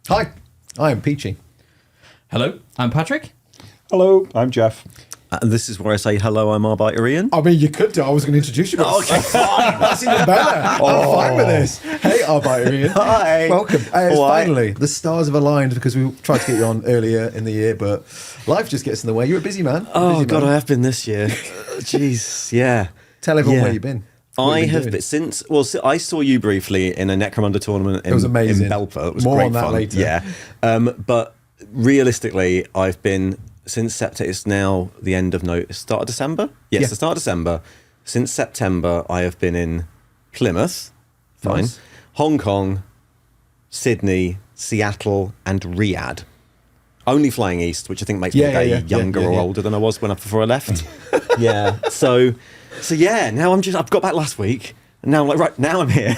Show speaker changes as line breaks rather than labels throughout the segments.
Hi, I am Peachy.
Hello, I'm Patrick.
Hello, I'm Jeff.
And this is where I say hello, I'm Arbiter Ian.
I mean, you could do. I was going to introduce you, but okay, fine. That's even better. I'm fine with this. Hey, Arbiter Ian.
Hi.
Welcome. Finally, the stars have aligned because we tried to get you on earlier in the year, but life just gets in the way. You're a busy man.
Oh,
busy
God,
man.
I have been this year. Jeez, yeah.
Tell everyone where you've been.
I have been since. Well, I saw you briefly in a Necromunda tournament. It
was amazing.
In Belper. It was
More
great
on that
fun.
later.
Yeah, but realistically, I've been since September. It's now the end of start of December. Yes,
Yeah.
the start of December. Since September, I have been in Plymouth, fine,
Nice.
Hong Kong, Sydney, Seattle, and Riyadh. Only flying east, which I think makes me a day younger or older than I was before I left. Yeah. So yeah. Now I've got back last week. And now I'm like, right, now I'm here.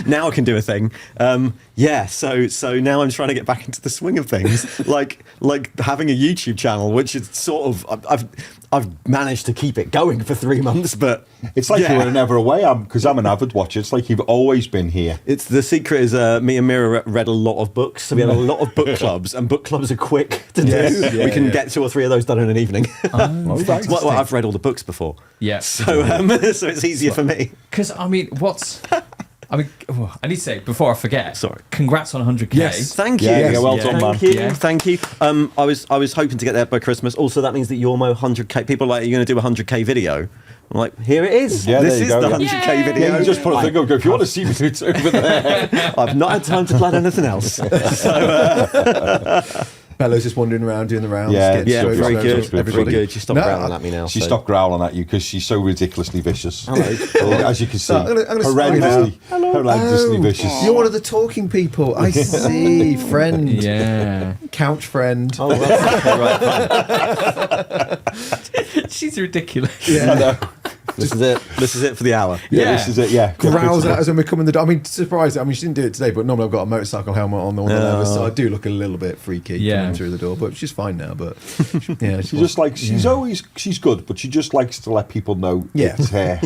Now I can do a thing. Yeah, so now I'm trying to get back into the swing of things, like having a YouTube channel, which is sort of I've managed to keep it going for 3 months, but
It's like you were never away, because I'm an avid watcher. It's like you've always been here.
it's the secret is me and Miara read a lot of books, so we had a lot of book clubs, and book clubs are quick to do.
Yes, yeah,
we can
yeah.
get 2 or 3 of those done in an evening. Well, I've read all the books before,
Yeah.
so it's easier for me.
Because, I mean, I need to say, before I forget,
Sorry.
congrats on 100k.
Yes.
Thank you.
Yeah, well done, man.
Thank you. I was hoping to get there by Christmas. Also, that means that you're my 100k. People are like, you're going to do a 100k video. I'm like, here it is.
Yeah,
This
there
is
you
the
go.
100k
Yay.
video.
Yeah, you just put a thing up, go, if you want to see me do it over there.
I've not had time to plan anything else.
Bella's just wandering around doing the rounds.
Yeah,
getting
Yeah,
strokes,
very
strokes,
good.
everybody.
Very good. She stopped growling at me now.
She
so-
stopped growling at you because she's so ridiculously vicious.
Hello.
As you can see,
I'm gonna
horrendously vicious.
You're one of the talking people. I see. Friend.
Yeah.
Couch friend.
Oh, right.
She's ridiculous.
Yeah.
This is it for the hour.
Yeah.
This is it, yeah.
Growls at us when we come in the door. I mean, surprised. I mean, she didn't do it today, but normally I've got a motorcycle helmet on the leather, so I do look a little bit freaky coming through the door. But she's fine now. But yeah,
She just like she's good, but she just likes to let people know it's her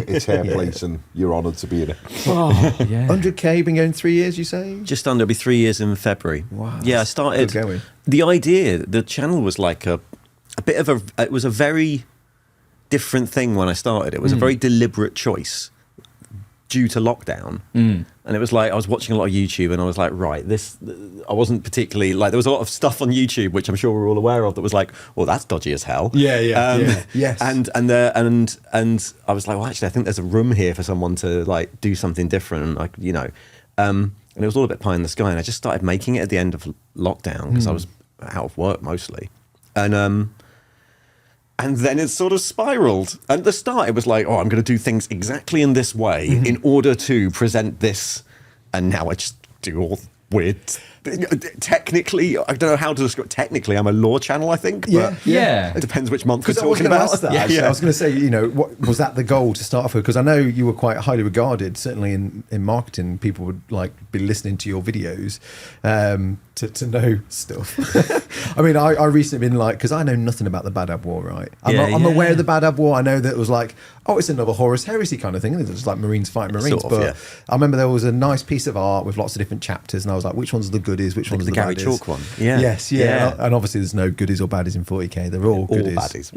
place, and you're honoured to be in it.
Oh, yeah.
100k. Been going 3 years, you say?
Just under, it'll be 3 years in February.
Wow.
Yeah, I started.
Good going.
The idea, the channel was like a bit of a. It was a very different thing when I started. It was a very deliberate choice due to lockdown. And it was like I was watching a lot of YouTube, and I was like, right, I wasn't particularly like, there was a lot of stuff on YouTube which I'm sure we're all aware of that was like, well, that's dodgy as hell.
Yes.
And I was like, well, actually, I think there's a room here for someone to like do something different, like, you know. And it was all a bit pie in the sky, and I just started making it at the end of lockdown because I was out of work mostly, and then it sort of spiraled. At the start, it was like, oh, I'm going to do things exactly in this way in order to present this. And now I just do all weird. Technically, I don't know how to describe. Technically, I'm a lore channel, I think. But
Yeah.
it depends which month we're
Because I was
talking
going to
about.
ask that. Actually. I was going to say, you know, what was that the goal to start off with? Because I know you were quite highly regarded, certainly in marketing. People would like be listening to your videos to know stuff. I mean, I recently been like, because I know nothing about the Badab War, right? I'm aware of the Badab War. I know that it was like, oh, it's another Horus Heresy kind of thing. It was like Marines fighting Marines.
Sort of,
but I remember there was a nice piece of art with lots of different chapters, and I was like, which one's the goodies? Which one's the
Gary
baddies?
Chalk one. Yeah.
Yes, yeah. And obviously there's no goodies or baddies in 40k. They're all goodies.
baddies.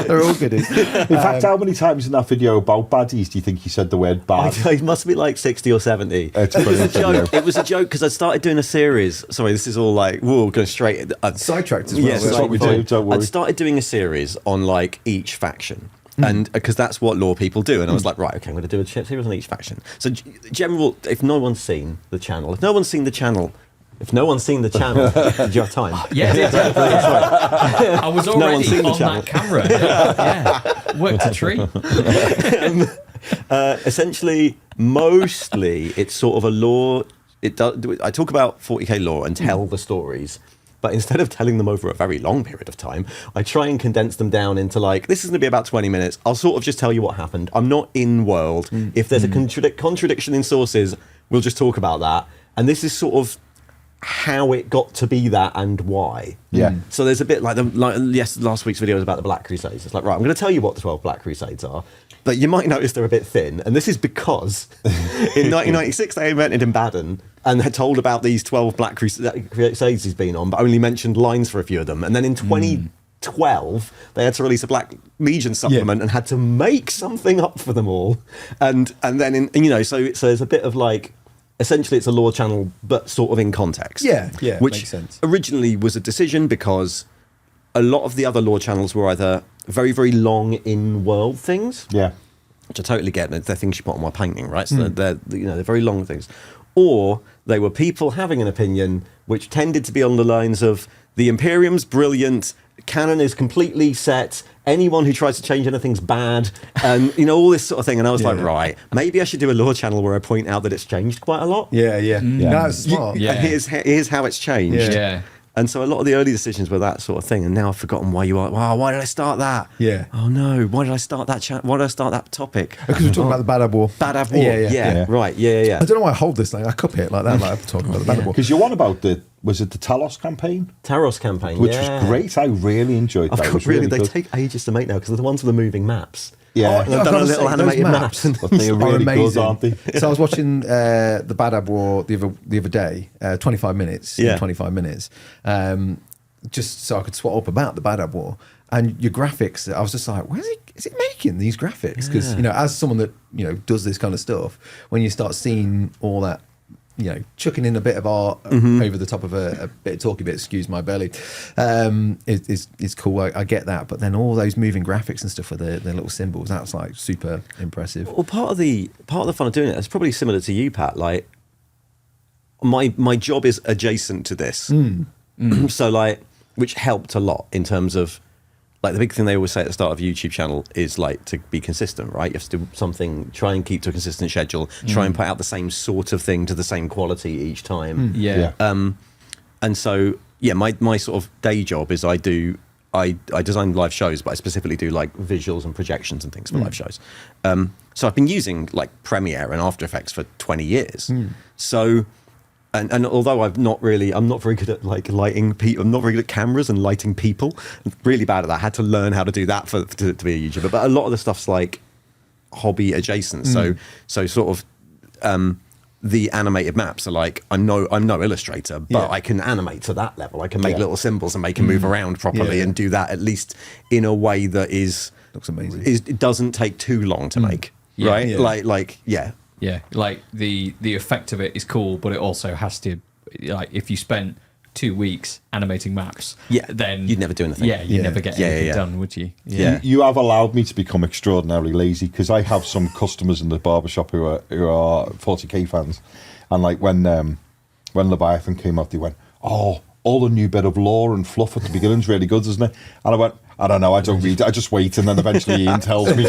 They're all goodies.
In fact, how many times in that video about baddies do you think he said the word bad?
It must be like 60 or 70.
It's
It was a
brilliant video.
joke. It was a joke because I started doing a series. Sorry, this is all like, whoa, going straight.
Sidetracked as well.
Yes,
that's what we do, don't worry.
I'd started doing a series on like each faction. And because that's what lore people do, and I was like, right, okay, I'm going to do a series on each faction. So, general, if no one's seen the channel, do you have time?
Yeah. I was already
one's seen the
on
channel.
that camera. Yeah. Worked a treat.
Essentially, mostly, it's sort of a lore. I talk about 40k lore and tell the stories. But instead of telling them over a very long period of time, I try and condense them down into like, this is going to be about 20 minutes. I'll sort of just tell you what happened. I'm not in world. If there's a contradiction in sources, we'll just talk about that. And this is sort of how it got to be that and why.
Yeah.
So there's a bit like last week's video was about the Black Crusades. It's like, right, I'm going to tell you what the 12 Black Crusades are, but you might notice they're a bit thin. And this is because in 1996 they invented in Baden and had told about these 12 Black Crusades he's been on, but only mentioned lines for a few of them. And then in 2012, they had to release a Black Legion supplement and had to make something up for them all. And then, so there's a bit of like, essentially it's a lore channel, but sort of in context.
Yeah,
which
makes sense.
Originally was a decision because a lot of the other lore channels were either very, very long in-world things.
Yeah.
Which I totally get. They're things you put on my painting, right? So they're very long things. Or they were people having an opinion which tended to be on the lines of the Imperium's brilliant, canon is completely set, anyone who tries to change anything's bad, and all this sort of thing. And I was like, right, maybe I should do a lore channel where I point out that it's changed quite a lot.
Yeah. That's smart.
And here's how it's changed.
Yeah.
And so a lot of the early decisions were that sort of thing, and now I've forgotten why you are. Wow, why did I start that?
Yeah.
Oh no, why did I start that? Why did I start that topic?
Because we're talking about the Bad Ab War.
Bad Ab War. Yeah. Right. Yeah.
I don't know why I hold this thing. I cup it like that. Like I'm talking about the Bad Ab War.
Because you're on about was it the Talos campaign?
Taros campaign,
which was great. I really enjoyed that. It was really
they
good.
take ages to make now because they're the ones with the moving maps.
Yeah,
They've done a little animated maps.
But they are really good, aren't they?
So I was watching the Bad Ab War the other day, 25 minutes.
Yeah.
25 minutes. Just so I could swat up about the Bad Ab War. And your graphics, I was just like, is it making these graphics? Because, as someone that, does this kind of stuff, when you start seeing all that, chucking in a bit of art over the top of a bit of talky bit, excuse my belly, is cool. I get that. But then all those moving graphics and stuff with the little symbols, that's like super impressive.
Well, part of the fun of doing it is probably similar to you, Pat. Like, my job is adjacent to this. So, like, which helped a lot in terms of, like, the big thing they always say at the start of a YouTube channel is, like, to be consistent, right? You have to do something, try and keep to a consistent schedule, try and put out the same sort of thing to the same quality each time. And so, my sort of day job is I design live shows, but I specifically do, like, visuals and projections and things for live shows. So I've been using, like, Premiere and After Effects for 20 years. So... And although I'm not very good at like lighting people. I'm not very good at cameras and lighting people. I'm really bad at that. I had to learn how to do that to be a YouTuber. But a lot of the stuff's like hobby adjacent. So sort of the animated maps are like I'm no illustrator, but I can animate to that level. I can make little symbols and make them move around properly and do that at least in a way that looks amazing. It doesn't take too long to make. Right? Yeah.
Yeah, like the effect of it is cool, but it also has to, like, if you spent 2 weeks animating maps, then
you'd never do anything.
Yeah, you'd never get anything done, would you?
Yeah. You have allowed me to become extraordinarily lazy because I have some customers in the barbershop who are 40k fans, and like when Leviathan came out, they went, "Oh, all the new bit of lore and fluff at the beginning's really good, isn't it?" And I went, "I don't know, I don't read it. I just wait," and then eventually Ian tells me.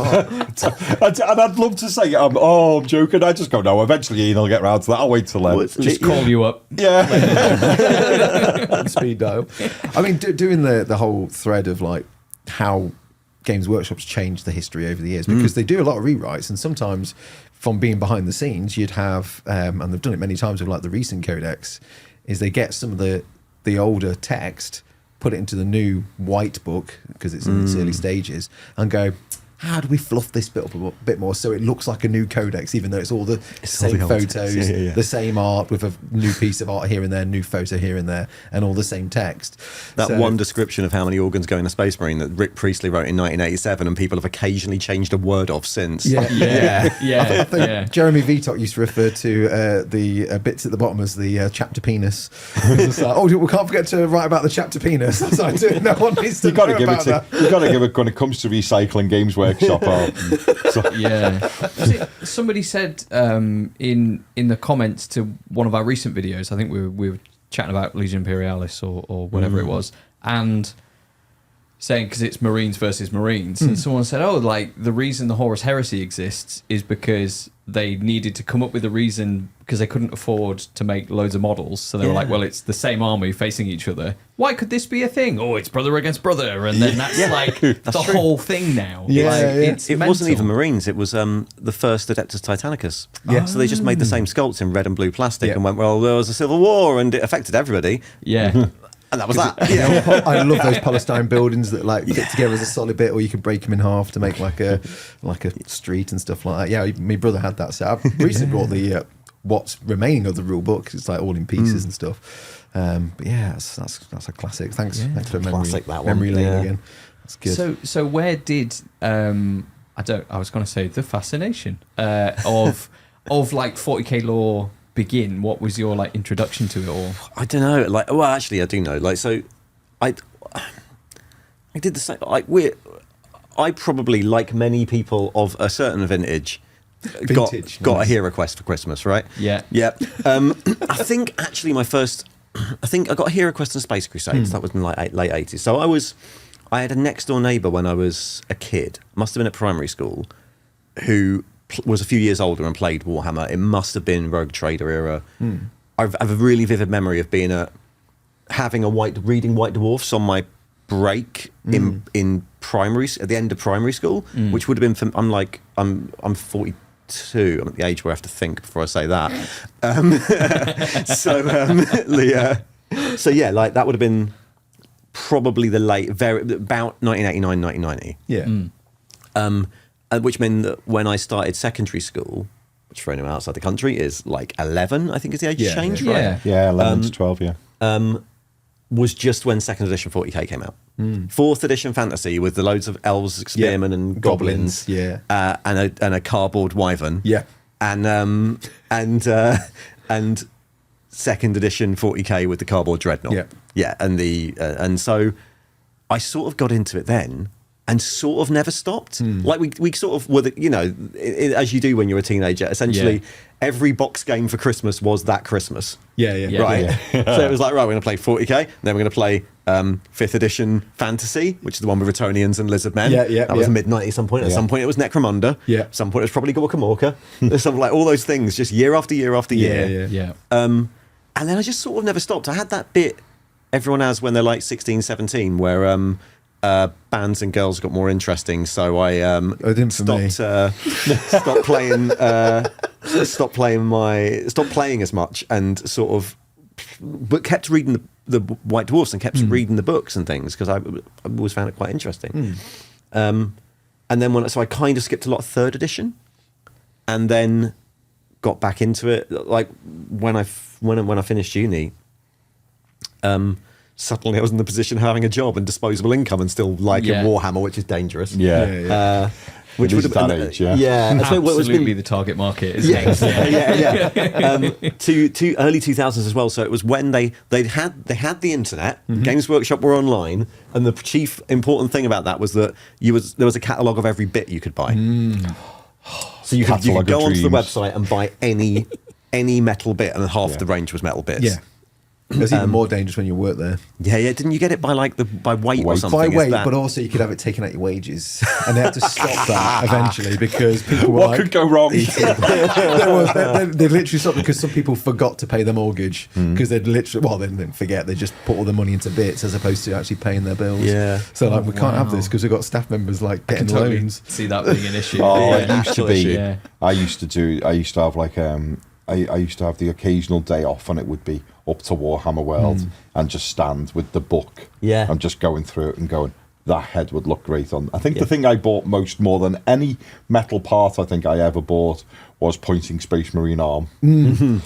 And I'd love to say, I'm joking. I just go, no, eventually Ian will get round to that. I'll wait till then.
Just call you up.
Yeah.
Speed dial. I mean, doing the whole thread of like how Games Workshop's changed the history over the years, because they do a lot of rewrites, and sometimes from being behind the scenes, you'd have, and they've done it many times with like the recent Codex, is they get some of the older text, put it into the new white book, because it's in its early stages, and go, how do we fluff this bit up a bit more so it looks like a new Codex, even though it's all the same photos, the same art with a new piece of art here and there, new photo here and there, and all the same text.
That one description of how many organs go in a Space Marine that Rick Priestley wrote in 1987, and people have occasionally changed a word of since.
I think Jeremy Vitok used to refer to the bits at the bottom as the chapter penis. It's like, we can't forget to write about the chapter penis. That's what I do. No one needs to know about that.
You've got to give it when it comes to recycling Games Workshop.
Somebody said in the comments to one of our recent videos, I think we were chatting about Legion Imperialis or whatever it was, and saying, because it's Marines versus Marines, and someone said, like, the reason the Horus Heresy exists is because they needed to come up with a reason, because they couldn't afford to make loads of models, so they were like, well, it's the same army facing each other, why could this be a thing? It's brother against brother, and then that's like the whole thing now.
It wasn't even Marines, it was the first Adeptus Titanicus. So they just made the same sculpts in red and blue plastic and went, well, there was a civil war and it affected everybody. And that was that.
I love those polystyrene buildings that like fit together as a solid bit, or you can break them in half to make like a street and stuff like that. Yeah, my brother had that set. I recently bought the what's remaining of the rule book. It's like all in pieces and stuff. But yeah, that's a classic. Thanks for memory lane again. That's good.
So where did I was going to say the fascination of like 40k lore begin? What was your like introduction to it all?
I don't know. Like, well, actually, I do know. Like, so I did the same. Like, I probably, like many people of a certain vintage, got a hero quest for Christmas, right?
Yeah.
I think actually I got a hero quest on Space Crusades. That was in like late 80s. So I had a next door neighbour when I was a kid. Must have been at primary school, who was a few years older and played Warhammer. It must have been Rogue Trader era. I have a really vivid memory of reading White Dwarfs on my break in primary, at the end of primary school, which would have been I'm 42. I'm at the age where I have to think before I say that. So yeah, like that would have been probably about 1989, 1990.
Yeah.
Which meant that when I started secondary school, which for anyone outside the country is like 11, I think is the age of change, right?
Yeah, 11 to 12, yeah.
Was just when second edition 40k came out. Fourth edition fantasy with the loads of elves, spearmen, and goblins, and a cardboard wyvern, and second edition 40k with the cardboard dreadnought, and so I sort of got into it then. And sort of never stopped. Like we sort of were, as you do when you're a teenager. Essentially, every box game for Christmas was that Christmas. Right. So it was like, right, we're going to play 40k, then we're going to play 5th edition fantasy, which is the one with Retonians and lizard men. That was mid-90s at some point. At some point, it was Necromunda. At some point, it was probably Gorka Morka. There's some like all those things, just year after year after year. And then I just sort of never stopped. I had that bit everyone has when they're like 16, 17, where bands and girls got more interesting, so I stopped playing as much, and sort of, but kept reading the White Dwarfs and kept reading the books and things, because I always found it quite interesting. And then so I kind of skipped a lot of 3rd edition, and then got back into it. Like when I finished uni. Suddenly I was in the position of having a job and disposable income and still liking Warhammer, which is dangerous. Which would have been age,
absolutely the target market, isn't it?
To early 2000s as well. So it was when they had the internet, Games Workshop were online, and the chief important thing about that was that there was a catalogue of every bit you could buy. So you could go onto the website and buy any metal bit, and half the range was metal bits.
It was even more dangerous when you worked there.
Didn't you get it by weight or something?
By weight, but also you could have it taken out your wages, and they had to stop that eventually because people were
what could go wrong?
They literally stopped because some people forgot to pay their mortgage because they didn't forget. They just put all the money into bits as opposed to actually paying their bills. So like we can't have this because we've got staff members like getting loans.
See that being an issue.
It used to be. I used to have like I used to have the occasional day off, and it would be up to Warhammer World and just stand with the book and just going through it and going, that head would look great on. I think the thing I bought more than any metal part I think I ever bought was Pointing Space Marine arm.
The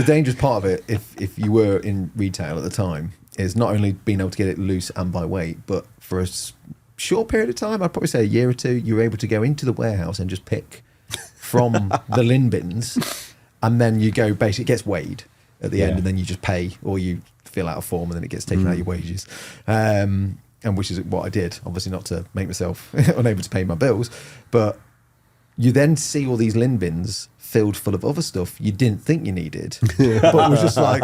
dangerous part of it, if you were in retail at the time, is not only being able to get it loose and by weight, but for a short period of time, I'd probably say a year or two, you were able to go into the warehouse and just pick from the lin bins, and then you go, basically it gets weighed at the end, and then you just pay, or you fill out a form and then it gets taken out of your wages, and which is what I did, obviously not to make myself unable to pay my bills, but you then see all these lin bins filled full of other stuff you didn't think you needed, but it was just like,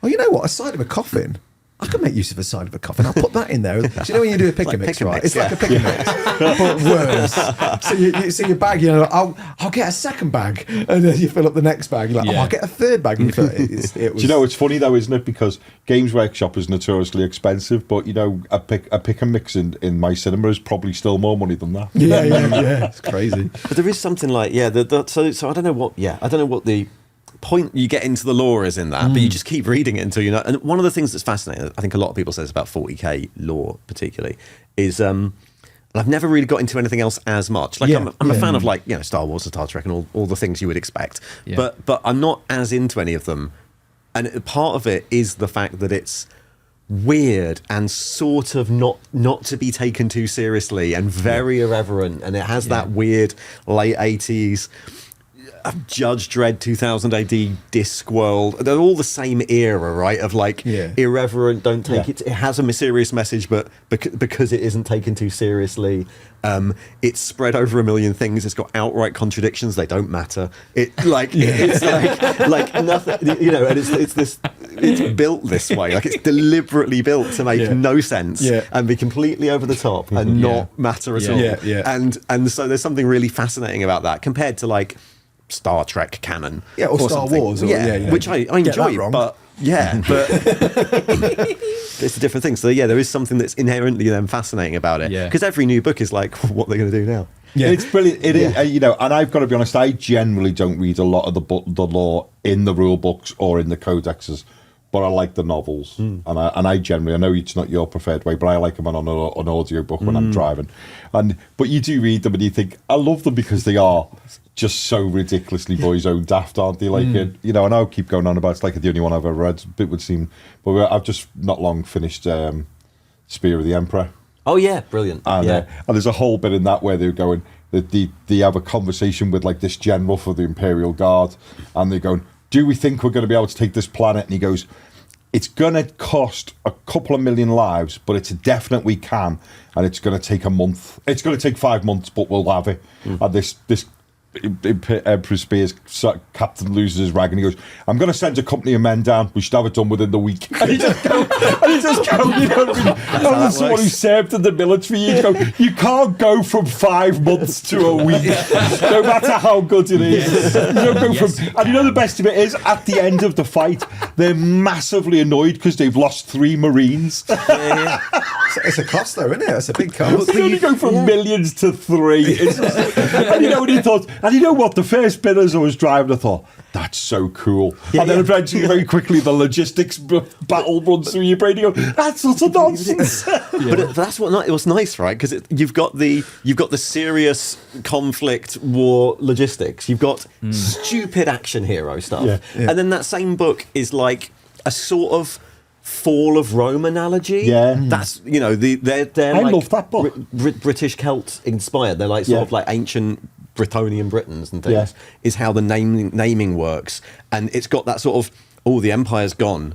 oh, you know what, a side of a coffin, I can make use of a side of a coffin. I'll put that in there. Do you know when you do a pick and mix, right? It's like a pick and mix, but worse. So you see your bag, I'll get a second bag, and then you fill up the next bag. You're like, I'll get a third bag. And you fill it.
Do you know, it's funny though, isn't it? Because Games Workshop is notoriously expensive, but a pick and mix in my cinema is probably still more money than that.
Yeah. It's crazy.
But there is something like, so I don't know what the point you get into the lore is in that, but you just keep reading it until you know. And one of the things that's fascinating, I think a lot of people say about 40k lore particularly, is I've never really got into anything else as much. Like I'm a fan of like, you know, Star Wars and Star Trek and all the things you would expect, but I'm not as into any of them. And part of it is the fact that it's weird and sort of not to be taken too seriously and very irreverent, and it has that weird late 80s Judge Dredd 2000 AD Discworld. They're all the same era, right? Of like irreverent, don't take it. It has a mysterious message, but because it isn't taken too seriously, it's spread over a million things. It's got outright contradictions. They don't matter. It like it's like nothing, you know. And it's built this way. Like it's deliberately built to make no sense and be completely over the top and not matter at all. And so there's something really fascinating about that compared to like Star Trek canon,
or Star Wars,
which I enjoy, but but it's a different thing. So there is something that's inherently then fascinating about it, because every new book is like, what they're going to do now.
It's brilliant. It is, you know, and I've got to be honest, I generally don't read a lot of the lore in the rule books or in the codexes, but I like the novels, and I generally, I know it's not your preferred way, but I like them on an audio book when I'm driving, but you do read them and you think, I love them because they are just so ridiculously boys' own daft, aren't they? Like, you know, and I'll keep going on about it's like the only one I've ever read. It would seem, but I've just not long finished Spear of the Emperor.
Oh yeah, brilliant.
And there's a whole bit in that where they're going, they have a conversation with like this general for the Imperial Guard, and they're going, do we think we're going to be able to take this planet? And he goes, it's going to cost a couple of million lives, but it's a definite we can, and it's going to take a month. It's going to take 5 months, but we'll have it. And this Emperor Spears captain loses his rag, and he goes, I'm going to send a company of men down. We should have it done within the week. And he just goes, you know what I mean? As someone who served in the military, you can't go from 5 months to a week, no matter how good it is. You don't go from, and you know the best of it is, at the end of the fight, they're massively annoyed because they've lost 3 Marines.
It's a cost though, isn't it? It's a big cost.
You only go from millions to 3. It's just, and you know what he thought? And you know what? The first bit as I was driving, I thought, that's so cool. And then eventually, very quickly, the logistics battle runs through your brain. You go, that's utter nonsense.
But that's what it was nice, right? Because you've got the serious conflict, war, logistics. You've got stupid action hero stuff, and then that same book is like a sort of Fall of Rome analogy. That's, you know, they're
I
like
love that book.
British Celt inspired. They're like sort of like ancient Bretonian Britons and things. Is how the naming works, and it's got that sort of, the Empire's gone.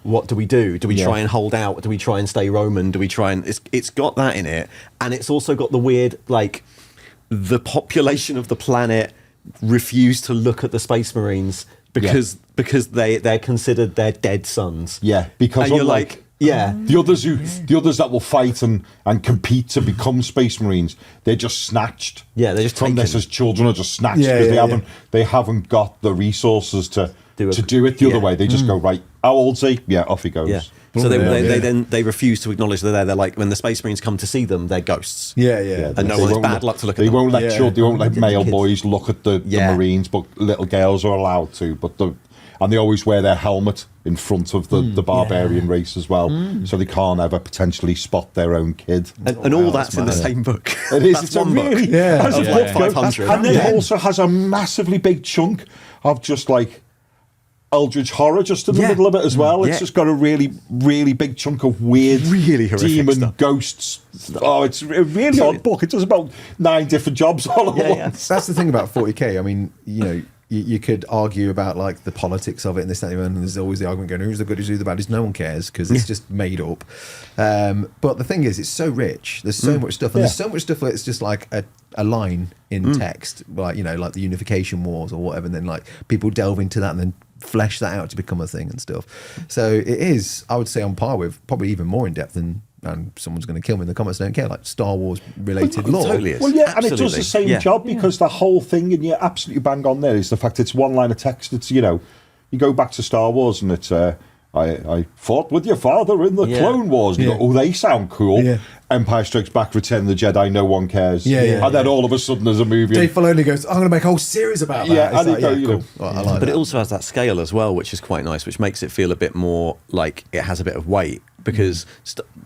What do we do? Do we try and hold out? Do we try and stay Roman? Do we try and it's got that in it, and it's also got the weird, like, the population of the planet refused to look at the Space Marines because they're considered their dead sons.
Because
and you're like,
the others that will fight and compete to become Space Marines, they're just snatched.
They're just
from
taken.
this as children, are just snatched because they haven't got the resources to do it the other way. They just go, right, how old's he? Off he goes.
So they refuse to acknowledge that they're there. Like when the Space Marines come to see them, they're ghosts. And no one's bad luck to look at them.
They won't let male boys look at the Marines, but little girls are allowed to. And they always wear their helmet in front of the barbarian race as well, so they can't ever potentially spot their own kid.
And all that's in the same book.
It is.
It's one book.
That's
a book 500.
And then it also has a massively big chunk of just like Eldritch horror just in the middle of it as well. It's just got a really, really big chunk of weird,
really horrific
demon
stuff.
Ghosts. Oh, it's a really odd book. It does about 9 different jobs all at once.
That's the thing about 40k. I mean, you know, you could argue about like the politics of it and this, that, and there's always the argument going, who's the good, who's the bad, who's no one cares because it's just made up. But the thing is, it's so rich. There's so much stuff, and there's so much stuff that it's just like a line in text, like, you know, like the Unification Wars or whatever, and then like people delve into that and then flesh that out to become a thing and stuff. So it is, I would say, on par with, probably even more in depth than, and someone's going to kill me in the comments, don't care, like Star Wars related lore.
Totally is.
Well, yeah,
Absolutely.
and it does the same job because the whole thing, and you're absolutely bang on there, is the fact it's one line of text. It's, you know, you go back to Star Wars and it's I fought with your father in the Clone Wars. And you go, oh, they sound cool.
Yeah.
Empire Strikes Back, Return of the Jedi, no one cares.
Yeah.
And then all of a sudden there's a movie.
Dave Filoni goes, I'm going to make a whole series about that.
Yeah,
It's
and
like,
you know.
Well, I like
But
that.
it also has that scale as well, which is quite nice, which makes it feel a bit more like it has a bit of weight. Because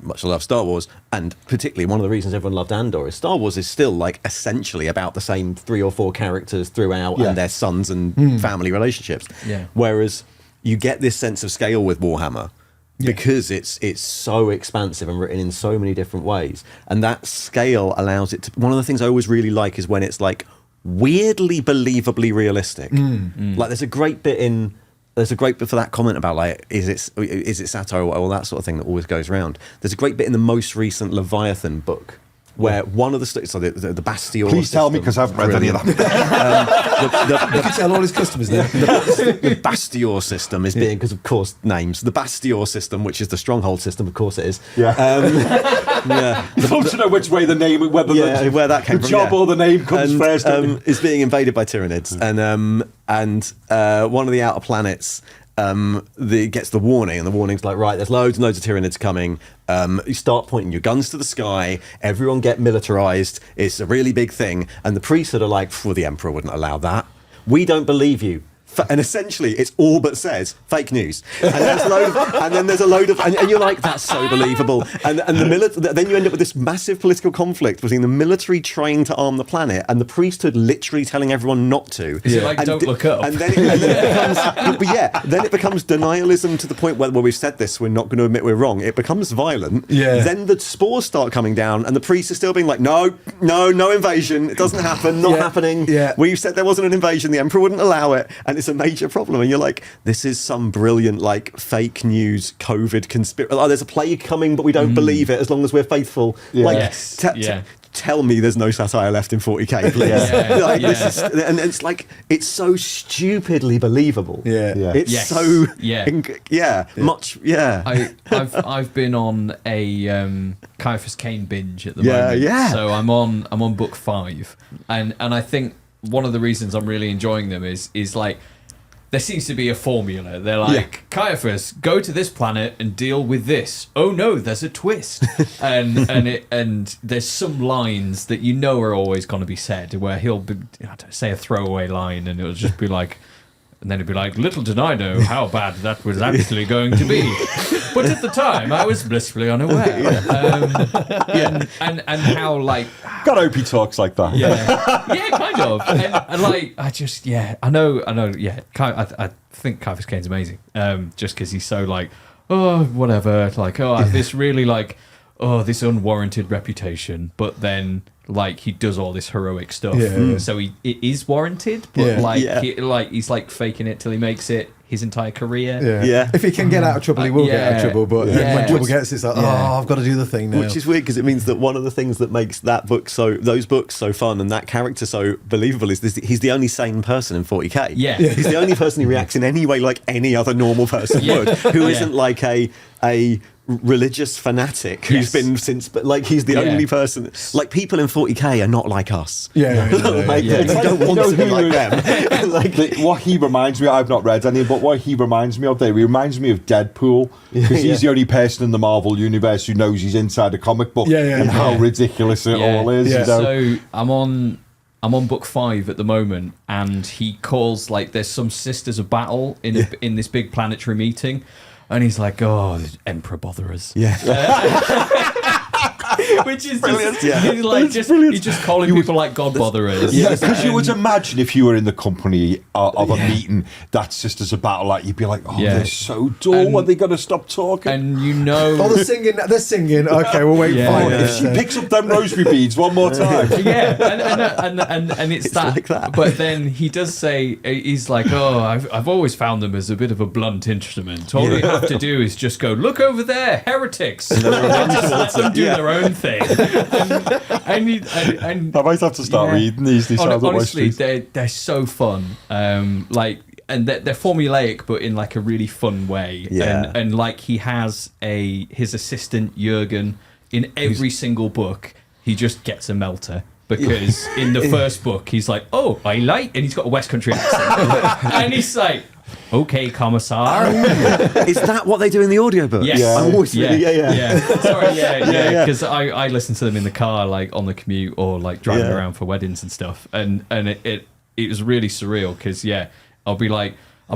much I love Star Wars, and particularly one of the reasons everyone loved Andor is Star Wars is still like essentially about the same 3 or 4 characters throughout and their sons and family relationships.
Yeah.
Whereas you get this sense of scale with Warhammer. Because it's so expansive and written in so many different ways, and that scale allows it to. One of the things I always really like is when it's like weirdly believably realistic. Like there's a great bit for that comment about like is it satire or all that sort of thing that always goes around. There's a great bit in the most recent Leviathan book where one of the the Bastille.
Please tell me, because I haven't read any of that.
You can tell all his customers there.
The Bastille system is being, because of course names, the Bastille system, which is the stronghold system, of course it is.
Yeah. I want to know which way the name, where that came from. The job or the name comes first.
Is being invaded by Tyranids, and one of the outer planets gets the warning, and the warning's like, right, there's loads and loads of Tyranids coming. You start pointing your guns to the sky, everyone get militarized, it's a really big thing, and the priesthood are like, the Emperor wouldn't allow that. We don't believe you. And essentially, it's all but says fake news. And there's a load of, and you're like, that's so believable. And then you end up with this massive political conflict between the military trying to arm the planet and the priesthood literally telling everyone not to.
Is it like, don't look up?
And then it becomes denialism to the point where we've said this, we're not going to admit we're wrong. It becomes violent.
Yeah.
Then the spores start coming down, and the priests are still being like, no invasion. It doesn't happen. Not happening.
Yeah.
We've said there wasn't an invasion. The Emperor wouldn't allow it, and it's a major problem. And you're like, this is some brilliant like fake news COVID conspiracy. Oh, there's a plague coming, but we don't believe it as long as we're faithful.
Yeah.
Like, tell me there's no satire left in 40k, please. This is, and it's like, it's so stupidly believable. It's
I've been on a Caiaphas Cain binge at the moment. So I'm on book 5, and I think one of the reasons I'm really enjoying them is like, there seems to be a formula. They're like, Caiaphas, go to this planet and deal with this. Oh no, there's a twist. and there's some lines that you know are always going to be said, where he'll be, say a throwaway line, and it'll just be like, and then it'd be like, little did I know how bad that was actually going to be. But at the time, I was blissfully unaware. And how, like...
God, I hope he talks like that.
Yeah, kind of. And like, I know, I think Caiaphas Cain's amazing. Just because he's so like, oh, whatever. Like, I have this really like, this unwarranted reputation. But then... like he does all this heroic stuff, so it is warranted, but he's like faking it till he makes it his entire career.
If he can get out of trouble, he will get out of trouble. But when trouble gets, it's like, I've got to do the thing now.
Which is weird, because it means that one of the things that makes those books so fun and that character so believable is he's the only sane person in 40k. He's the only person who reacts in any way like any other normal person would, who isn't like a religious fanatic who's been since, but like he's the only person. Like people in 40k are not like us.
You
don't want to be like them.
What he reminds me, I've not read any, but what he reminds me of, he reminds me of Deadpool, because he's the only person in the Marvel universe who knows he's inside a comic book and how ridiculous it all is. You know?
So I'm on book 5 at the moment, and he calls, like, there's some sisters of battle in this big planetary meeting. And he's like, oh, Emperor botherers. Which is brilliant. He's just calling people like God botherers.
Because you would imagine if you were in the company of a meeting that sisters of battle, like, you'd be like, they're so dull. Are they going to stop talking?
And you know,
they're singing. Okay, we'll wait 5 minutes.
If she picks up them rosary beads one more time.
and it's that.
Like that.
But then he does say, he's like, I've always found them as a bit of a blunt instrument. All you have to do is just go, look over there, heretics, and just let them do their own thing. And
I might have to start reading these.
Honestly, they're so fun. And they're formulaic, but in like a really fun way. And like he has his assistant Jurgen in every single book. He just gets a melter. Because in the first book, he's like, I like, and he's got a West Country accent. And he's like, okay, Commissar.
Is that what they do in the audiobook?
Yes.
Yeah.
I'm always
yeah. Sorry, yeah. Because I listen to them in the car, like on the commute or like driving around for weddings and stuff, and it was really surreal because I'll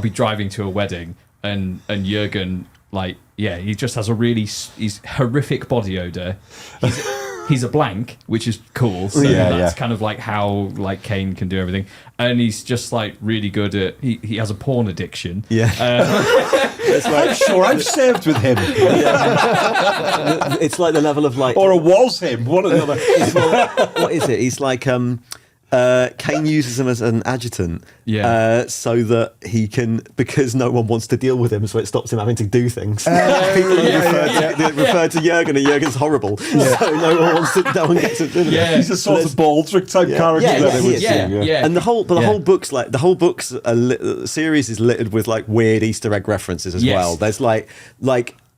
be driving to a wedding and Jurgen, like, he just has he's horrific body odor. He's a blank, which is cool. So that's kind of like how like Kane can do everything, and he's just like really good at. He has a porn addiction.
Yeah.
It's like, sure, I've served with him.
It's like the level of like,
Or it was him, one or the other.
what is it? He's like Kane uses him as an adjutant, so that he can, because no one wants to deal with him, so it stops him having to do things. People refer to Jurgen, and Jurgen's horrible, so no one gets to do it.
He's a sort of Baldric type character.
And the whole book's like series is littered with like weird Easter egg references as well. There's like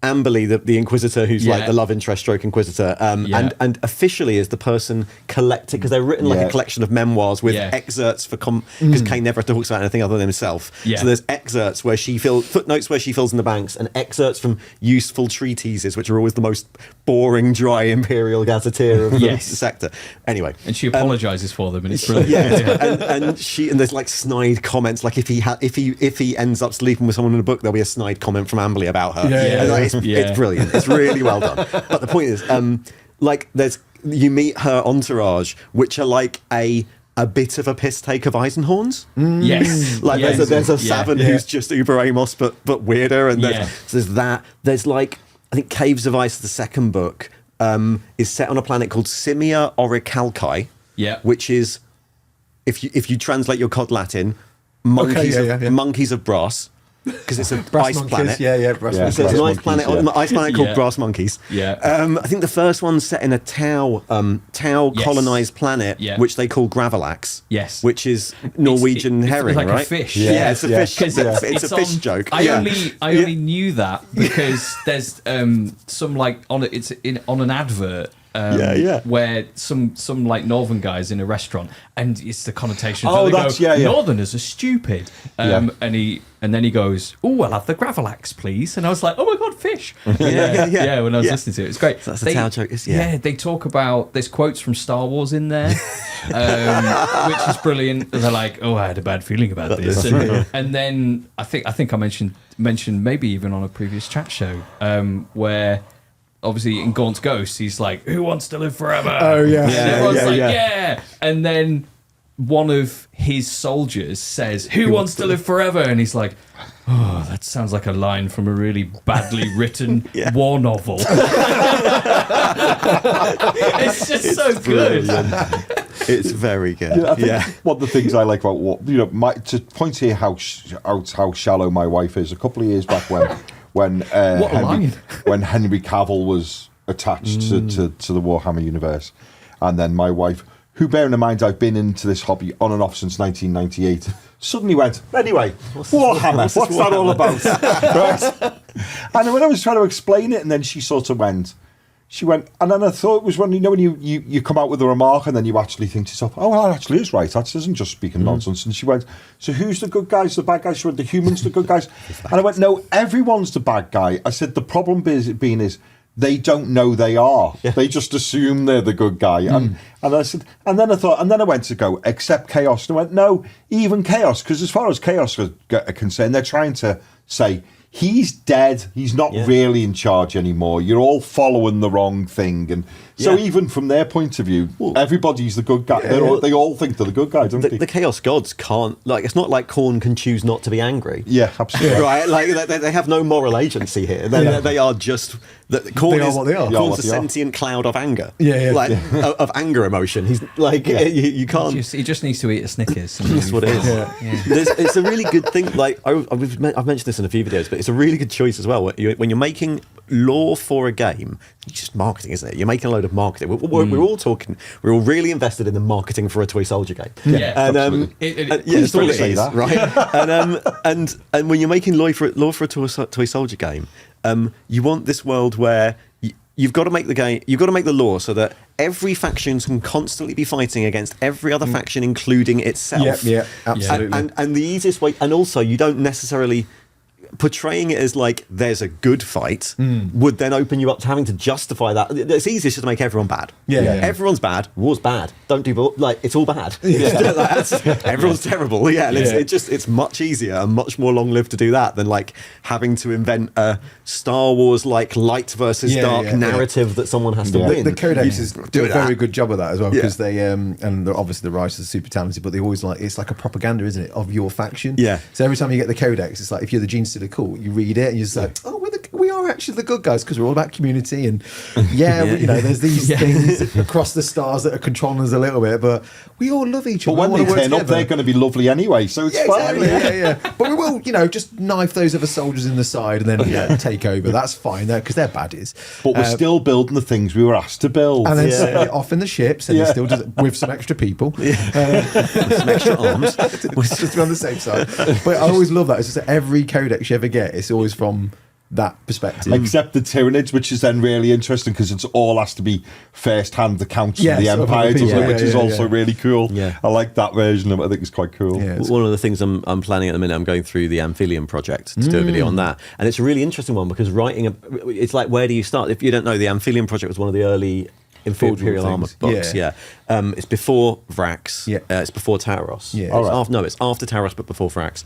Amberley, the Inquisitor, who's like the love interest stroke Inquisitor, and officially is the person collecting, because they're written like a collection of memoirs with excerpts because Kane never talks about anything other than himself. So there's excerpts where footnotes where she fills in the blanks, and excerpts from useful treatises, which are always the most boring, dry Imperial gazetteer of the sector. Anyway,
and she apologizes for them, and it's brilliant.
and there's like snide comments, like if he ends up sleeping with someone in a book, there'll be a snide comment from Amberley about her. It's brilliant. It's really well done. But the point is, you meet her entourage, which are like a bit of a piss take of Eisenhorn's.
Yes.
There's a Savin who's just Uber Amos, but weirder. And there's that. There's like, I think Caves of Ice, the second book, is set on a planet called Simia Orichalci, which is, if you translate your COD Latin, monkeys of brass. Because it's a ice planet.
Brass
monkeys. So it's an ice planet, an ice planet called Brass Monkeys.
Yeah.
I think the first one's set in a Tau colonized planet, which they call Gravelax.
Yes.
Which is Norwegian herring,
like
right?
a fish.
It's a fish. It's a fish joke.
I only knew that because there's some like on an advert. Where some like northern guys in a restaurant, and it's the connotation. Northerners are stupid. And then he goes, "Oh, I'll have the Gravelax, please." And I was like, "Oh my god, fish!" When I was listening to it, it's great.
So that's the Tau joke.
They talk about there's quotes from Star Wars in there, which is brilliant. They're like, "Oh, I had a bad feeling about this," and then I think I mentioned maybe even on a previous chat show where. Obviously, in Gaunt's Ghost, he's like, "Who wants to live forever?"
Oh yeah,
and everyone's like, "Yeah!" And then one of his soldiers says, "Who wants to live forever?" And he's like, "Oh, that sounds like a line from a really badly written war novel." It's just so good.
It's very good.
I think one of the things I like about to point here how shallow my wife is. A couple of years back when Henry Cavill was attached to the Warhammer universe, and then my wife, who, bearing in mind I've been into this hobby on and off since 1998, suddenly went, "Anyway, Warhammer, what's that all about?" Right? And when I was trying to explain it, and then she went, and then I thought it was when you come out with a remark and then you actually think to yourself, "Oh, well, that actually is right. That isn't just speaking nonsense." And she went, "So who's the good guys, the bad guys?" She went, "The humans, the good guys." And I went, "No, everyone's the bad guy." I said, "The problem being is they don't know they are. Yeah. They just assume they're the good guy." And I said, and then I went to go, "Except Chaos." And I went, "No, even Chaos, because as far as Chaos are concerned, they're trying to say, he's dead. He's not really in charge anymore. You're all following the wrong thing." And so even from their point of view, everybody's the good guy. They all think they're the good guy, don't they?
The Chaos Gods can't, like, it's not like Khorne can choose not to be angry.
Yeah, absolutely.
Right? Like, they have no moral agency here. They are just... Khorne
they are what they are.
Khorne's a sentient cloud of anger. Of anger emotion. He's like, you can't...
He just needs to eat a Snickers.
That's what it is. It's a really good thing. Like, I've mentioned this in a few videos, but it's a really good choice as well. When you're making lore for a game, it's just marketing, isn't it? You're making a load of marketing. We're all talking. We're all really invested in the marketing for a toy soldier game.
It's
all it is, right? And when you're making lore for a toy soldier game, you want this world where you've got to make the game. You've got to make the law so that every faction can constantly be fighting against every other faction, including itself.
Yeah, absolutely.
And the easiest way, and also you don't necessarily portraying it as like there's a good fight would then open you up to having to justify that. It's easiest just to make everyone bad.
Yeah.
Everyone's bad. War's bad. Don't do like it's all bad. Everyone's terrible. Yeah, and it's much easier and much more long lived to do that than like having to invent a Star Wars like light versus dark narrative that someone has to win.
The Codexes do a very good job of that as well, because they and obviously the writers are super talented, but they always it's like a propaganda, isn't it, of your faction?
Yeah.
So every time you get the Codex, it's like if you're the Gene Stealer Cult, you read it and you're just like, oh, we are actually the good guys because we're all about community and there's these things across the stars that are controlling us a little bit, but we all love each other.
But when they turn up, they're going to be lovely anyway, so it's fine.
Exactly. But we will, just knife those other soldiers in the side and then take over. That's fine though, because they're baddies.
But we're still building the things we were asked to build,
and then setting it off in the ships, and he still does it with some extra people,
with some extra arms,
just to be on the safe side. But I always love that. It's just that every Codex you ever get, it's always from that perspective,
except the Tyranids, which is then really interesting because it's all has to be first hand accounts of the Empire, doesn't it? Which is also really cool. I like that version of it. I think it's quite cool.
One of the things I'm planning at the minute, I'm going through the Ailan Project to do a video on that, and it's a really interesting one because it's like, where do you start? If you don't know, the Ailan Project was one of the early Imperial Armor books. It's before Vrax. It's before Taros. It's after Taros but before Vrax,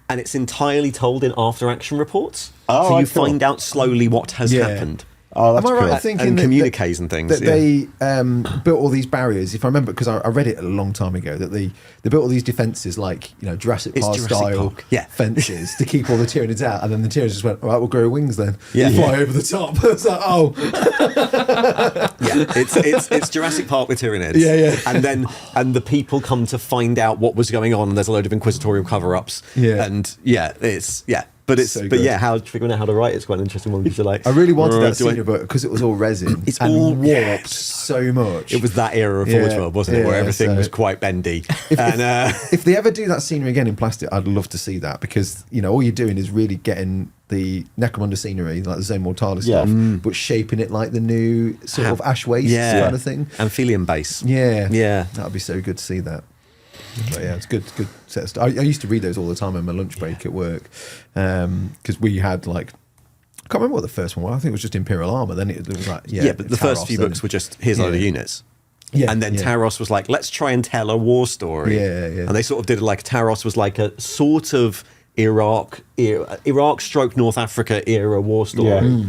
and it's entirely told in after action reports. So you find out slowly what has happened.
Oh, that's
Am I right
cool.
in thinking
and communiques and things.
That they built all these barriers, if I remember, because I read it a long time ago, that they built all these defences like Jurassic Park style fences to keep all the Tyranids out, and then the Tyranids just went, all right, we'll grow wings then. Fly over the top. It's like,
it's Jurassic Park with Tyranids. And the people come to find out what was going on, and there's a load of inquisitorial cover-ups. But figuring out how to write it's quite an interesting one because you're like,
I really wanted that scenery, but because it was all resin,
it's
all warped so much.
It was that era of Forge World, wasn't it, where everything was quite bendy.
If they ever do that scenery again in plastic, I'd love to see that, because all you're doing is really getting the Necromunda scenery, like the Zone Mortalis stuff, but shaping it like the new sort of Ash Waste kind of thing.
Amphibian base.
That would be so good to see that. But it's good set of stuff. I used to read those all the time on my lunch break at work, because we had I can't remember what the first one was. I think it was just Imperial Armor. Then it was like
but the first few books were just here's a load of units. And then Taros was like, let's try and tell a war story. And they sort of did it like Taros was like a sort of Iraq stroke North Africa era war story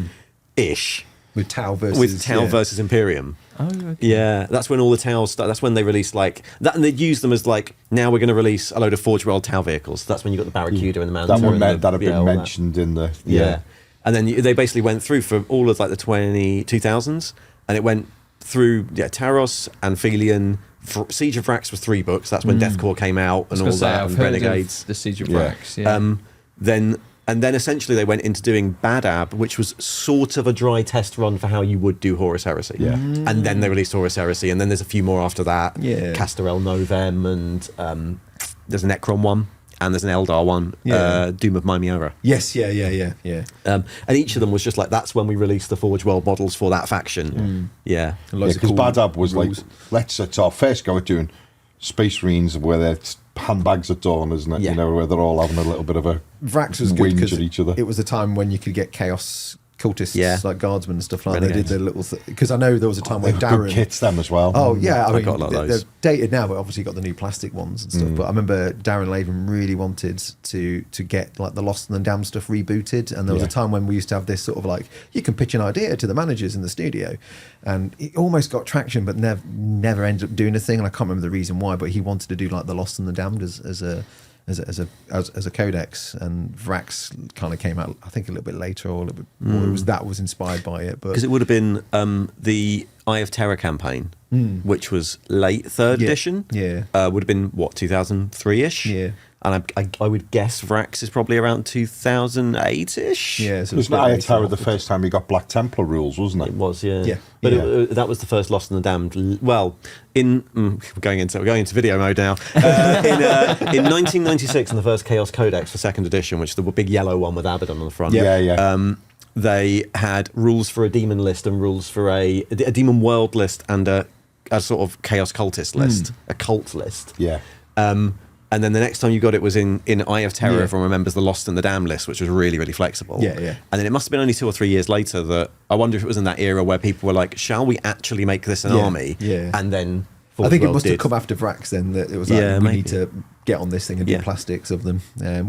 ish.
With Tau versus
Imperium.
Oh, okay.
Yeah, that's when all the Taus start. That's when they released that, and they'd use them as now we're going to release a load of Forge World Tau vehicles. That's when you got the Barracuda and the Manta.
That had been mentioned in the
and then they basically went through for all of the 2000s, and it went through Taros, Amphibian. Siege of Vrax was 3 books. That's when Deathcore came out and all that, and Renegades.
The Siege of Vrax.
And then essentially they went into doing Badab, which was sort of a dry test run for how you would do Horus Heresy. And then they released Horus Heresy, and then there's a few more after that. Castorel Novem, and there's a Necron one, and there's an Eldar one, Doom of Miara.
Yes,
and each of them was just like, that's when we released the Forge World models for that faction.
Because Badab was rules. It's our first go at doing Space Marines where they're handbags at dawn, isn't it? Where they're all having a little bit of a
Vrax was good because
each other.
It was a time when you could get Chaos cultists like guardsmen and stuff like that. They did their little because I know there was a time where Darren
good kits them as well.
Oh yeah, I mean,
got a lot of those.
They're dated now, but obviously got the new plastic ones and stuff. But I remember Darren Laven really wanted to get the Lost and the Damned stuff rebooted, and there was a time when we used to have this sort of you can pitch an idea to the managers in the studio, and it almost got traction, but never ended up doing a thing. And I can't remember the reason why, but he wanted to do the Lost and the Damned as a codex, and Vrax kind of came out, I think, a little bit later, or a little bit more. That was inspired by it, but
because it would have been the Eye of Terror campaign, which was late 3rd edition. Would have been 2003-ish. And I would guess Vrax is probably around 2008-ish.
So
it was Eye of Terror the first time you got Black Templar rules, wasn't it?
It was, But that was the first Lost and the Damned. Well, we're going into video mode now. In 1996, in the first Chaos Codex for 2nd edition, which is the big yellow one with Abaddon on the front. they had rules for a demon list and rules for a demon world list and a sort of chaos cultist list, a cult list.
Yeah.
And then the next time you got it was in Eye of Terror, everyone remembers the Lost and the Damned list, which was really, really flexible.
Yeah, yeah.
And then it must have been only 2 or 3 years later that, I wonder if it was in that era where people were like, shall we actually make this an army?
Yeah.
And then
I think it must have come after Vrax then, that it was like, we
maybe.
need to get on this thing and do plastics of them,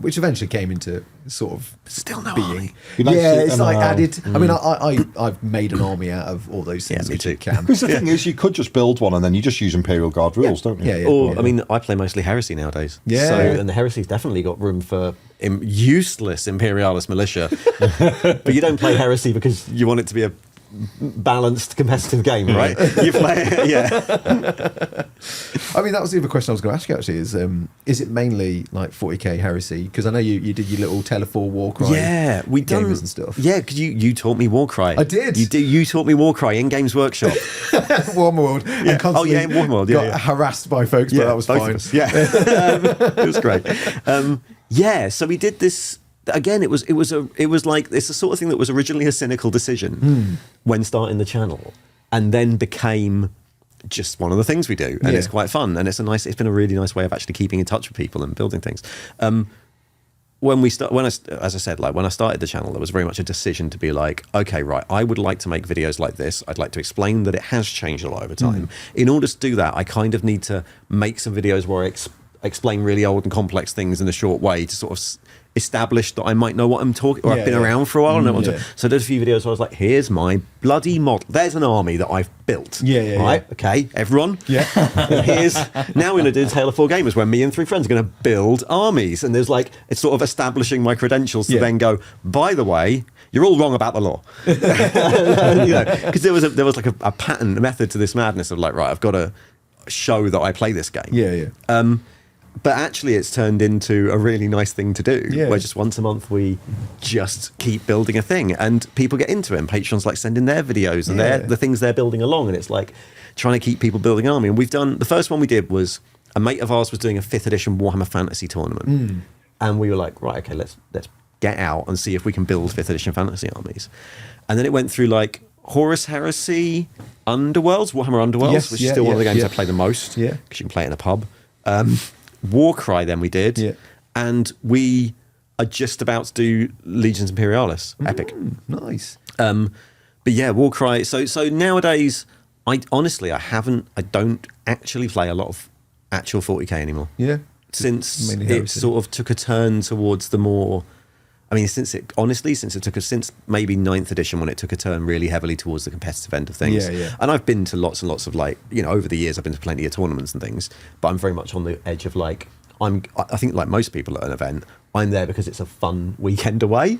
which eventually came into sort of
Still no
being.
army.
It's like added. I mean, I've made an army out of all those things,
me
which
too.
you can.
Because the thing is, you could just build one and then you just use Imperial Guard rules, don't you?
I mean, I play mostly Heresy nowadays.
Yeah.
So, and the Heresy's definitely got room for useless Imperialis militia. But you don't play Heresy because you want it to be a balanced competitive game, right? You play
I mean, that was the other question I was going to ask you actually, is it mainly like 40k Heresy? Because I know you did your little Telefor Warcry
we done
gamers and stuff.
Yeah, because you taught me Warcry.
I did.
You taught me Warcry in Games Workshop.
Warhammer World. And constantly
in Warhammer World.
got harassed by folks, but that was
both
fine.
of us. Yeah, it was great. So we did this. Again, it was like it's the sort of thing that was originally a cynical decision when starting the channel, and then became just one of the things we do, and it's quite fun, and it's been a really nice way of actually keeping in touch with people and building things. When I started the channel, there was very much a decision to be like, okay, right, I would like to make videos like this. I'd like to explain that it has changed a lot over time. In order to do that, I kind of need to make some videos where I explain really old and complex things in a short way to sort of establish that I might know what I'm talking, or I've been around for a while. So I did a few videos where I was like, here's my bloody model. There's an army that I've built. Right? Okay, everyone.
Yeah.
Now we're going to do Tale of Four Gamers, where me and 3 friends are going to build armies. And there's like, it's sort of establishing my credentials to then go, by the way, you're all wrong about the law. Because there was like a pattern, a method to this madness of like, right, I've got to show that I play this game.
Yeah.
But actually, it's turned into a really nice thing to do, where just once a month we just keep building a thing, and people get into it. And patrons like send in their videos and the things they're building along, and it's like trying to keep people building army. And we've done, the first one we did was a mate of ours was doing a 5th edition Warhammer Fantasy tournament, and we were like, right, okay, let's get out and see if we can build 5th edition fantasy armies. And then it went through like Horus Heresy, Underworlds, Warhammer Underworlds, which is still one of the games I play the most, because you can play it in a pub. Warcry then we did, and we are just about to do Legions Imperialis, epic.
Nice.
But yeah, Warcry. So nowadays, I don't actually play a lot of actual 40k anymore. Yeah. Since it sort of took a turn towards the more, I mean, since maybe 9th edition, when it took a turn really heavily towards the competitive end of things. And I've been to lots and lots of, like, over the years I've been to plenty of tournaments and things, but I'm very much on the edge of like, I think like most people at an event, I'm there because it's a fun weekend away.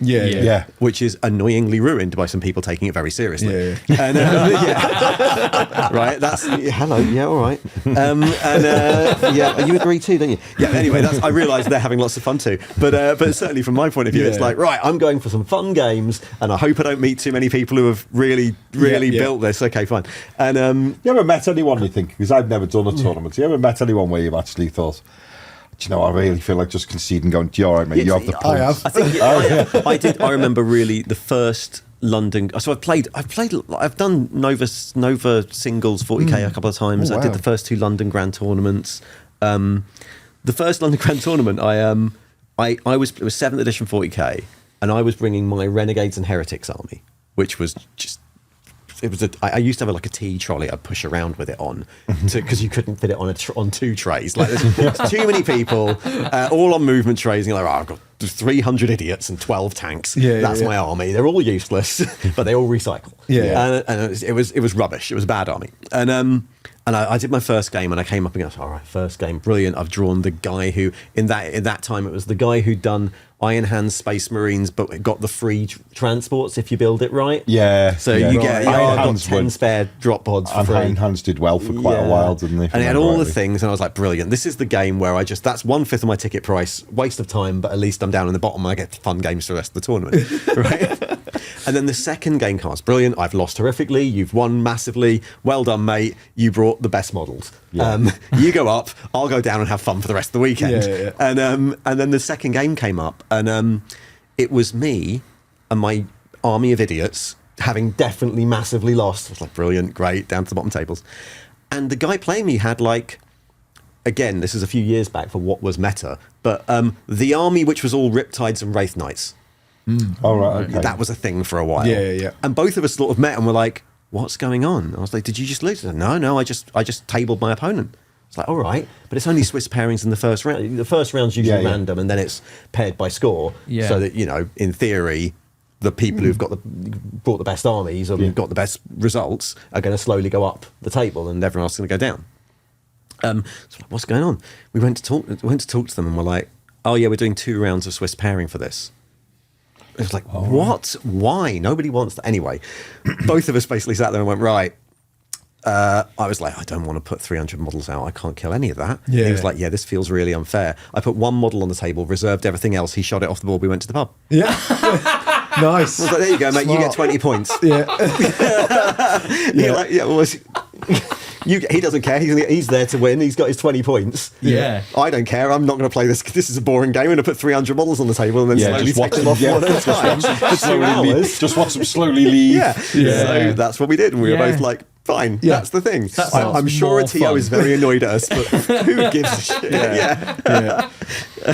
Which is annoyingly ruined by some people taking it very seriously. And, right. That's hello. Yeah. All right. You agree too, don't you? Yeah. Anyway, I realise they're having lots of fun too. But certainly from my point of view, it's like, right, I'm going for some fun games, and I hope I don't meet too many people who have really built this. Okay, fine. And
you ever met anyone you think? Because I've never done a tournament. You ever met anyone where you've actually thought, do you know, I really feel like just conceding, going, you're all right, mate, you have the points.
I have.
I think I did. I remember really the first London. So I've done Nova singles 40k a couple of times. I did the first 2 London Grand Tournaments. The first London Grand Tournament, it was 7th edition 40k, and I was bringing my Renegades and Heretics army, which was just. I used to have like a tea trolley I'd push around with it on, because you couldn't fit it on 2 trays. Like there's too many people, all on movement trays, and you're like, I've got 300 idiots and 12 tanks. That's my army. They're all useless, but they all recycle. And it was rubbish. It was a bad army. And I did my first game, and I came up against, all right, first game, brilliant. I've drawn the guy who, in that time, it was the guy who'd done Iron Hands Space Marines, but got the free transports if you build it right. So you get, I got 10 spare drop pods for free.
Iron Hands did well for quite a while, didn't they?
And it had all the things, and I was like, brilliant. This is the game where that's 1/5 of my ticket price, waste of time, but at least I'm down in the bottom and I get fun games for the rest of the tournament. Right? And then the second game comes, brilliant. I've lost horrifically. You've won massively. Well done, mate. You brought the best models. You go up. I'll go down and have fun for the rest of the weekend. And then the second game came up, and it was me and army of idiots, having definitely massively lost. I was like, brilliant, great, down to the bottom tables. And the guy playing me had like, again, this is a few years back for what was meta, but the army which was all Riptides and Wraith Knights.
All right, okay.
That was a thing for a while.
Yeah.
And both of us sort of met and were like, what's going on? I was like, did you just lose? I said, no, I just tabled my opponent. It's like, all right, but it's only Swiss pairings in the first round. The first round's usually random, and then it's paired by score, so that, you know, in theory, the people who've brought the best armies or who've got the best results are going to slowly go up the table, and everyone else is going to go down. So what's going on? We went to talk to them, and we're like, oh yeah, we're doing 2 rounds of Swiss pairing for this. It was like, what? Why? Nobody wants that. Anyway, both of us basically sat there and went, right. I was like, I don't want to put 300 models out. I can't kill any of that.
Yeah.
He was like, yeah, this feels really unfair. I put 1 model on the table, reserved everything else. He shot it off the board. We went to the pub.
Yeah. Nice.
I was like, there you go, mate.
Smart.
You get 20 points.
Yeah.
You're like, yeah, well, he doesn't care. He's there to win. He's got his 20 points.
Yeah.
I don't care. I'm not going to play this. This is a boring game. I'm going to put 300 models on the table and then slowly take them off one at a time for 2 hours.
Just watch them slowly leave.
Yeah. So that's what we did. And we were both like, fine, that's the thing. I'm sure a TO is very annoyed at us, but who gives a shit?
Yeah.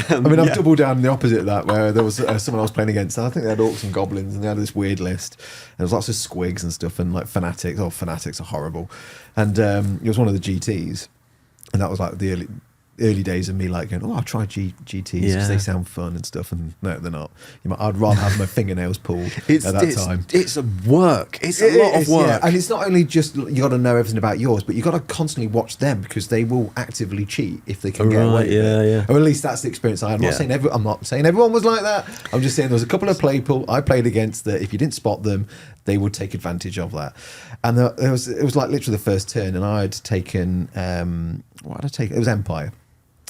I mean, I've doubled down the opposite of that, where there was someone I was playing against, and I think they had orcs and goblins, and they had this weird list. And there was lots of squigs and stuff, and like fanatics. Oh, fanatics are horrible. And it was one of the GTs, and that was like the early days of me like going, oh, I'll try GTs because they sound fun and stuff, and no, they're not. I'd rather have my fingernails pulled at that time.
It's a work. It's a lot of work.
Yeah. And it's not only just you got to know everything about yours, but you got to constantly watch them because they will actively cheat if they can get away with it. Or at least that's the experience I had. I'm not saying everyone was like that. I'm just saying there was a couple of people I played against that if you didn't spot them, they would take advantage of that. And it was like literally the first turn, and I had taken what had I taken? It was Empire.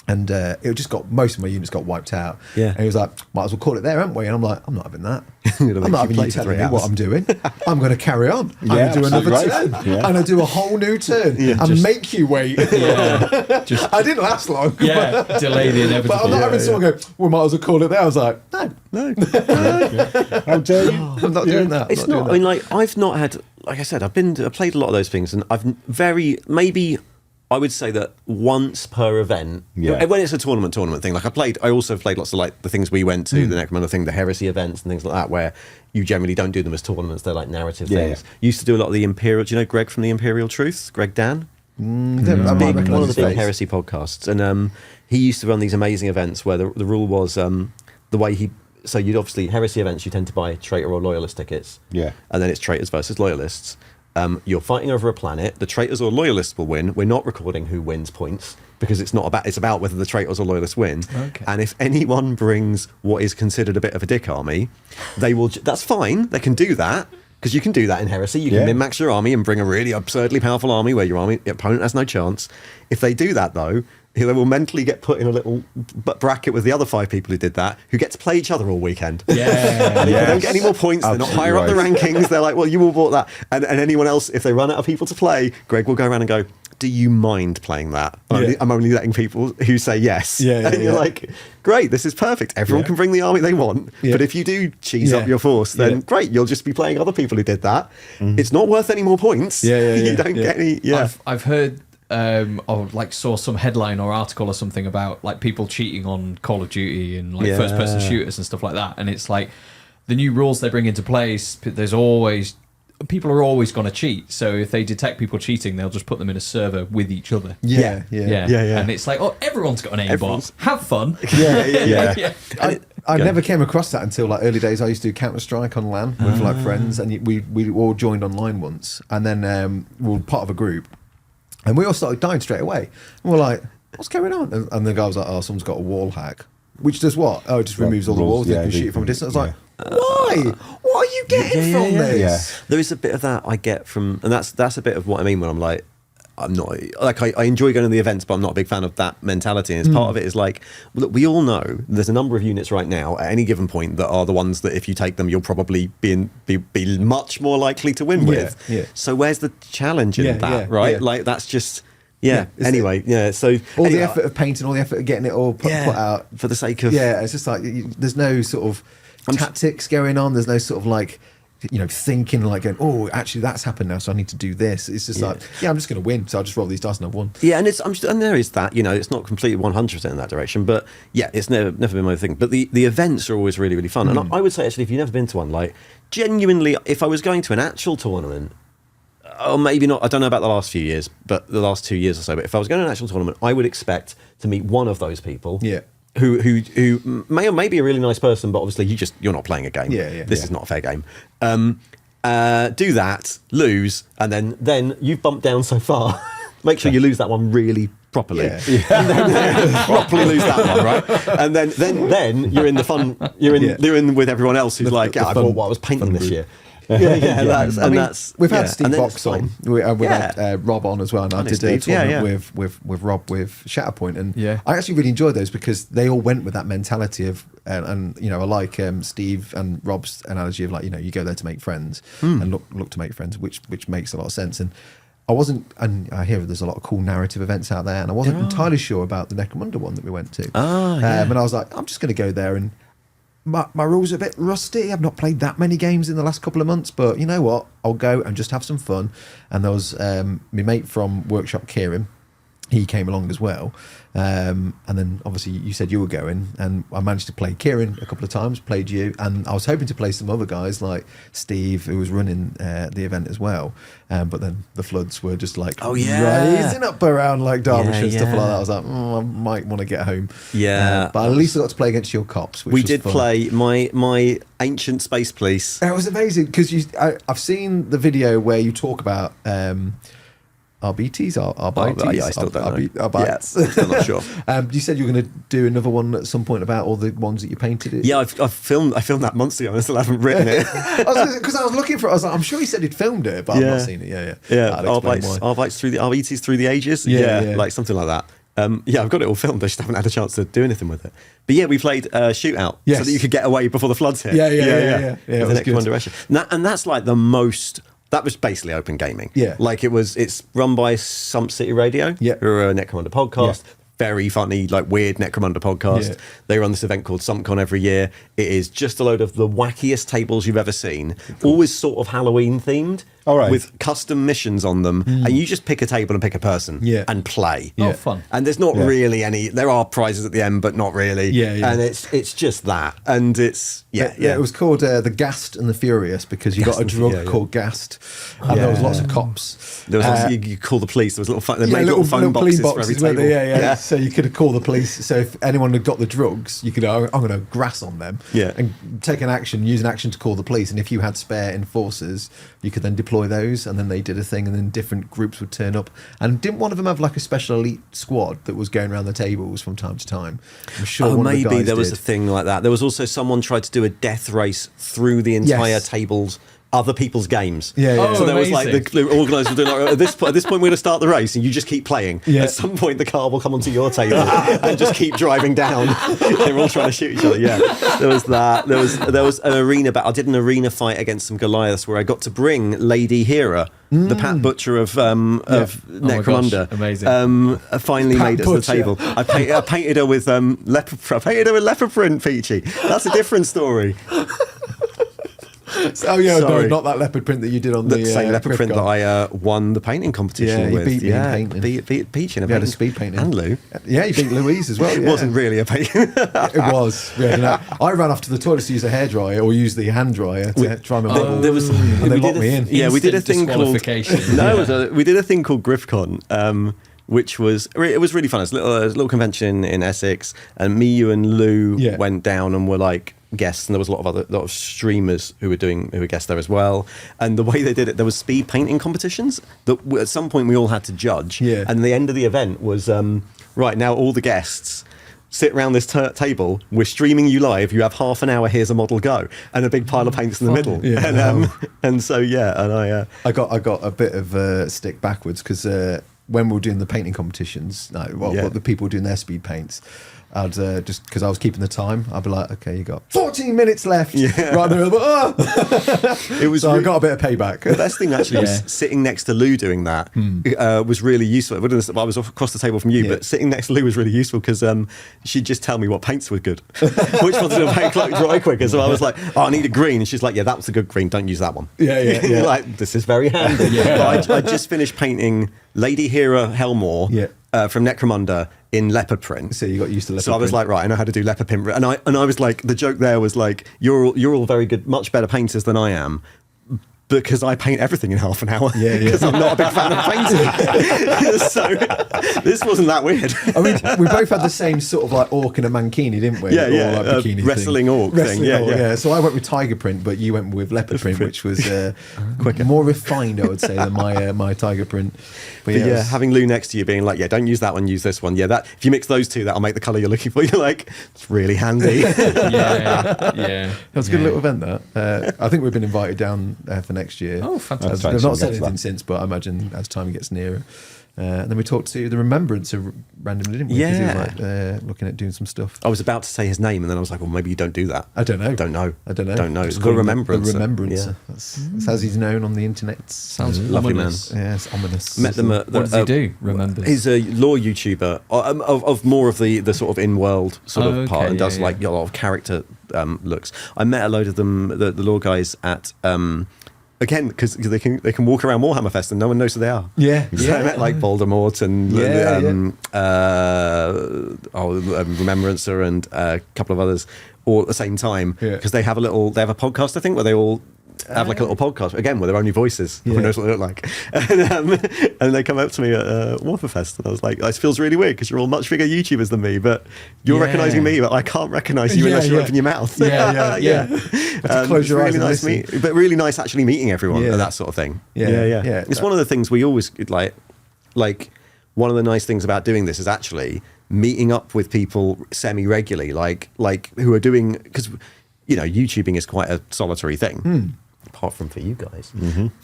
And it just got, most of my units got wiped out.
Yeah.
And he was like, might as well call it there, haven't we? And I'm like, I'm not having that.
I'm
I'm not having you telling me what I'm doing. I'm going to carry on. I'm going to do another turn.
Yeah.
I'm going to do a whole new turn and make you wait.
Yeah. Just
I didn't last long.
delay the inevitable.
But I'm not having someone go, we might as well call it there. I was like, no.
How dare you?
I'm not doing that.
It's not. I mean, like, I've not had. Like I said, I played a lot of those things, and I've maybe. I would say that once per event, when it's a tournament thing, like I also played lots of like the things we went to, the Necromunda thing, the Heresy events and things like that, where you generally don't do them as tournaments, they're like narrative things. You used to do a lot of the Imperial, do you know Greg from the Imperial Truth? Greg Dan?
I might recognise
One of the
his
big
face.
heresy podcasts. And he used to run these amazing events where the rule was the way he... So you'd obviously, heresy events, you tend to buy traitor or loyalist tickets.
Yeah.
And then it's traitors versus loyalists. You're fighting over a planet. The traitors or loyalists will win. We're not recording who wins points because it's about whether the traitors or loyalists win.
Okay.
And if anyone brings what is considered a bit of a dick army, they will. That's fine. They can do that because you can do that in Heresy. You can min-max your army and bring a really absurdly powerful army where your opponent has no chance. If they do that though, they will mentally get put in a little bracket with the other 5 people who did that, who get to play each other all weekend.
Yeah.
And if they don't get any more points, they're not higher up the rankings. They're like, well, you all bought that. And anyone else, if they run out of people to play, Greg will go around and go, do you mind playing that? I'm only letting people who say yes. And you're like, great, this is perfect. Everyone can bring the army they want. But if you do cheese up your force, then great, you'll just be playing other people who did that. It's not worth any more points. You don't get any.
I've heard or like saw some headline or article or something about like people cheating on Call of Duty and like first person shooters and stuff like that, and it's like the new rules they bring into place, people are always going to cheat, so if they detect people cheating, they'll just put them in a server with each other.
Yeah.
And it's like, oh, everyone's got an aimbot, have fun.
I never came across that until like early days. I used to do Counter-Strike on LAN with like friends, and we all joined online once, and then we were part of a group. And we all started dying straight away. And we're like, what's going on? And the guy was like, oh, someone's got a wall hack. Which does what? Oh, it just removes all the walls. They can shoot it from a distance. I was like, why? What are you getting from this?
There is a bit of that I get from... And that's a bit of what I mean when I'm like... I'm not... Like, I enjoy going to the events, but I'm not a big fan of that mentality. And part of it is like... Look, we all know there's a number of units right now at any given point that are the ones that if you take them, you'll probably be much more likely to win with. So where's the challenge in that, right? Like, that's just... Anyway, so...
All the effort of painting, all the effort of getting it all put out.
For the sake of...
Yeah, it's just like, there's no sort of tactics going on. There's no sort of like thinking like going, oh, actually that's happened now, so I need to do this. It's just like, I'm just going to win, so I'll just roll these dice and I've won.
Yeah, and and there is that, it's not completely 100% in that direction, but it's never been my thing. But the events are always really, really fun. And I would say, actually, if you've never been to one, like, genuinely, if I was going to an actual tournament, or maybe not, I don't know about the last few years, but the last 2 years or so, but if I was going to an actual tournament, I would expect to meet one of those people.
Yeah.
Who may or may be a really nice person, but obviously you're not playing a game. This is not a fair game. Do that, lose, and then you've bumped down so far. Make sure you lose that one really properly, and then properly lose that one, right? And then you're in the fun. You're in with everyone else who's I bought what I was painting this year.
We've had Steve Box on. We've had Rob on as well, and I did a tournament with Rob with Shatterpoint, and I actually really enjoyed those because they all went with that mentality of, and I like Steve and Rob's analogy of you go there to make friends and look to make friends, which makes a lot of sense. And I hear there's a lot of cool narrative events out there, and I wasn't entirely sure about the Necromunda one that we went to. And I was like, I'm just going to go there, and my rules are a bit rusty. I've not played that many games in the last couple of months, but you know what? I'll go and just have some fun. And there was my mate from Workshop, Kieran. He came along as well. And then obviously you said you were going, and I managed to play Kieran a couple of times, played you, and I was hoping to play some other guys like Steve, who was running the event as well. But then the floods were just rising up around Derbyshire and stuff like that. I was like, I might want to get home. But at least I got to play against your cops, which
we
was
did
fun.
play my ancient space police.
It was amazing because I've seen the video where you talk about RBTs, RBTs.
I still don't know.
I'm
still not sure.
You said you were going to do another one at some point about all the ones that you painted.
Yeah, I filmed that months ago and I still haven't written it.
Because I was looking for it. I was like, I'm sure he said he'd filmed it, but I've not seen it.
RBTs through the ages. Like something like that. I've got it all filmed. I just haven't had a chance to do anything with it. But we played Shootout so that you could get away before the floods hit.
Yeah.
It was good. One direction. And that's like the most. That was basically open gaming.
Yeah.
It's run by Sump City Radio, who are a Necromunda podcast. Very funny, weird Necromunda podcast. Yeah. They run this event called SumpCon every year. It is just a load of the wackiest tables you've ever seen. Cool. Always sort of Halloween themed. All right. With custom missions on them. And you just pick a table and pick a person and play.
Oh, fun.
And there's not really any, there are prizes at the end, but not really. And it's just that. And it's,
it was called The Gassed and the Furious because you got a drug called Gassed. And there was lots of cops.
There was you call the police. There was little phone boxes for every table.
So you could call the police. So if anyone had got the drugs, you could go, I'm going to grass on them. And take an action, use an action to call the police. And if you had spare enforcers, you could then deploy those, and then they did a thing, and then different groups would turn up. And didn't one of them have a special elite squad that was going around the tables from time to time? I'm sure
maybe there was a thing like that. There was also someone tried to do a death race through the entire tables. Other people's games. So there was the organisers were doing at this point we're going to start the race, and you just keep playing. At some point the car will come onto your table and just keep driving down. They're all trying to shoot each other. There was that. There was an arena I did an arena fight against some Goliaths where I got to bring Lady Hera, the Pat Butcher of Necromunda.
Amazing.
Finally Pat made it to the table. I painted her with leopard print, Peachy. That's a different story.
No, not that leopard print that you did on the
same leopard print that I won the painting competition with.
Beat me in painting.
Beat Peach in a
painting. Speed painting.
And Lou.
Yeah, you beat Louise as well.
It wasn't really a painting.
It was. I ran off to the toilet to use a hairdryer or use the hand dryer to try my bubble. And they locked me in.
Yeah, we did a thing called... we did a thing called GriffCon, which was really fun. It's a little convention in Essex, and me, you, and Lou went down and were guests, and there was a lot of streamers who were guests there as well. And the way they did it, there was speed painting competitions that at some point we all had to judge. And the end of the event was right now all the guests sit around this table, we're streaming you live, you have half an hour, here's a model, go, and a big pile of paints in the middle.
I got a bit of stick backwards because when we were doing the painting competitions, the people doing their speed paints, I'd just because I was keeping the time, I'd be like, okay, you got 14 minutes left. Right there,
It was.
So I got a bit of payback.
The best thing actually was sitting next to Lou doing that was really useful. I was across the table from you, but sitting next to Lou was really useful because she'd just tell me what paints were good, which ones to paint dry quicker. So I was like, oh, I need a green, and she's like, yeah, that was a good green. Don't use that one.
Yeah.
Like, this is very handy. But I just finished painting Lady Hera Helmore from Necromunda in leopard print.
So you got used to leopard print.
So I was like, right, I know how to do leopard print. And I was like, the joke there was like, you're all very good, much better painters than I am, because I paint everything in half an hour. Because I'm not a big fan of painting. So this wasn't that weird.
I mean, we both had the same sort of like orc and a mankini, didn't we?
Yeah.
Or like bikini
wrestling
thing.
orc thing. Yeah.
So I went with tiger print, but you went with leopard print, which was quicker, more refined, I would say, than my tiger print. But
yeah, having Lou next to you being like, yeah, don't use that one, use this one. Yeah, that if you mix those two, that'll make the colour you're looking for. You're like, it's really handy.
Yeah.
That was a good little event, that. I think we've been invited down for next year.
Oh, fantastic.
They've not said anything since, but I imagine as time gets nearer. And then we talked to the Remembrancer randomly, didn't we? 'Cause he was like looking at doing some stuff.
I was about to say his name, and then I was like, well, maybe you don't do that.
I don't know.
Don't know.
Just
The
call him
Remembrancer.
The Remembrancer.
Yeah.
That's how he's known on the internet.
Sounds
lovely
ominous.
Yeah, it's ominous.
Met them at
What does he do? Remember?
He's a lore YouTuber of more of the sort of in-world sort of part, and does like a lot of character looks. I met a load of them, the lore guys at again, because they can walk around Warhammer Fest and no one knows who they are.
Yeah.
So I met like Voldemort and Remembrancer and a couple of others all at the same time, because they have a podcast, I think, where they all have like a little podcast again with their only voices. Who knows what they look like? And they come up to me at Warhammer Fest, and I was like, "This feels really weird because you're all much bigger YouTubers than me, but you're recognizing me, but I can't recognize you unless you open your mouth."
Close your eyes.
Really nice but really nice actually meeting everyone and that sort of thing.
Yeah.
It's one of the things we always like. One of the nice things about doing this is actually meeting up with people semi-regularly, like who are doing, because YouTubing is quite a solitary thing. Apart from for you guys,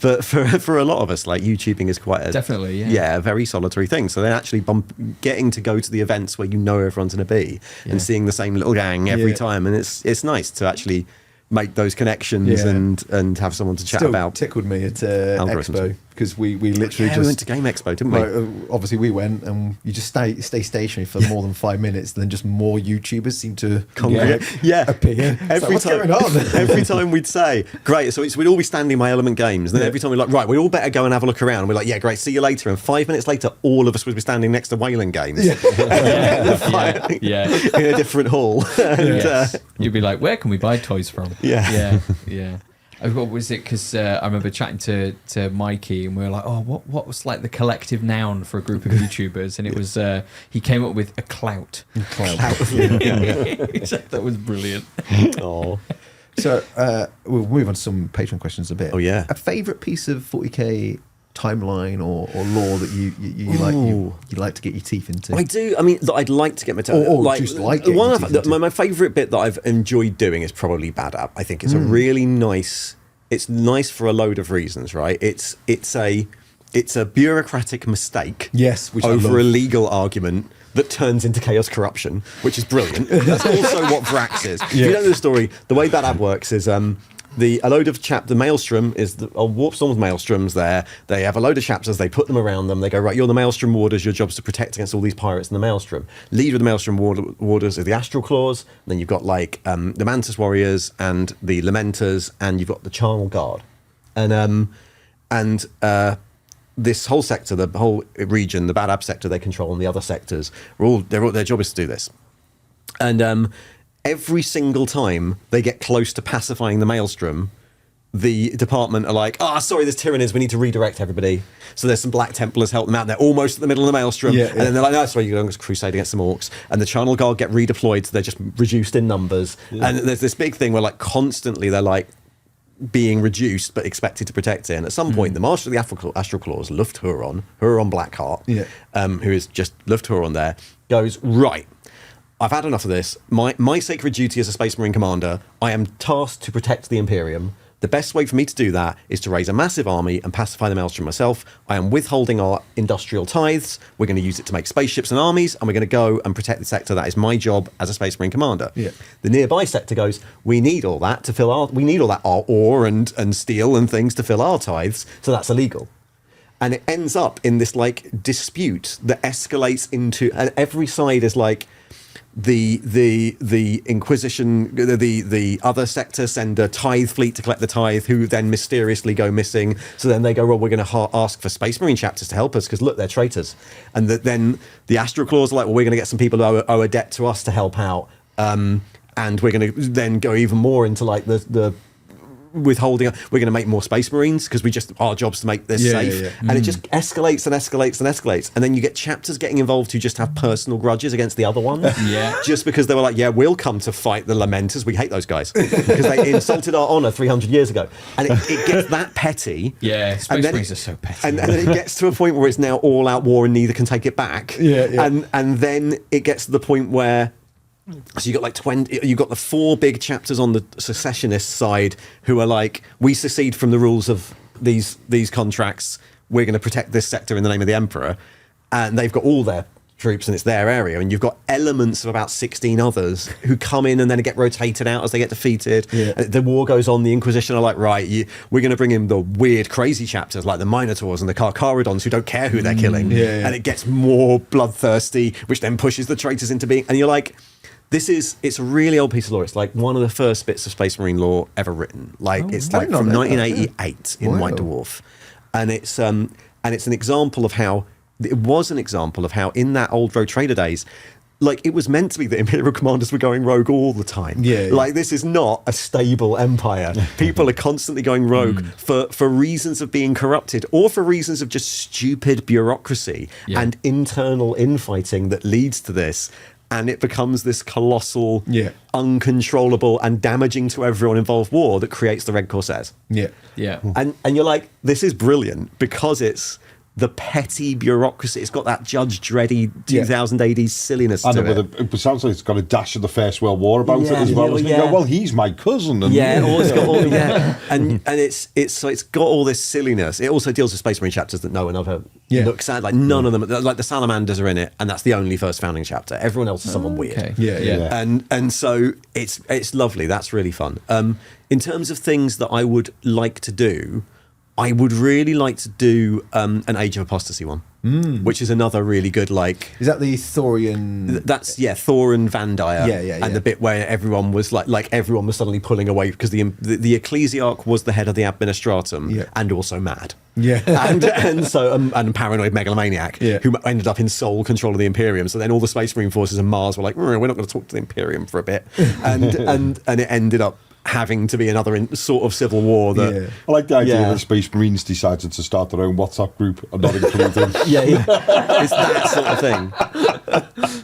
but for a lot of us, like YouTubing is quite a a very solitary thing. So then actually getting to go to the events where everyone's going to be and seeing the same little gang every time, and it's nice to actually make those connections and have someone to chat about.
Tickled me at Expo, because we literally
we went to Game Expo, didn't we?
Obviously we went, and you just stay stationary for more than 5 minutes, then just more YouTubers seem to appear.
What's going on? Every time we'd say, great, so we'd all be standing by Element Games, and then every time we're like, right, we all better go and have a look around, and we're like, yeah, great, see you later, and 5 minutes later all of us would be standing next to Wayland Games in a different hall.
You'd be like, where can we buy toys from? Yeah. What was it? Because I remember chatting to Mikey, and we were like, "Oh, what was like the collective noun for a group of YouTubers?" And it was he came up with a clout. That was brilliant.
Oh,
so we'll move on to some Patreon questions a bit.
Oh yeah,
a favourite piece of 40k timeline or lore that you like to get your teeth into?
I do. I mean, I'd like to get my teeth. My favourite bit that I've enjoyed doing is probably Bad App. I think it's a really nice. It's nice for a load of reasons, right? It's a bureaucratic mistake.
Yes, which
over a legal argument that turns into chaos corruption, which is brilliant. That's also what Vrax is. If you don't know the story, the way Bad App works is the Maelstrom is Warpstorm's Maelstroms there. They have a load of chapters, they put them around them, they go, right, you're the Maelstrom Warders, your job's to protect against all these pirates in the Maelstrom. Leader of the Maelstrom Warders is the Astral Claws, then you've got like the Mantis Warriors and the Lamenters, and you've got the Charnel Guard. And this whole sector, the whole region, the Bad Ab sector they control, and the other sectors, their job is to do this. And every single time they get close to pacifying the Maelstrom, the department are like, sorry, there's Tyranids, we need to redirect everybody. So there's some Black Templars help them out. They're almost at the middle of the Maelstrom. And then they're like, no, sorry, you're going to crusade against some orcs. And the Charnel Guard get redeployed, so they're just reduced in numbers. And there's this big thing where like constantly they're like being reduced but expected to protect it. And at some point, the Master of the Astral Claws, Lufthuron Blackheart, who is just Lufthuron there, goes, right, I've had enough of this. My sacred duty as a Space Marine commander, I am tasked to protect the Imperium. The best way for me to do that is to raise a massive army and pacify the Maelstrom myself. I am withholding our industrial tithes. We're going to use it to make spaceships and armies, and we're going to go and protect the sector. That is my job as a Space Marine commander.
Yeah.
The nearby sector goes, we need all that to fill our, we need all that ore and steel and things to fill our tithes, so that's illegal. And it ends up in this like dispute that escalates into, and every side is like, the Inquisition, the other sector send a tithe fleet to collect the tithe, who then mysteriously go missing. So then they go, well, we're going to ask for Space Marine chapters to help us because look, they're traitors. And then the Astral Claws are like, well, we're going to get some people who owe a debt to us to help out. And we're going to then go even more into like the withholding. We're going to make more Space Marines because our job's to make this safe. And it just escalates and escalates and escalates, and then you get chapters getting involved who just have personal grudges against the other one. Just because they were like, yeah, we'll come to fight the Lamenters, we hate those guys because they insulted our honor 300 years ago, and it gets that petty.
Space Marines are so petty,
and then it gets to a point where it's now all out war and neither can take it back. And then it gets to the point where, so you got like 20. You got the 4 big chapters on the secessionist side who are like, we secede from the rules of these contracts. We're going to protect this sector in the name of the Emperor, and they've got all their troops and it's their area. And you've got elements of about 16 others who come in and then get rotated out as they get defeated. The war goes on. The Inquisition are like, right, we're going to bring in the weird, crazy chapters like the Minotaurs and the Carcharodons who don't care who they're killing. And it gets more bloodthirsty, which then pushes the traitors into being. And you're like, it's a really old piece of lore. It's like one of the first bits of Space Marine lore ever written. Like it's like from 1988 in White Dwarf, and it's an example of how in that old Rogue Trader days, like it was meant to be that Imperial commanders were going rogue all the time. Like this is not a stable empire. People are constantly going rogue for reasons of being corrupted or for reasons of just stupid bureaucracy and internal infighting that leads to this. And it becomes this colossal, uncontrollable and damaging to everyone involved war that creates the Red Corsairs. And you're like, this is brilliant because it's the petty bureaucracy. It's got that Judge Dreddy 2000 AD silliness to it.
It sounds like it's got a dash of the First World War about it as well. You go, well, he's my cousin. And
it's got all, and it's got all this silliness. It also deals with Space Marine chapters that no one ever looks at. Like none of them, like the Salamanders are in it, and that's the only first founding chapter. Everyone else is someone weird. And so it's lovely. That's really fun. In terms of things that I would like to do, I would really like to do an Age of Apostasy one, which is another really good, like...
Is that the Thorian...
That's, Thorin Vandire. And the bit where everyone was like everyone was suddenly pulling away because the Ecclesiarch was the head of the Administratum and also mad. And so and paranoid megalomaniac who ended up in sole control of the Imperium. So then all the Space Marine forces and Mars were like, we're not going to talk to the Imperium for a bit. And it ended up having to be another sort of civil war. That
I like the idea that the Space Marines decided to start their own WhatsApp group and not include them.
It's that sort of thing.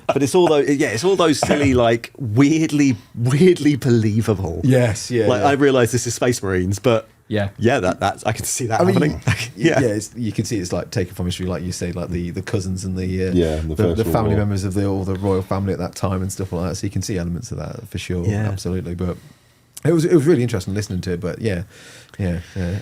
But it's all those silly, like weirdly believable. I realise this is Space Marines, but that's I can see that happening.
You can see it's like taken from history, like you say, like the cousins and the family members of all the royal family at that time and stuff like that. So you can see elements of that for sure. Absolutely, but. It was really interesting listening to it, but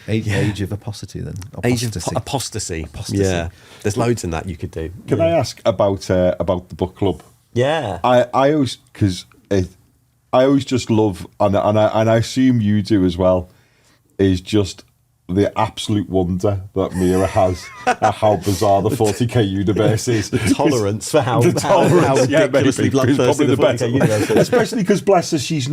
Age of Apostasy then.
Age of Apostasy. Yeah, there's loads in that you could do.
Can I ask about the book club?
Yeah,
I always I always just love, and I assume you do as well, is just the absolute wonder that Miara has at how bizarre the 40k universe is.
The tolerance for how ridiculously bloodthirsty the 40k universe is.
Especially because, bless her, she's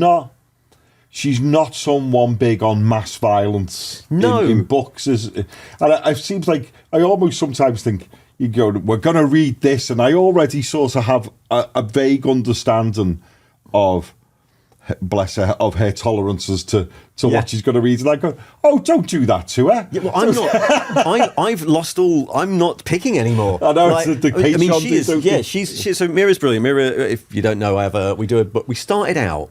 not someone big on mass violence in books. And it seems like I almost sometimes think, you go, we're going to read this, and I already sort of have a vague understanding of, bless her, of her tolerances to what she's going to read. And I go, oh, don't do that to her.
Yeah, well, I'm not. I've lost all. I'm not picking anymore.
I know. Like, it's the
I mean, she is. Yeah, she's. So Mira's brilliant. Mira, if you don't know, we do a book. We started out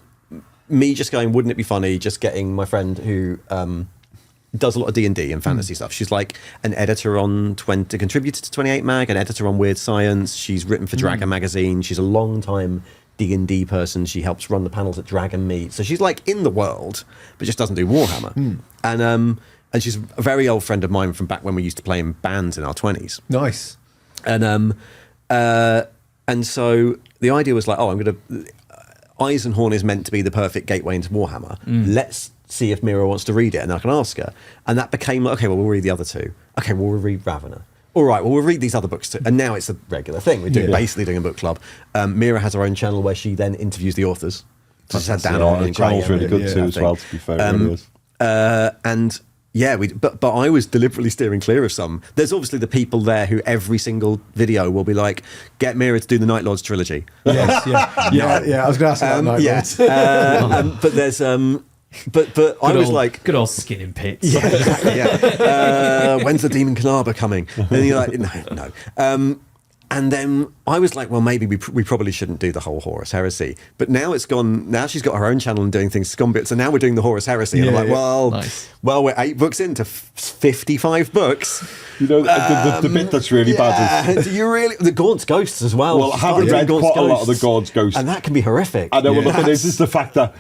me just going, wouldn't it be funny just getting my friend who does a lot of D&D and fantasy stuff. She's like an editor on contributor to 28 Mag, an editor on Weird Science. She's written for Dragon magazine. She's a long time D&D person. She helps run the panels at Dragon Meet. So she's like in the world, but just doesn't do Warhammer. And she's a very old friend of mine from back when we used to play in bands in our 20s.
Nice.
And so the idea was like, oh, I'm going to... Eisenhorn is meant to be the perfect gateway into Warhammer. Let's see if Miara wants to read it, and I can ask her. And that became like, okay, well, we'll read the other two. Okay, well, we'll read Ravener. All right, well, we'll read these other books too. And now it's a regular thing. We're basically doing a book club. Miara has her own channel where she then interviews the authors. So she's had Dan on.
The channel's really good too, as well, to be fair. It really is.
And yeah, but I was deliberately steering clear of some. There's obviously the people there who every single video will be like, get Miara to do the Night Lords trilogy.
Yes, yeah. I was going to ask about Night Lords.
But there's but I was like,
good old skin in pits.
Yeah, exactly, when's the Demon Kalaber coming? And you're like, no. And then I was like, well, maybe we probably shouldn't do the whole Horus Heresy. But now it's gone. Now she's got her own channel and doing things. It's gone bit. So now we're doing the Horus Heresy. And I'm like, well, we're 8 books into 55 books.
You know, the bit that's really bad is...
Do you really... The Gaunt's Ghosts as well.
Well, I haven't read quite a lot of the Gaunt's Ghosts.
And that can be horrific.
I know, well, look, this is the fact that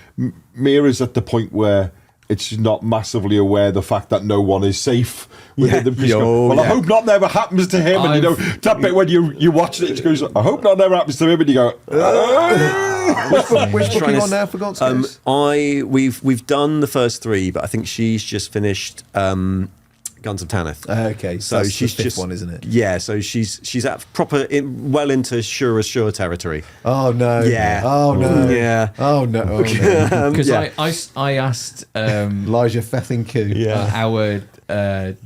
Miara's at the point where it's not massively aware of the fact that no one is safe within the I hope not never happens to him. And you know, that bit when you watch it, it goes, I hope not never happens to him, and you go,
Which book are you on now for God's sake?
We've done the first 3, but I think she's just finished Guns of Tanith.
Okay, so that's she's the 5th just one, isn't it?
Yeah, so she's at well into sure as sure territory.
Oh no!
Yeah.
Oh no!
Yeah.
Oh no!
Because I asked
Elijah Fethinku,
our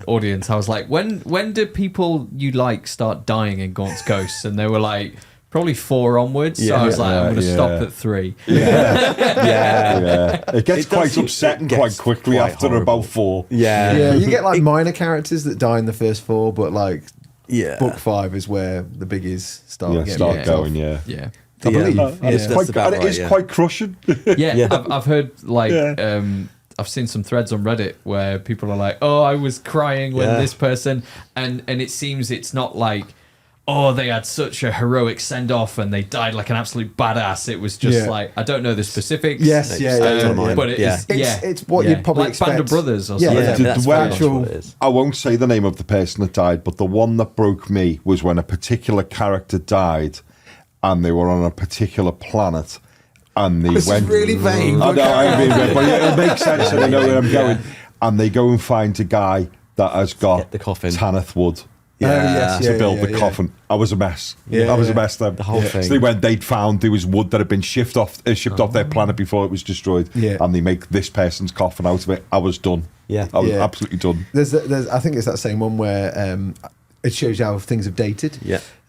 audience, I was like, when do people you like start dying in Gaunt's Ghosts? And they were like, probably 4 onwards. So I was like, I'm going to stop at 3.
It gets quite upsetting quite quickly after horrible. About 4.
Yeah. You get like minor characters that die in the first 4, but like book 5 is where the biggies start
going.
Yeah.
I believe. And it is quite crushing.
I've heard like I've seen some threads on Reddit where people are like, oh, I was crying when this person, and it seems it's not like, oh, they had such a heroic send-off and they died like an absolute badass. It was just like, I don't know the specifics.
Yes,
but it's
what you'd probably
like
expect.
Band of Brothers or something.
I won't say the name of the person that died, but the one that broke me was when a particular character died and they were on a particular planet and they went...
really vague.
I know, I mean, but it makes sense and I know where I'm going. And they go and find a guy that has got
the coffin.
Tanith wood.
To
build the coffin. I was a mess. I was a mess then.
The whole thing.
So they'd found there was wood that had been shipped off their planet before it was destroyed, and they make this person's coffin out of it. I was done. I was absolutely done.
There's I think it's that same one where it shows you how things have dated.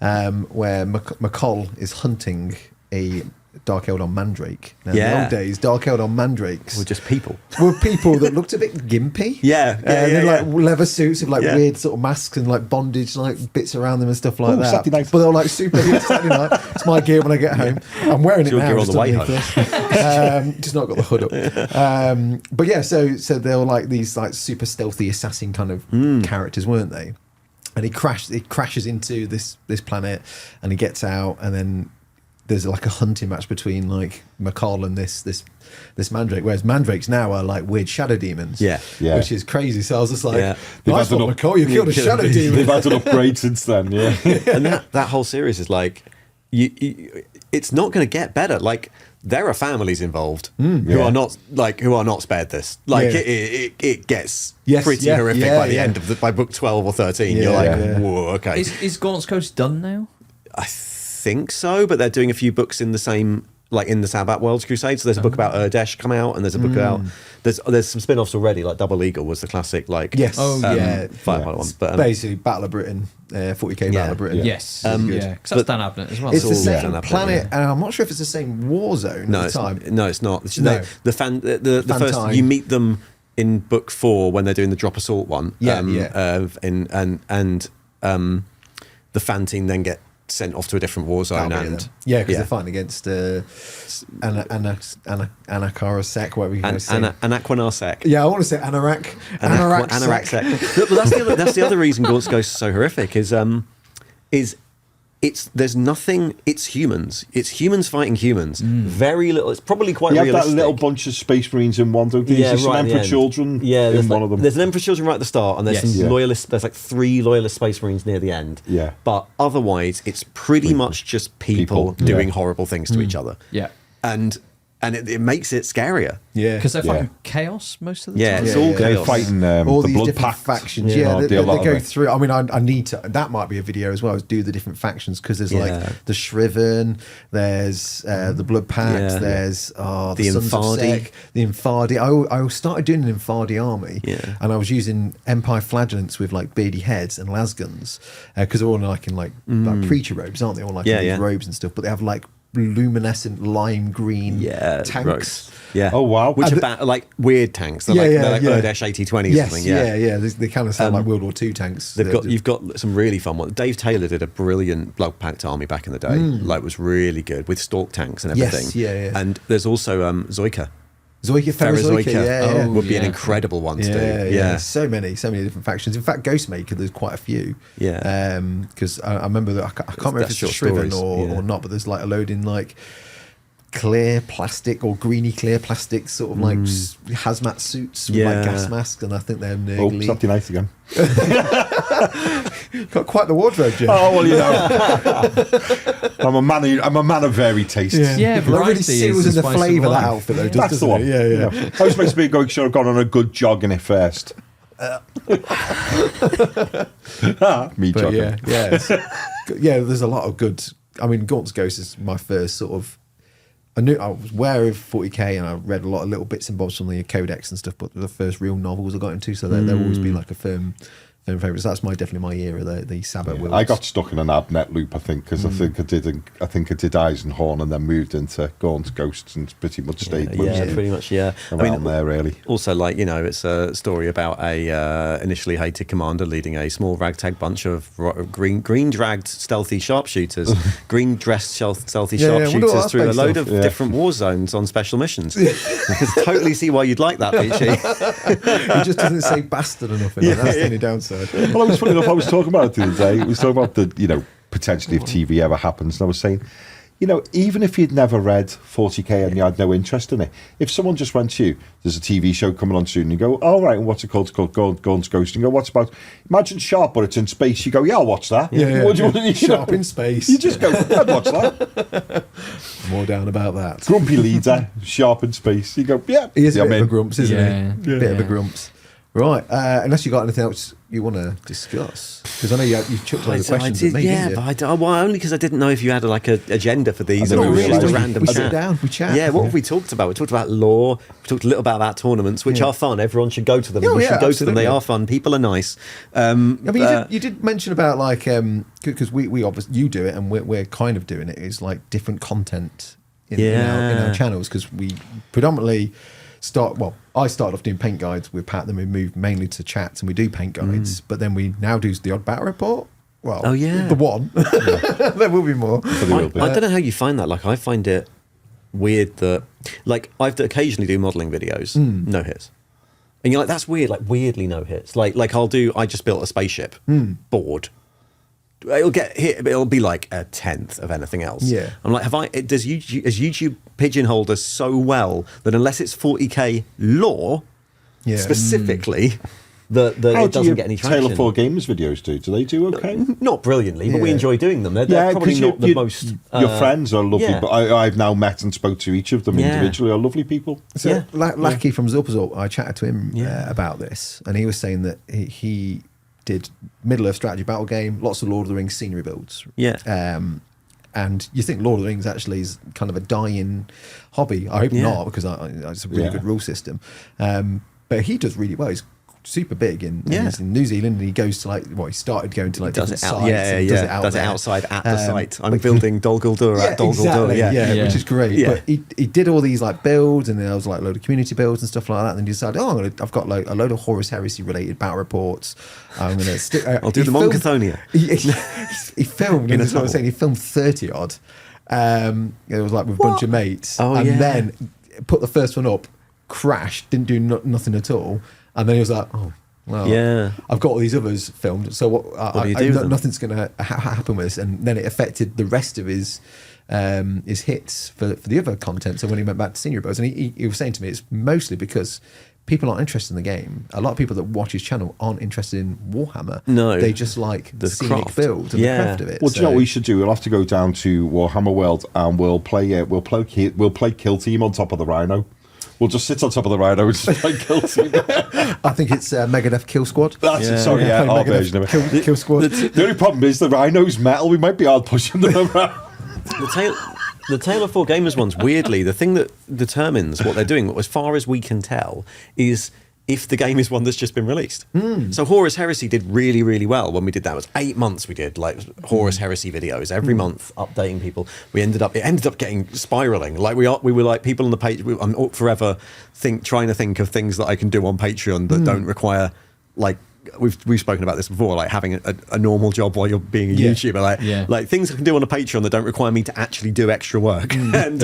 Where McCall is hunting a Dark Eldon Mandrake. Now, in the old days, Dark Eldon Mandrakes
were just people.
Were people that looked a bit gimpy. Like leather suits with like weird sort of masks and like bondage like bits around them and stuff like that.
Saturday night.
But they were like super Saturday night. It's my gear when I get home. I'm wearing it now.
On the way home.
Just not got the hood up. But yeah, so they were like these like super stealthy assassin kind of characters, weren't they? And he crashes into this planet, and he gets out, and then there's like a hunting match between like McCall and this Mandrake, whereas Mandrakes now are like weird shadow demons, which is crazy. So I was just like, nice one, McCall, you killed a shadow demon.
They've had an upgrade since then,
And that whole series is like, it's not going to get better. Like, there are families involved who are not spared this. Like it gets pretty horrific by the end of by book 12 or 13. You're like, whoa, okay.
Is Gaunt's Ghost done now?
I think so, but they're doing a few books in the same, like in the Sabbat Worlds Crusade. So there's a book about Urdesh come out, and there's a book about there's some spin-offs already. Like Double Eagle was the classic, like Firefly one. But
basically Battle of Britain, 40k Battle of Britain.
Yes, because that's Dan Abnett as well.
It's the same planet, and I'm not sure if it's the same war zone at the time.
No, it's not. The first you meet them in book 4 when they're doing the drop assault one. The Fantine then get sent off to a different war zone, because
they're fighting against Anakarasek, whatever you can say.
Anaquanarsek.
Yeah, I want to say Anorak.
Anorak Sek. But that's the other reason Gaunt's Ghost is so horrific is there's nothing. It's humans. It's humans fighting humans. Very little. It's probably quite
You have
realistic.
that little bunch of Space Marines in one, don't you?
Yeah,
There's some
right at the
Emperor
end.
children
Yeah,
in one of them.
There's an Emperor children right at the start, and there's
Yes.
some
Yeah.
loyalist. There's like 3 loyalist Space Marines near the end.
Yeah.
But otherwise, it's pretty much just people doing
Yeah.
horrible things to each other.
Yeah.
And it makes it scarier.
Yeah.
Because they're
Yeah.
fighting chaos most of the
Yeah,
time.
it's
Yeah,
all
yeah.
They're
chaos.
fighting
all
the
these
Blood
different
Pact.
factions.
Yeah.
Yeah,
Oh,
they
do a lot of
go
it.
through. I mean, I need to. That might be a video as well. Is do the different factions because there's
Yeah.
like the Shriven, there's the Blood Pact,
Yeah.
there's the
The
Sons of
Infardi.
Sek, the Infardi. I started doing an Infardi army,
Yeah.
and I was using Empire flagellants with like beardy heads and lasguns because they're all like in like preacher robes, aren't they? All like
Yeah,
in these
yeah.
robes and stuff, but they have like luminescent lime green tanks.
rogues. Yeah.
Oh, wow.
Which
And
are like weird tanks. They're
Yeah,
like,
yeah,
they're like
yeah.
Urdash 8020 or
Yes,
something.
yeah. They kind of sound like World War II tanks.
You've got some really fun ones. Dave Taylor did a brilliant Blood Pact army back in the day. Like, was really good with Stork tanks and
Yes,
everything.
yeah.
And there's also Zoika.
Zoika,
Ferrozoika
yeah.
would be an
yeah.
incredible one to
Yeah,
do.
yeah. So many different factions. In fact, Ghostmaker, there's quite a few.
Yeah.
Because I remember that I can't remember if
That's
it's
short
Shriven
stories, yeah.
or not, but there's like a load in like clear plastic or greeny clear plastic sort of like hazmat suits with like
Yeah.
gas masks, and I think they're
Oh,
nurgly.
Saturday night again.
Got quite the wardrobe, Jim.
Oh, well, you know. I'm a man of varied tastes.
Yeah,
But that really
variety is
seals
the
in the
spice of
flavour of that
life.
outfit, though,
That's the
doesn't
one.
it? Yeah.
You know, I was supposed to be going, should have gone on a good jog in it first. Me
But
jogging.
yeah, there's a lot of good. I mean, Gaunt's Ghost is my first sort of. I was aware of 40k, and I read a lot of little bits and bobs from the Codex and stuff. But the first real novels I got into, so they'll always be like a firm favourite. So that's definitely my era. The Sabbath.
Yeah, I got stuck in an Abnet loop, I think, because I think I did Eisenhorn and then moved into Gaunt's Ghosts and pretty much stayed
Pretty much, yeah.
around there, really.
Also, like, you know, it's a story about a initially hated commander leading a small ragtag bunch of green dragged stealthy sharpshooters, green dressed stealthy
Yeah, I wonder what
sharpshooters
that's
through a
based
load
off.
of different war zones on special missions. I can totally see why you'd like that, Peachy.
He just doesn't say bastard enough. In it. That's the only downside.
Well, I was funny enough. I was talking about it the other day. We was talking about potentially if TV ever happens, and I was saying, even if you'd never read 40k and you had no interest in it, if someone just went to you, there's a TV show coming on soon, and you go, "Oh, right, and what's it called? It's called Gaunt's Ghost." And you go, "What's about?" Imagine Sharp, but it's in space. You go, "Yeah, I'll watch that." What do you want?
Sharp in space.
You just go, "I'd watch that."
More down about that.
Grumpy leader, Sharp in space. You go, "Yeah."
He is a
yeah,
bit of
man.
a grumps, isn't
Yeah.
he? Bit of a
Yeah.
grumps. Right. Unless you got anything else you want to discuss, because I know you chucked a load of questions at me.
yeah,
didn't you?
but only because I didn't know if you had like an agenda for these,
I
or it
don't
was
really.
just a
We
random
sit
chat.
down, we chat.
Yeah, what have we talked about? We talked about lore. We talked a little about tournaments, which
Yeah.
are fun. Everyone should go to them.
Oh,
You
yeah,
should go to them. They
absolutely.
are fun. People are nice.
I mean, you did mention about like because we obviously you do it and we're kind of doing it is like different content in our channels because we predominantly I started off doing paint guides with Pat, then we moved mainly to chats and we do paint guides, but then we now do the odd battle report. Well,
Oh, yeah.
the one. There will be more.
But there will be.
I don't know how you find that. Like, I find it weird that, like, I occasionally do modelling videos, no hits. And you're like, that's weird, like, weirdly no hits. Like I just built a spaceship, board. It'll get hit, but it'll be like a tenth of anything else.
Yeah.
I'm like, has YouTube pigeonholed us so well that unless it's 40k lore,
Yeah.
specifically, that
How
it
do
doesn't get any traction?
Taylor 4 Games videos do? Do they do okay?
Not brilliantly, but we
Yeah.
enjoy doing them. They're probably not the most...
Your friends are lovely,
yeah.
but I've now met and spoke to each of them
Yeah.
individually. Are lovely people.
So
Yeah.
Lackey from Zilpazorp, I chatted to him
Yeah.
about this, and he was saying that he did Middle Earth strategy battle game, lots of Lord of the Rings scenery builds.
Yeah.
And you think Lord of the Rings actually is kind of a dying hobby. I hope
Yeah.
not, because it's a really
Yeah.
good rule system. But he does really well. He's super big and
Yeah.
he's in New Zealand, and he goes to he started going to like
Does
different
it out,
sites and does it out
does it
there.
outside at the site. I'm
like-
building Dol Guldur at Dol Guldur.
exactly,
Yeah.
which is great.
Yeah.
But he did all these like builds, and then there was like a load of community builds and stuff like that. And then he decided, I've got like a load of Horus Heresy related battle reports. I'm gonna stick.
I'll do them on Cathonia.
He filmed, and that's what I was saying. He filmed 30 odd. It was like with a bunch of mates,
Oh,
and
yeah.
then put the first one up, crashed, didn't do nothing at all, and then he was like, well,
Yeah.
I've got all these others filmed, so
What do you do with them?
nothing's going to happen with this. And then it affected the rest of his hits for the other content. So when he went back to Senior Bros, and he was saying to me, it's mostly because people aren't interested in the game. A lot of people that watch his channel aren't interested in Warhammer.
No.
They just like the scenic
craft.
build and the craft of it.
Well, do you know what we should do? We'll have to go down to Warhammer World and we'll play Kill Team on top of the Rhino. We'll just sit on top of the Rhino and just play Kill Team.
I think it's Megadeth Kill Squad.
That's it. Sorry,
Play
our
Megadeth
version of it.
Kill Squad.
The only problem is the Rhino's metal. We might be hard pushing them around.
The Tale of Four Gamers ones, weirdly, the thing that determines what they're doing, as far as we can tell, is if the game is one that's just been released. So Horus Heresy did really, really well when we did that. It was 8 months we did like Horus Heresy videos every month, updating people. It ended up getting spiraling. Like we were like people on the page. I'm forever trying to think of things that I can do on Patreon that don't require like. We've spoken about this before, like having a normal job while you're being a YouTuber, like things I can do on a Patreon that don't require me to actually do extra work. And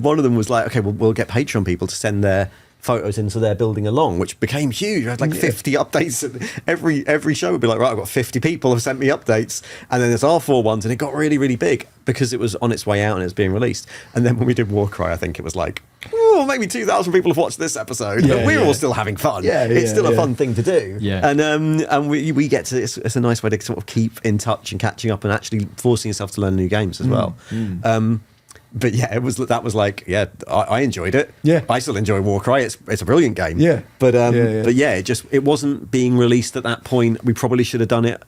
one of them was like, okay, we'll get Patreon people to send their photos into their building along, which became huge. I had like 50 updates. Every show would be like, right, I've got 50 people have sent me updates, and then there's R4 ones, and it got really, really big because it was on its way out and it was being released. And then when we did Warcry, I think it was like, oh, maybe 2,000 people have watched this episode, but we're all still having fun. It's still a fun thing to do. And we get to it's a nice way to sort of keep in touch and catching up and actually forcing yourself to learn new games as well. But yeah, that was like, I enjoyed it.
Yeah.
I still enjoy Warcry. It's a brilliant game.
Yeah.
But it wasn't being released at that point. We probably should have done it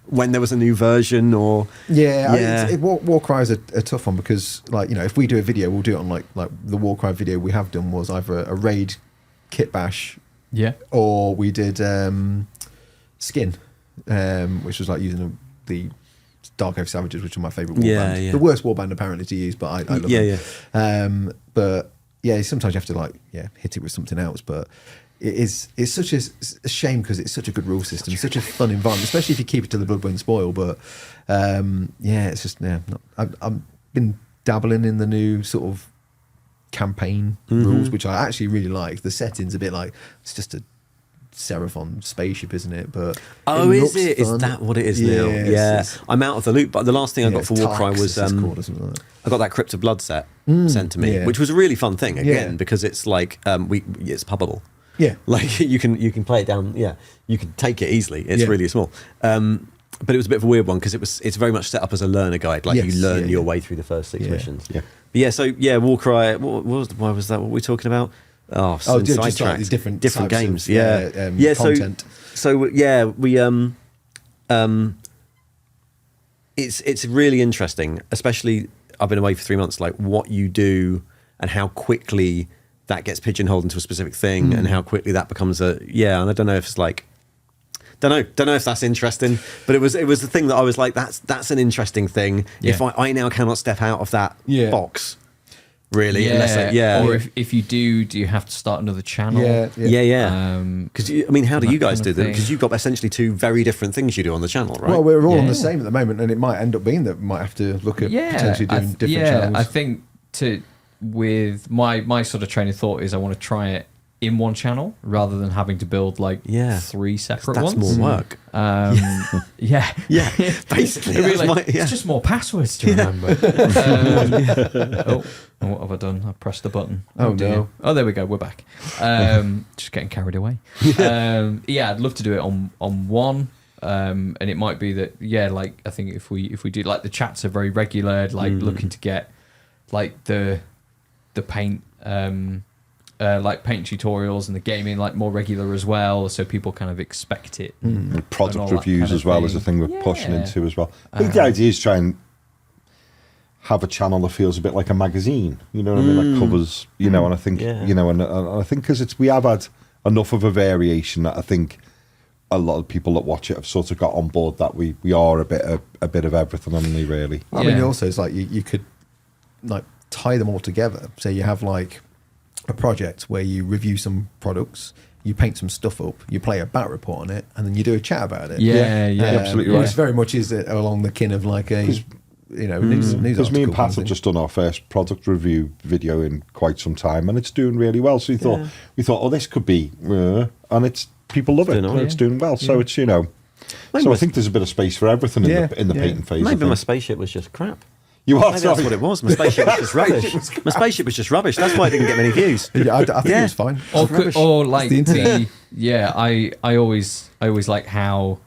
when there was a new version or
Warcry is a tough one because, like, you know, if we do a video, we'll do it on like the Warcry video we have done was either a raid kit bash, or we did Skin, which was like using the Dark Oath Savages, which are my favourite warband. The worst warband apparently to use, but I love them. But yeah, sometimes you have to hit it with something else. But it's such a shame because it's such a good rule system, such a fun environment, especially if you keep it to the Blood Won't Spoil. But it's just I've been dabbling in the new sort of campaign rules, which I actually really like. The setting's a bit like it's just a Seraphon spaceship, isn't it? But
is it? Is that what it is now? Yeah, I'm out of the loop. But the last thing I got for Warcry was I got that Crypt of Blood set sent to me, which was a really fun thing again because it's like it's pubbable. Yeah, like you can play it down. Yeah, you can take it easily. It's really small. But it was a bit of a weird one because it's very much set up as a learner guide. Like you learn your way through the first 6 missions. Yeah. Warcry. Why was that? What were we talking about?
Just like these different
games.
Content.
So we it's really interesting, especially I've been away for 3 months, like what you do and how quickly that gets pigeonholed into a specific thing and how quickly that becomes and I don't know if it's like don't know if that's interesting, but it was the thing that I was like, that's an interesting thing. If I now cannot step out of that box. Really, or
if you do you have to start another channel?
Because how do you guys do that? Because you've got essentially two very different things you do on the channel, right?
Well, we're all on the same at the moment, and it might end up being that we might have to look at potentially doing different channels.
I think with my sort of train of thought is I want to try it in one channel rather than having to build like 3 separate ones.
That's more work.
Basically, it's just more passwords to remember. What have I done? I pressed the button.
Oh no!
Oh, there we go. We're back. Just getting carried away. I'd love to do it on one. And it might be that like I think if we do like the chats are very regular, like looking to get like the paint. Like paint tutorials and the gaming like more regular as well, so people kind of expect it.
And product reviews as well as a thing we're pushing into as well. I think the idea is try and have a channel that feels a bit like a magazine. You know what I mean? Like covers, and I think and I think because we have had enough of a variation that I think a lot of people that watch it have sort of got on board that we are a bit of everything, only really.
I mean, also it's like you could like tie them all together. So you have like a project where you review some products, you paint some stuff up, you play a bat report on it, and then you do a chat about it.
Absolutely right.
Which very much is along the kin of like a news
because me and Pat have just done our first product review video in quite some time, and it's doing really well. So we thought, oh, this could be, and people love it.
Doing all right.
It's doing well. So it's,
Maybe
so I think there's a bit of space for everything in the painting phase.
Maybe my spaceship was just crap.
You are
Maybe
sorry.
that's what it was. My spaceship was just rubbish. My spaceship was just rubbish. That's why I didn't get many views.
I think it was fine.
Or like
the internet.
I always like how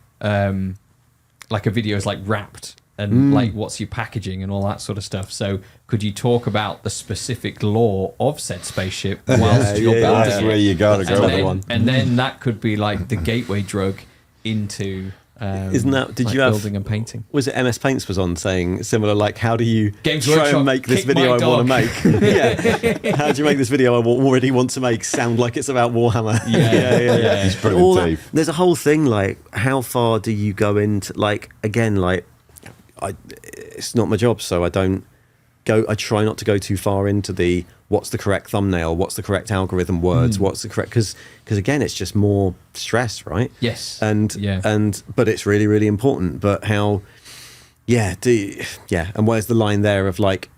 like a video is like wrapped and like what's your packaging and all that sort of stuff. So could you talk about the specific lore of said spaceship whilst you're building
That's
it?
where you gotta go.
another one.
And then that could be like the gateway drug into
Isn't that? Did
like
you have
building and painting?
Was it MS Paints was on saying similar? Like, how do you
Games
try
Workshop,
and make this
kick
video
my
I want to
dog.
make? Yeah. How do you make this video I already want to make sound like it's about Warhammer?
Yeah.
He's
But
brilliant,
all that,
Dave.
there's a whole thing like, how far do you go into? Like, again, like, it's not my job, so I don't go. I try not to go too far into the what's the correct thumbnail, what's the correct algorithm words, what's the correct because again, it's just more stress, right?
Yes.
And but it's really really important. But how? And where's the line there of like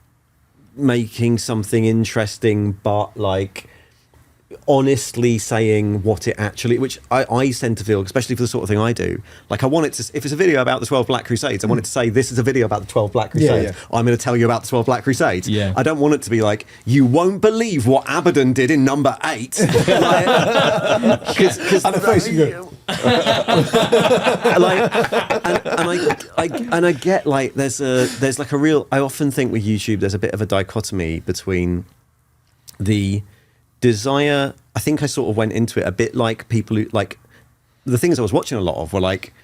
making something interesting, but like honestly saying what it actually, which I tend to feel, especially for the sort of thing I do, like I want it to, if it's a video about the 12 Black Crusades, I want it to say this is a video about the 12 Black Crusades. I'm going to tell you about the 12 Black Crusades. I don't want it to be like, you won't believe what Abaddon did in number 8. Like,
And the face you go,
and I get like there's like a real, I often think with YouTube there's a bit of a dichotomy between the desire, I think I sort of went into it a bit like people who, like, the things I was watching a lot of were like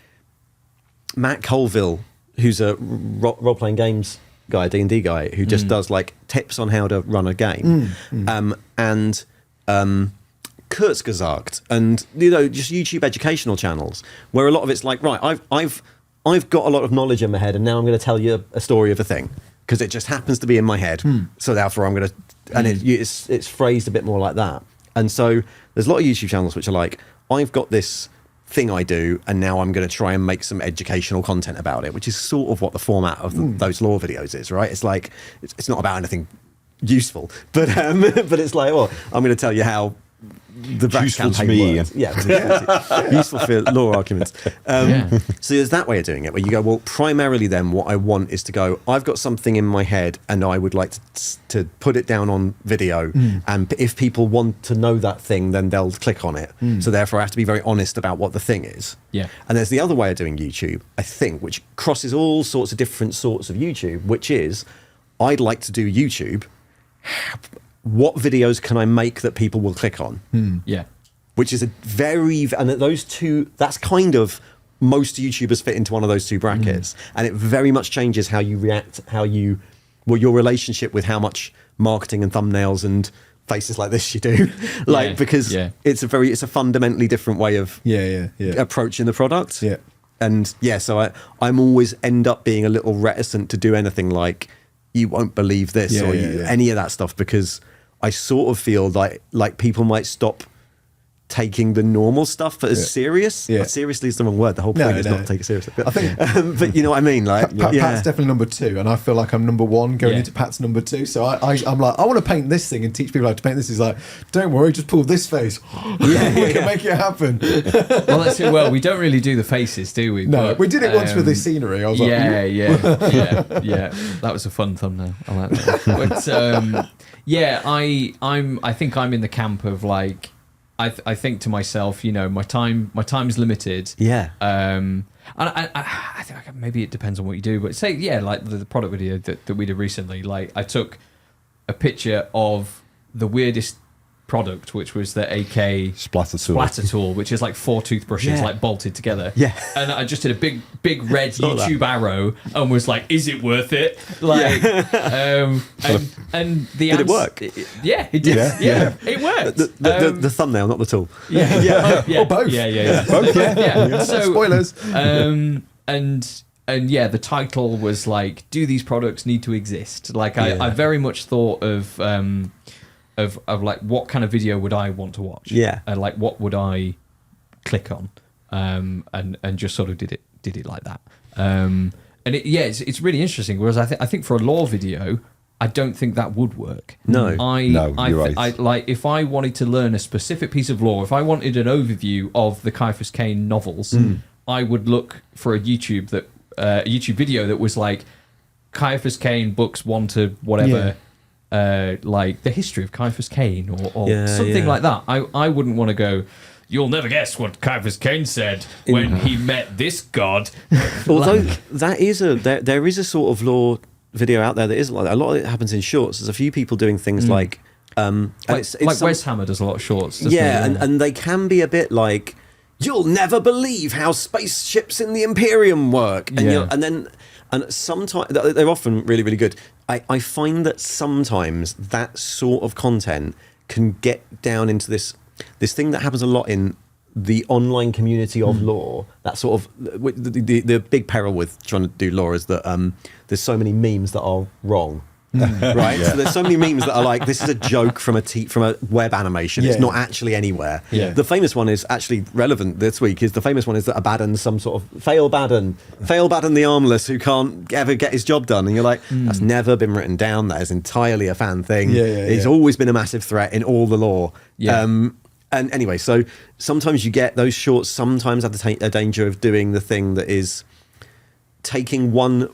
Matt Colville, who's a role-playing games guy, D&D guy, who just does like tips on how to run a game. And Kurzgesagt, and just YouTube educational channels where a lot of it's like, right, I've got a lot of knowledge in my head and now I'm going to tell you a story of a thing because it just happens to be in my head. So therefore I'm going to, and it's phrased a bit more like that. And so there's a lot of YouTube channels which are like, I've got this thing I do and now I'm going to try and make some educational content about it, which is sort of what the format of those lore videos is, right? It's like, it's not about anything useful, but it's like, well, I'm going to tell you how the Brax
Useful to
campaign
me,
works. Useful for lore arguments. So there's that way of doing it where you go, well, primarily then what I want is to go, I've got something in my head and I would like to put it down on video, and if people want to know that thing then they'll click on it. So therefore I have to be very honest about what the thing is. And there's the other way of doing YouTube, I think, which crosses all sorts of different sorts of YouTube, which is I'd like to do YouTube, what videos can I make that people will click on? Which is a very, and those two, that's kind of, most YouTubers fit into one of those two brackets. And it very much changes how you react, your relationship with how much marketing and thumbnails and faces like this you do. Because it's a fundamentally different way of approaching the product. And so I'm always end up being a little reticent to do anything like, you won't believe this or any of that stuff, because I sort of feel like people might stop taking the normal stuff as serious. Seriously is the wrong word. The whole point is not to take it seriously. But, I think, but you know what I mean. Like
Pat's definitely number 2, and I feel like I'm number 1 going into Pat's number 2. So I'm like, I want to paint this thing and teach people how to paint this. He's like, don't worry, just pull this face. We can make it happen.
Well, let's say, we don't really do the faces, do we?
No,
but,
we did it once with the scenery. I was like,
yeah. That was a fun thumbnail. I like that. But I think I'm in the camp of like, I think to myself, my time's limited. And I think maybe it depends on what you do, but say, like the product video that we did recently, like I took a picture of the weirdest product, which was the AK
splatter
tool, which is like 4 toothbrushes like bolted together. And I just did a big red YouTube arrow and was like, is it worth it? Like, and the
did it work?
It did. It worked.
The thumbnail, not the tool.
or both.
Both. So,
spoilers.
And the title was like, do these products need to exist? Like I very much thought of like, what kind of video would I want to watch? And like, what would I click on? And just sort of did it like that. And it's really interesting. Whereas I think for a lore video, I don't think that would work.
No.
You're right.
Like if I wanted to learn a specific piece of lore, if I wanted an overview of the Caiaphas Cain novels, I would look for a YouTube video that was like Caiaphas Cain books 1 to whatever, like the history of Caiaphas Cain or something like that. I wouldn't want to go, you'll never guess what Caiaphas Cain said when he met this god.
Although that is there is a sort of lore video out there that isn't like that. A lot of it happens in shorts. There's a few people doing things like
Wes Hammer does a lot of shorts.
And they can be a bit like, you'll never believe how spaceships in the Imperium work, and sometimes they're often really, really good. I find that sometimes that sort of content can get down into this thing that happens a lot in the online community of lore. That sort of the big peril with trying to do lore is that there's so many memes that are wrong. Right, so there's so many memes that are like, this is a joke from a web animation. It's not actually anywhere. The famous one is actually relevant this week. Is the famous one is that Abaddon's some sort of fail Baddon the armless who can't ever get his job done, and you're like, that's never been written down. That is entirely a fan thing. It's always been a massive threat in all the lore. And anyway, so sometimes you get those shorts. Sometimes have a danger of doing the thing that is taking one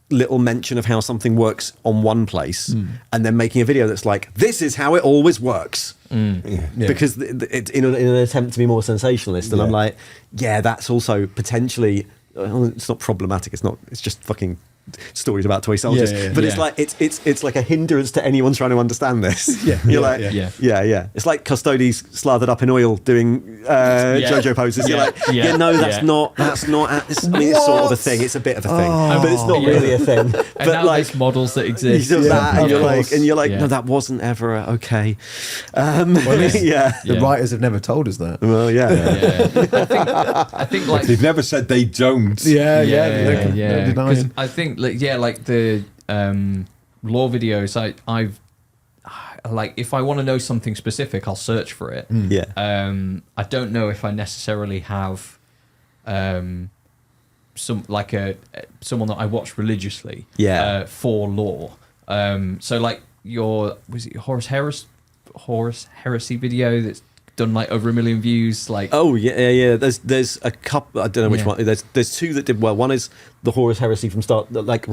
little mention of how something works on one place and then making a video that's like, this is how it always works, because it's in an attempt to be more sensationalist. And I'm like, that's also potentially, it's not problematic, it's just fucking stories about toy soldiers, but it's like it's like a hindrance to anyone trying to understand this. It's like Custodes slathered up in oil doing JoJo poses. You're like, that's not I mean, it's sort of a thing, it's a bit of a thing, but it's not really a thing.
And
But
now
like
there's models that exist,
and you're like, no, that wasn't ever okay.
The writers have never told us that.
Well,
I think like
they've never said they don't.
Because I think like the lore videos, I've like, if I want to know something specific, I'll search for it. I don't know if I necessarily have someone that I watch religiously for lore. So like was it Horus Heresy video that's done like over 1 million views, like
there's a couple, I don't know which one. There's two that did well. One is the Horus Heresy from start, like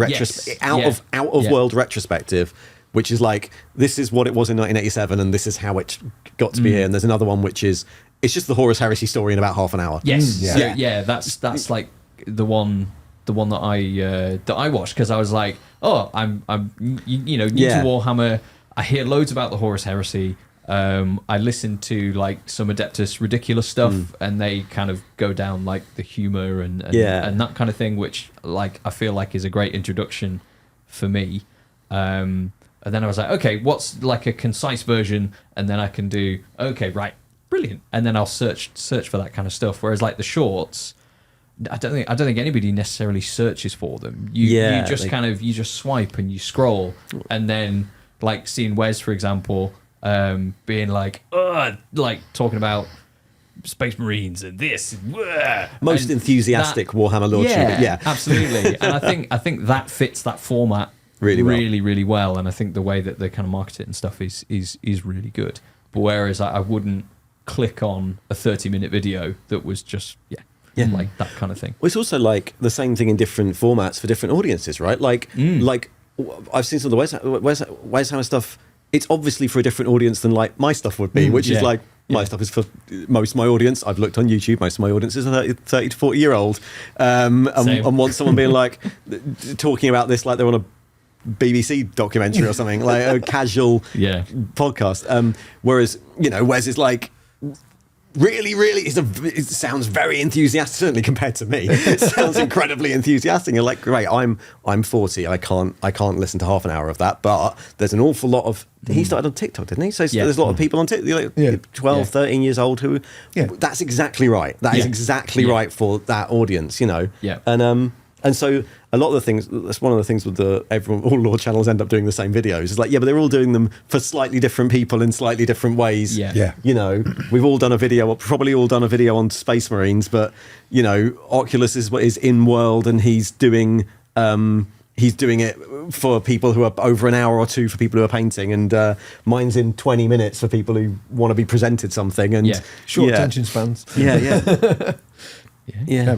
out of world retrospective, which is like, this is what it was in 1987 and this is how it got to be here. And there's another one which is, it's just the Horus Heresy story in about half an hour.
That's like the one that I watched, because I was like, I'm new to Warhammer. I hear loads about the Horus Heresy. I listen to like some Adeptus Ridiculous stuff, and they kind of go down like the humor and that kind of thing, which like I feel like is a great introduction for me. And then I was like, okay, what's like a concise version? And then I can do, okay, right, brilliant. And then I'll search for that kind of stuff. Whereas like the shorts, I don't think anybody necessarily searches for them. You just swipe and you scroll, and then like seeing Wes, for example, being like talking about Space Marines and this,
most enthusiastic Warhammer lore tuber.
Absolutely. And I think that fits that format really well. And I think the way that they kind of market it and stuff is really good. But whereas I wouldn't click on a 30-minute video that was just like that kind of thing.
Well, it's also like the same thing in different formats for different audiences, right? Like I've seen some of the Wes Hammer stuff. It's obviously for a different audience than like my stuff would be, which is like, my stuff is for most of my audience. I've looked on YouTube, most of my audience is a 30 to 40 year old, and want someone being like talking about this like they're on a BBC documentary or something, like a casual podcast. Whereas Wes is like, really, it sounds very enthusiastic, certainly compared to me. It sounds incredibly enthusiastic. You're like, great, I'm 40. I can't listen to half an hour of that. But there's an awful lot of, he started on TikTok, didn't he? So there's a lot of people on TikTok, 12, 13 years old who, that's exactly right. That is exactly right for that audience, And so a lot of the things, that's one of the things with all lore channels end up doing the same videos. It's like, but they're all doing them for slightly different people in slightly different ways. We've all done a video, probably all done a video on Space Marines, but Oculus is in world and he's doing he's doing it for people who are over an hour or two for people who are painting, and mine's in 20 minutes for people who want to be presented something. And
short attention spans.
Yeah.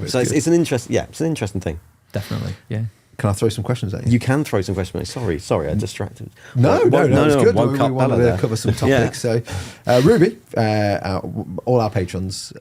So it's an interesting thing.
Definitely. Yeah.
Can I throw some questions at you?
You can throw some questions. Sorry, I distracted.
No, it's good.
One
We
cut
wanted
Bella
to cover some topics. So, Ruby, all our patrons,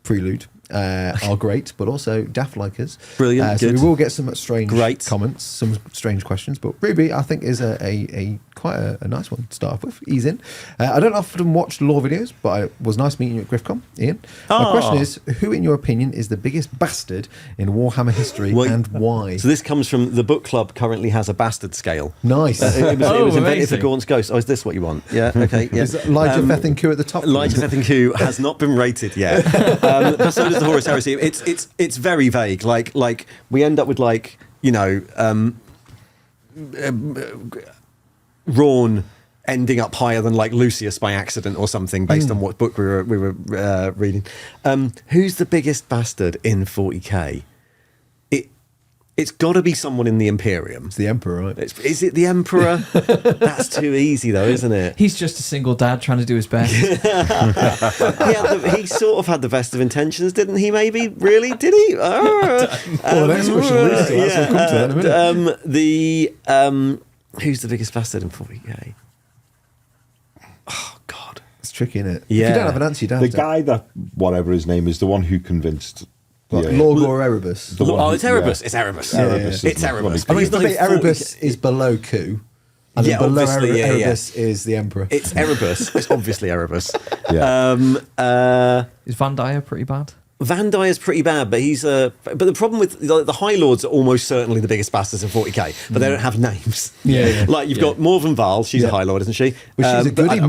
Prelude, are great, but also daft like us.
Brilliant.
So
good.
we will get some strange
Great.
comments, some strange questions. But Ruby, I think, is a quite a nice one to start off with. Ease in. I don't often watch lore videos, but it was nice meeting you at GriffCon, Ian. My question is, who, in your opinion, is the biggest bastard in Warhammer history, and why?
So this comes from the book club. Currently has a bastard scale.
Nice.
It was invented for Gaunt's Ghost. Oh, is this what you want? Yeah. Okay. Yeah.
Is Elijah Fethingku at the top?
Elijah Fethingku has not been rated yet. But so does the Horus Heresy. It's very vague. Like we end up with Rawn ending up higher than like Lucius by accident or something based on what book we were reading. Who's the biggest bastard in 40k? It's got to be someone in the Imperium.
It's the Emperor, right?
Is it the Emperor? That's too easy, though, isn't it?
He's just a single dad trying to do his best.
He sort of had the best of intentions, didn't he? Maybe, really? Did he?
Well, the next question leads to that, so we'll come to that in a minute.
Who's the biggest bastard in 40k? Oh God,
it's tricky, isn't it?
Yeah.
If you don't have an answer, you don't
The
have to.
guy that, whatever his name is, the one who convinced...
Lorgor Erebus.
It's Erebus. It's Erebus. It's Erebus.
I mean,
He's not in
Erebus is below Ku. And then below Erebus is the Emperor.
It's Erebus. It's obviously Erebus.
Yeah.
Is Van Dyer pretty bad?
Van Dyer is pretty bad, but he's but the problem with the High Lords are almost certainly the biggest bastards in 40k, but they don't have names. Like you've got Morven Val, she's a High Lord, isn't she?
Well, she's a goodie.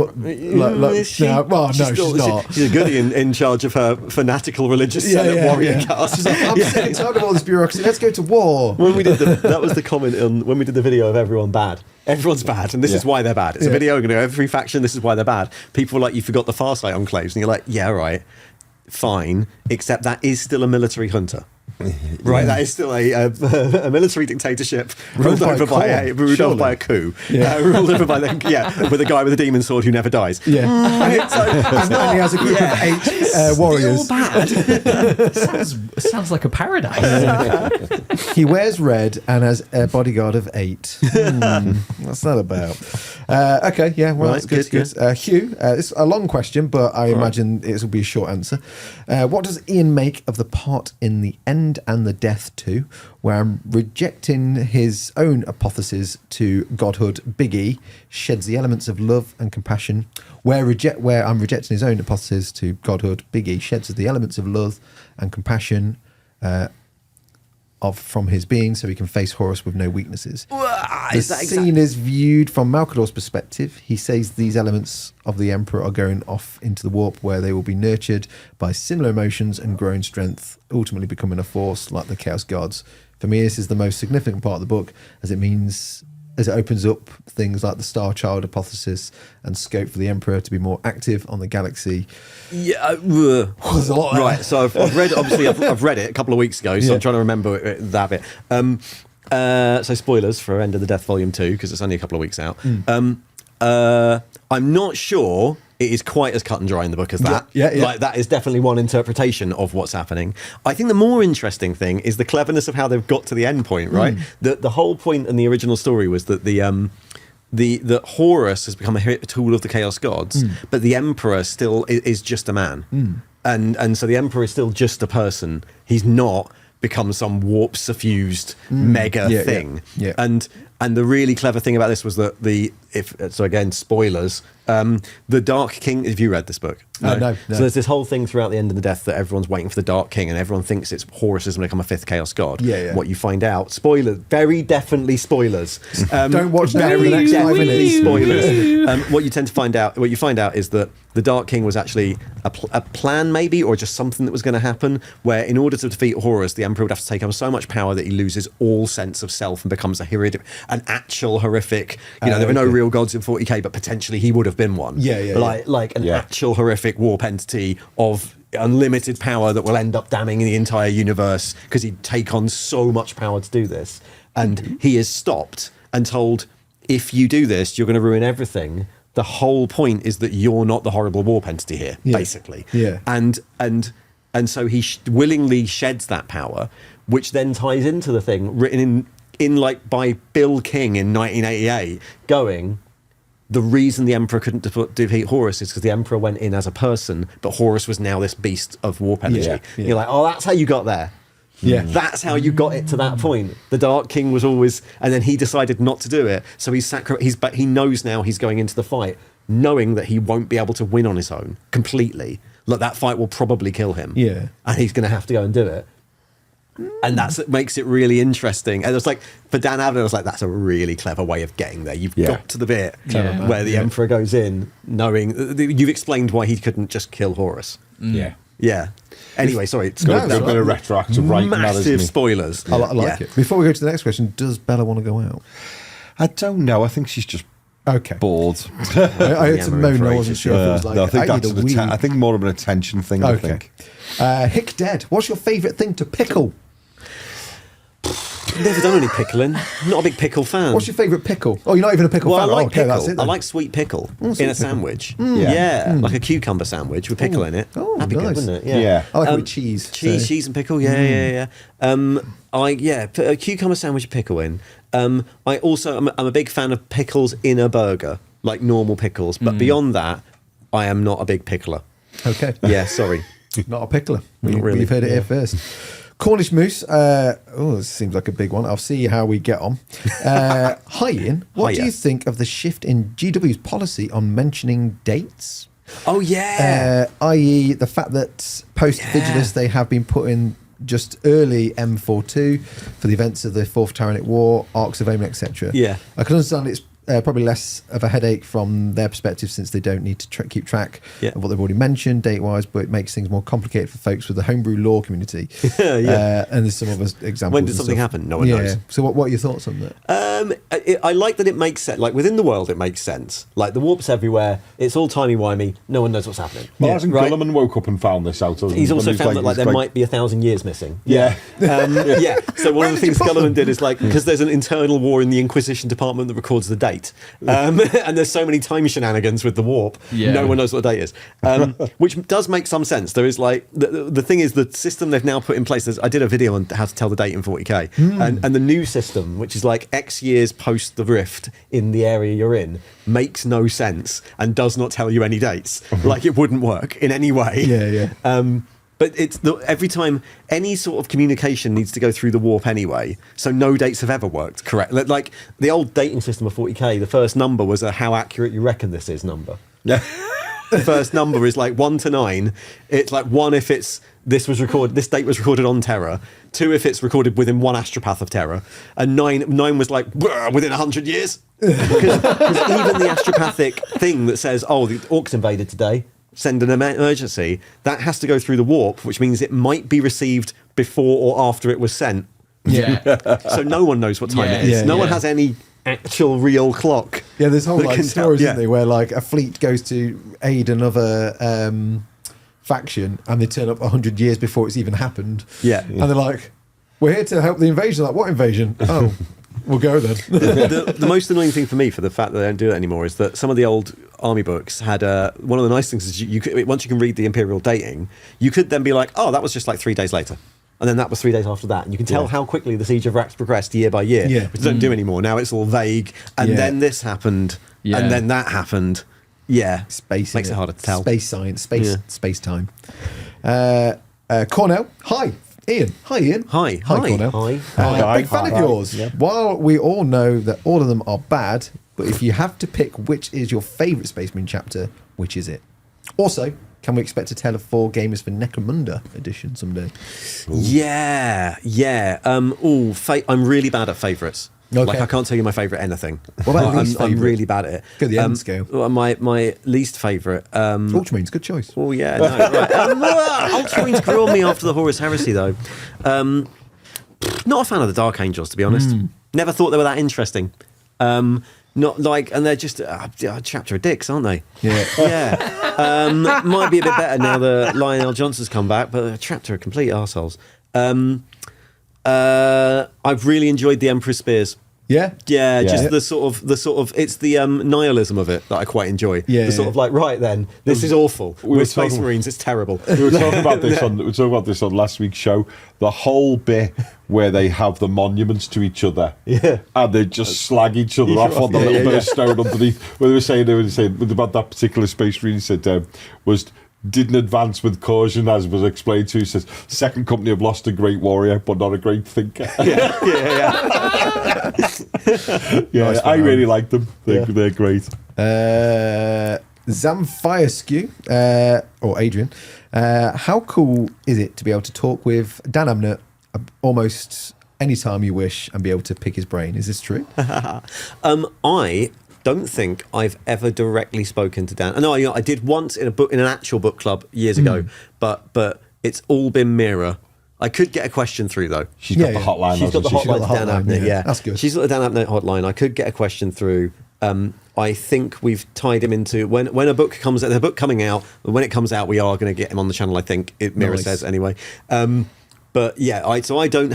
Is she?
No, she's not.
She's a goodie in charge of her fanatical religious Senate warrior caste.
She's like, I'm sick and tired of all this bureaucracy. Let's go to war.
When we did that was the comment on when we did the video of everyone bad. Everyone's bad, and this is why they're bad. It's a video. We're going to go every faction. This is why they're bad. People were like, you forgot the Farsight enclaves, and you're like, yeah, right. Fine, except that is still a military junta. Right, that is still a military dictatorship ruled over by a coup. Ruled over by with a guy with a demon sword who never dies.
And he has a group of 8 warriors.
Still bad.
Sounds like a paradise.
He wears red and has a bodyguard of 8. What's that about? Okay, that's good. Hugh, it's a long question, but I imagine it will be a short answer. What does Ian make of the part in the End and the Death 2, where I'm rejecting his own apotheosis to godhood, Big E sheds the elements of love and compassion. Where I'm rejecting his own apotheosis to godhood, Big E sheds the elements of love and compassion from his being, so he can face Horus with no weaknesses. The scene is viewed from Malkador's perspective. He says these elements of the Emperor are going off into the warp, where they will be nurtured by similar emotions and growing strength, ultimately becoming a force like the Chaos Gods. For me, this is the most significant part of the book, as it opens up things like the Star Child hypothesis and scope for the Emperor to be more active on the galaxy.
There's a lot there. Right, so I've read, obviously I've read it a couple of weeks ago, so I'm trying to remember that bit. So spoilers for End of the Death Volume 2, because it's only a couple of weeks out. I'm not sure it is quite as cut and dry in the book as that. Like, that is definitely one interpretation of what's happening. I think the more interesting thing is the cleverness of how they've got to the end point, right? The whole point in the original story was that the Horus has become a tool of the Chaos Gods, but the Emperor still is just a man. And so the Emperor is still just a person. He's not become some warp suffused mega thing. And the really clever thing about this was that so again, spoilers, the Dark King, have you read this book?
No.
So there's this whole thing throughout the End of the Death that everyone's waiting for the Dark King, and everyone thinks it's Horus is going to become a 5th Chaos God. What you find out, spoilers, very definitely spoilers.
Don't watch that over the next 5 minutes.
Spoilers. What you find out is that the Dark King was actually a plan, maybe, or just something that was going to happen, where in order to defeat Horus, the Emperor would have to take on so much power that he loses all sense of self and becomes an actual horrific, there are no real gods in 40k, but potentially he would have been one. Like an actual horrific warp entity of unlimited power that will end up damning the entire universe, because he'd take on so much power to do this. and he is stopped and told, if you do this, you're going to ruin everything. The whole point is that you're not the horrible warp entity here, basically.
Yeah.
And so he willingly sheds that power, which then ties into the thing written in like by Bill King in 1988, going, the reason the Emperor couldn't defeat Horus is because the Emperor went in as a person, but Horus was now this beast of warp energy.
Yeah.
You're like, oh, that's how you got there.
Yeah.
That's how you got it to that point. The Dark King was always, and then he decided not to do it. So but he knows now he's going into the fight, knowing that he won't be able to win on his own completely. Like that fight will probably kill him.
Yeah.
And he's going to have to go and do it. And that's what makes it really interesting. And it's like, for Dan Abnett, I was like, that's a really clever way of getting there. You've got to the bit where the Emperor goes in, knowing you've explained why he couldn't just kill Horus.
Yeah.
Yeah. Anyway, sorry.
It's got a bit of retroactive right now,
Massive
isn't it?
spoilers.
I like it. Before we go to the next question, does Bella want to go out?
I don't know. I think she's just
Okay.
bored.
I heard some moan. I wasn't sure if it was like,
No, I think
I
that's
need a wee.
I think more of an attention thing. I
Okay.
think.
Hick Dead, what's your favourite thing to pickle?
Never done any pickling. Not a big pickle fan.
What's your favourite pickle? Oh, you're not even a pickle
Well,
fan?
I like
Oh, okay,
pickle.
that's it
I
then.
like sweet pickle
sweet
in a
pickle.
sandwich.
Yeah.
Yeah, like a cucumber sandwich with pickle in it.
Oh,
That'd be
nice.
good, wouldn't it?
Yeah.
I like it with cheese.
Cheese and pickle. Yeah. Put a cucumber sandwich with pickle in. I'm a big fan of pickles in a burger, like normal pickles. But beyond that, I am not a big pickler.
Okay.
Yeah, sorry.
Not a pickler.
Not really.
You've heard it here first. Cornish Moose. This seems like a big one. I'll see how we get on. Hi, Ian. What do
Hiya.
you think of the shift in GW's policy on mentioning dates?
Oh yeah.
I.e. the fact that post-Vigilus they have been putting just early M42 for the events of the 4th Tyrannic War, Arcs of Omen, etc.
Yeah.
I can understand it's probably less of a headache from their perspective since they don't need to keep track of what they've already mentioned date-wise, but it makes things more complicated for folks with the homebrew lore community. And there's some other examples.
When did something happen? No one knows.
So what are your thoughts on that?
I like that it makes sense. Like within the world, it makes sense. Like the warp's everywhere. It's all timey-wimey. No one knows what's happening.
Well, hasn't Gulliman woke up and found this out?
He's also found that there might be 1,000 years missing.
Yeah.
So one of the things
put
Gulliman did is like, because there's an internal war in the Inquisition department that records the date, and there's so many time shenanigans with the warp, no one knows what the date is, which does make some sense. There is like the thing is the system they've now put in place. I did a video on how to tell the date in 40k, and the new system, which is like X years post the rift in the area you're in, makes no sense and does not tell you any dates. Like it wouldn't work in any way. But it's every time any sort of communication needs to go through the warp anyway, so no dates have ever worked correct. Like the old dating system of 40k, the first number was a how accurate you reckon this is number. Yeah. The first number is like 1 to 9. It's like 1 if it's this date was recorded on Terra. 2 if it's recorded within 1 astropath of Terra, and 9 was like within 100 years. Because even the astropathic thing that says, oh, the orcs invaded today, send an emergency, that has to go through the warp, which means it might be received before or after it was sent. So no one knows what time it is. No one has any actual real clock.
Yeah, there's whole like stories, isn't there, where like a fleet goes to aid another faction and they turn up 100 years before it's even happened. And they're like, we're here to help the invasion. Like, what invasion? Oh, we'll go then.
The most annoying thing for me for the fact that they don't do it anymore is that some of the old army books had one of the nice things is you could, once you can read the imperial dating, you could then be like, oh, that was just like 3 days later. And then that was 3 days after that. And you can tell how quickly the Siege of Rax progressed year by year, which they don't do anymore. Now it's all vague. And then this happened. And then that happened.
Space
makes it harder to tell.
Space science, space time. Cornell, hi. Ian. Hi, Ian.
Hi.
Cornell.
Hi.
Big fan of yours. While we all know that all of them are bad, but if you have to pick which is your favourite Space Marine chapter, which is it? Also, can we expect a Tale of 4 Gamers for Necromunda edition someday?
I'm really bad at favourites.
Okay.
Like I can't tell you my favourite anything.
What about least
I'm
favourite?
really bad at it.
Go the end scale.
My least favourite.
Ultramarines, good choice.
Oh yeah, no, right. Ultramarines grew on me after the Horus Heresy, though. Not a fan of the Dark Angels, to be honest. Never thought they were that interesting. Not like, and they're just a chapter of dicks, aren't they? Might be a bit better now that Lionel Johnson's come back, but a chapter of complete arseholes. I've really enjoyed the Emperor's Spears.
Yeah.
Yeah, just the sort of it's the nihilism of it that I quite enjoy.
Yeah,
the sort of like, right then, this is awful. We're Space Marines, it's terrible.
We were talking about this on last week's show. The whole bit where they have the monuments to each other, and they just slag each other off on the little bit of stone underneath. Where they were saying about that particular Space Marine, he said didn't advance with caution, as was explained to. He says, second company have lost a great warrior, but not a great thinker.
Nice
I really like them. They're great.
Zamfirescu, or Adrian, how cool is it to be able to talk with Dan Abnett almost anytime you wish and be able to pick his brain? Is this true?
I don't think I've ever directly spoken to Dan. No, I did once in an actual book club years ago, but it's all been Miara. I could get a question through though.
She's got the hotline.
She's got the hotline to Dan Abnett. Yeah,
that's good.
She's got the Dan Abnett hotline. I could get a question through. I think we've tied him into when a book comes out. The book coming out. When it comes out, we are going to get him on the channel. I think Miara says anyway. But yeah, I don't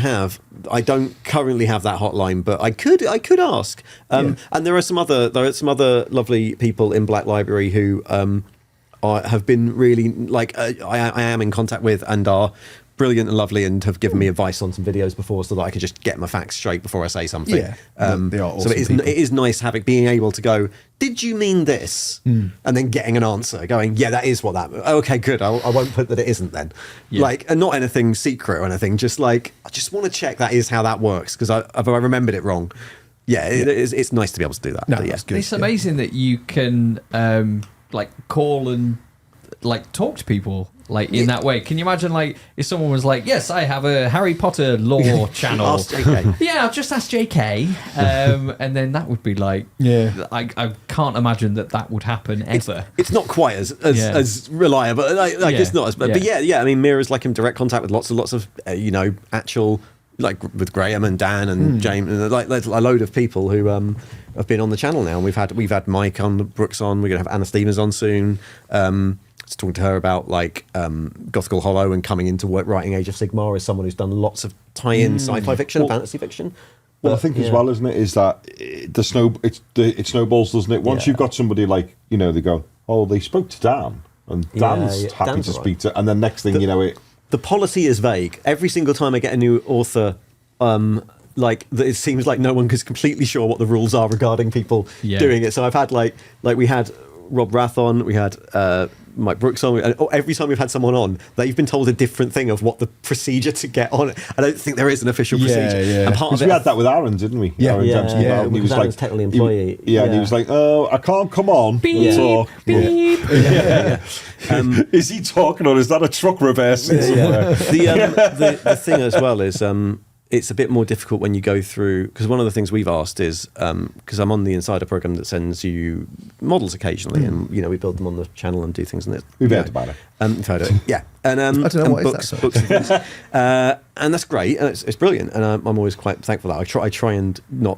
currently have that hotline, but I could ask. And there are some other lovely people in Black Library who have been really I am in contact with and are brilliant and lovely and have given me advice on some videos before so that I could just get my facts straight before I say something.
Yeah, they are awesome.
So it is nice being able to go, did you mean this? And then getting an answer, going, yeah, that is what that. Okay, good. I won't put that it isn't then. Yeah. And not anything secret or anything. Just I just want to check that is how that works because I remembered it wrong. Yeah, it's nice to be able to do that.
No,
that's
good.
It's amazing that you can call and talk to people in that way. Can you imagine if someone was like, yes, I have a Harry Potter lore channel.
Ask JK.
Yeah, I've just asked JK. And then that would be I can't imagine that would happen ever.
It's not quite as reliable. It's not as but yeah, I mean Miara's in direct contact with lots of actual with Graham and Dan and James and there's a load of people who have been on the channel now, and we've had Mike on, Brooks on, we're gonna have Anna Stevens on soon. Talking to her about Gothgal Hollow and coming into writing Age of Sigmar as someone who's done lots of tie-in sci-fi fiction and fantasy fiction.
Well, I think as well, isn't it, is that it snowballs, doesn't it? Once you've got somebody they go, oh, they spoke to Dan, and Dan's happy to speak to, and then next thing
the policy is vague. Every single time I get a new author, it seems like no one is completely sure what the rules are regarding people doing it. So I've had we had Rob Rath on, we had Mike Brooks on, and every time we've had someone on, they've been told a different thing of what the procedure to get on it. I don't think there is an official procedure.
Yeah. And part of it, we had that with Aaron, didn't we?
Yeah,
Aaron
and he was Aaron's technically employee.
And he was like, "Oh, I can't come on."
Beep,
talk.
beep.
Is he talking, or is that a truck reversing somewhere?
The thing as well is it's a bit more difficult when you go through, because one of the things we've asked is because I'm on the Insider program that sends you models occasionally, and we build them on the channel and do things. And
we've heard about it.
We've heard it, yeah. And
I don't know what
books,
is that,
books and things, and that's great, and it's brilliant, and I'm always quite thankful that I try and not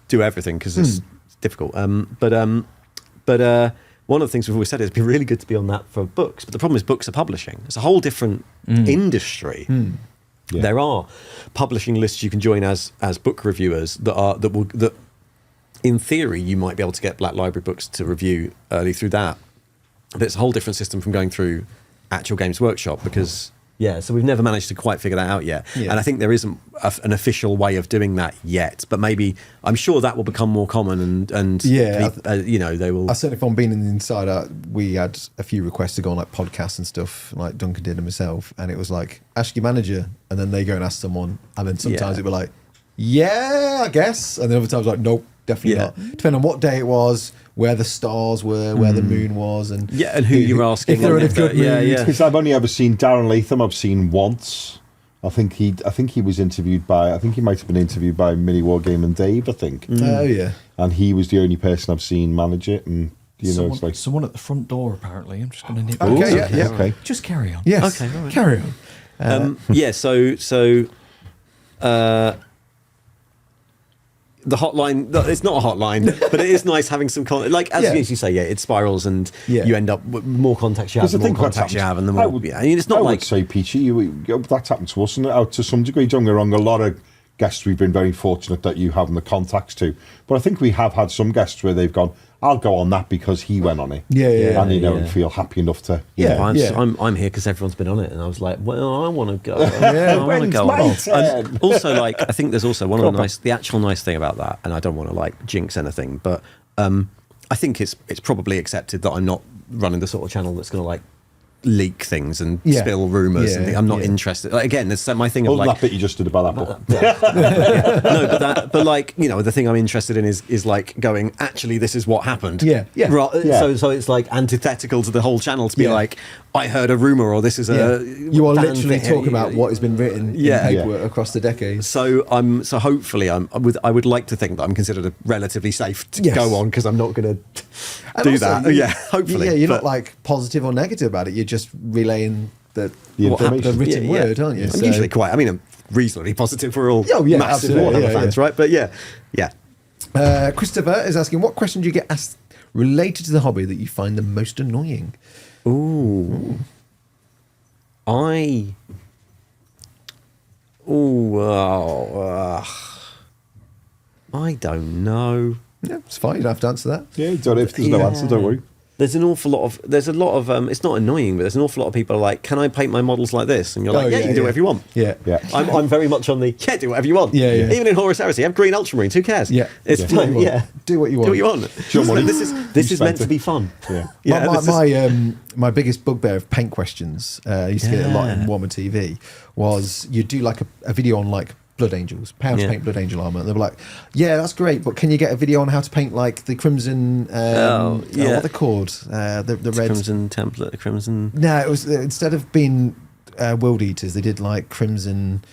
do everything because it's difficult. But one of the things we've always said is it'd be really good to be on that for books, but the problem is books are publishing. It's a whole different industry. Yeah. There are publishing lists you can join as book reviewers that in theory you might be able to get Black Library books to review early through that, but it's a whole different system from going through actual Games Workshop because so we've never managed to quite figure that out yet, and I think there isn't an official way of doing that yet, but maybe I'm sure that will become more common and they will.
I certainly from being in the Insider, we had a few requests to go on podcasts and stuff like Duncan did and myself, and it was ask your manager, and then they go and ask someone, and then sometimes it'd be I guess, and then other times nope, definitely not, depending on what day it was, where the stars were, where the moon was, and
and who you're asking,
if they're in a good mood.
Because I've only ever seen Darren Latham. I've seen once. I think he was interviewed by. I think he might have been interviewed by Mini Wargame and Dave. I think.
Oh yeah.
And he was the only person I've seen manage it, and
someone,
it's
someone at the front door apparently. I'm just going to nip.
Okay,
okay.
Just carry on.
Yes.
Okay. Right.
Carry on.
So the hotline. It's not a hotline, but it is nice having some like as you say, it spirals and you end up with more contacts you have, the more contacts you have, and the more. It's not like
would say, Peachy, that's happened to us, and to some degree. Don't get me wrong, a lot of guests we've been very fortunate that you have the contacts to, but I think we have had some guests where they've gone, I'll go on that because he went on it. And feel happy enough to.
I'm here because everyone's been on it, and I was like, well, I want to go. I want to go on. And also, like, I think there's also one of the actual nice thing about that, and I don't want to like jinx anything, but I think it's probably accepted that I'm not running the sort of channel that's going to like leak things and spill rumours and things. I'm not interested. Like, again, there's my thing of like
that bit you just did about that book.
No, but like, you know, the thing I'm interested in is like going, actually, this is what happened. So it's like antithetical to the whole channel to be like, I heard a rumour, or this is a.
You are literally talking about what has been written in paperwork across the decades.
So hopefully I would like to think that I'm considered relatively safe to go on, because I'm not going to do
also,
that. Hopefully.
Yeah, you're not like positive or negative about it. You're just relaying the written word, aren't you?
I'm usually quite. I mean, I'm reasonably positive. We're all massive Warhammer fans, right? But
Christopher is asking, what question do you get asked related to the hobby that you find the most annoying?
I don't know.
Yeah, it's fine. You don't have to answer that.
Yeah, don't, if there's no answer, don't worry.
There's a lot of it's not annoying, but there's an awful lot of people are like, can I paint my models like this? And you're like, you can do whatever you want. I'm very much on the do whatever you want. Even in Horus Heresy, have green ultramarines, who cares? It's fine.
Do what you want.
Do what you want. This is meant to be fun.
My biggest bugbear of paint questions, I used to get a lot in Warhammer TV, was you do like a video on like Blood Angels, how to paint Blood Angel armor. And they were like, yeah, that's great, but can you get a video on how to paint like the Crimson what are they called, the red
Crimson template, the Crimson.
No, it was instead of being World Eaters, they did like Crimson,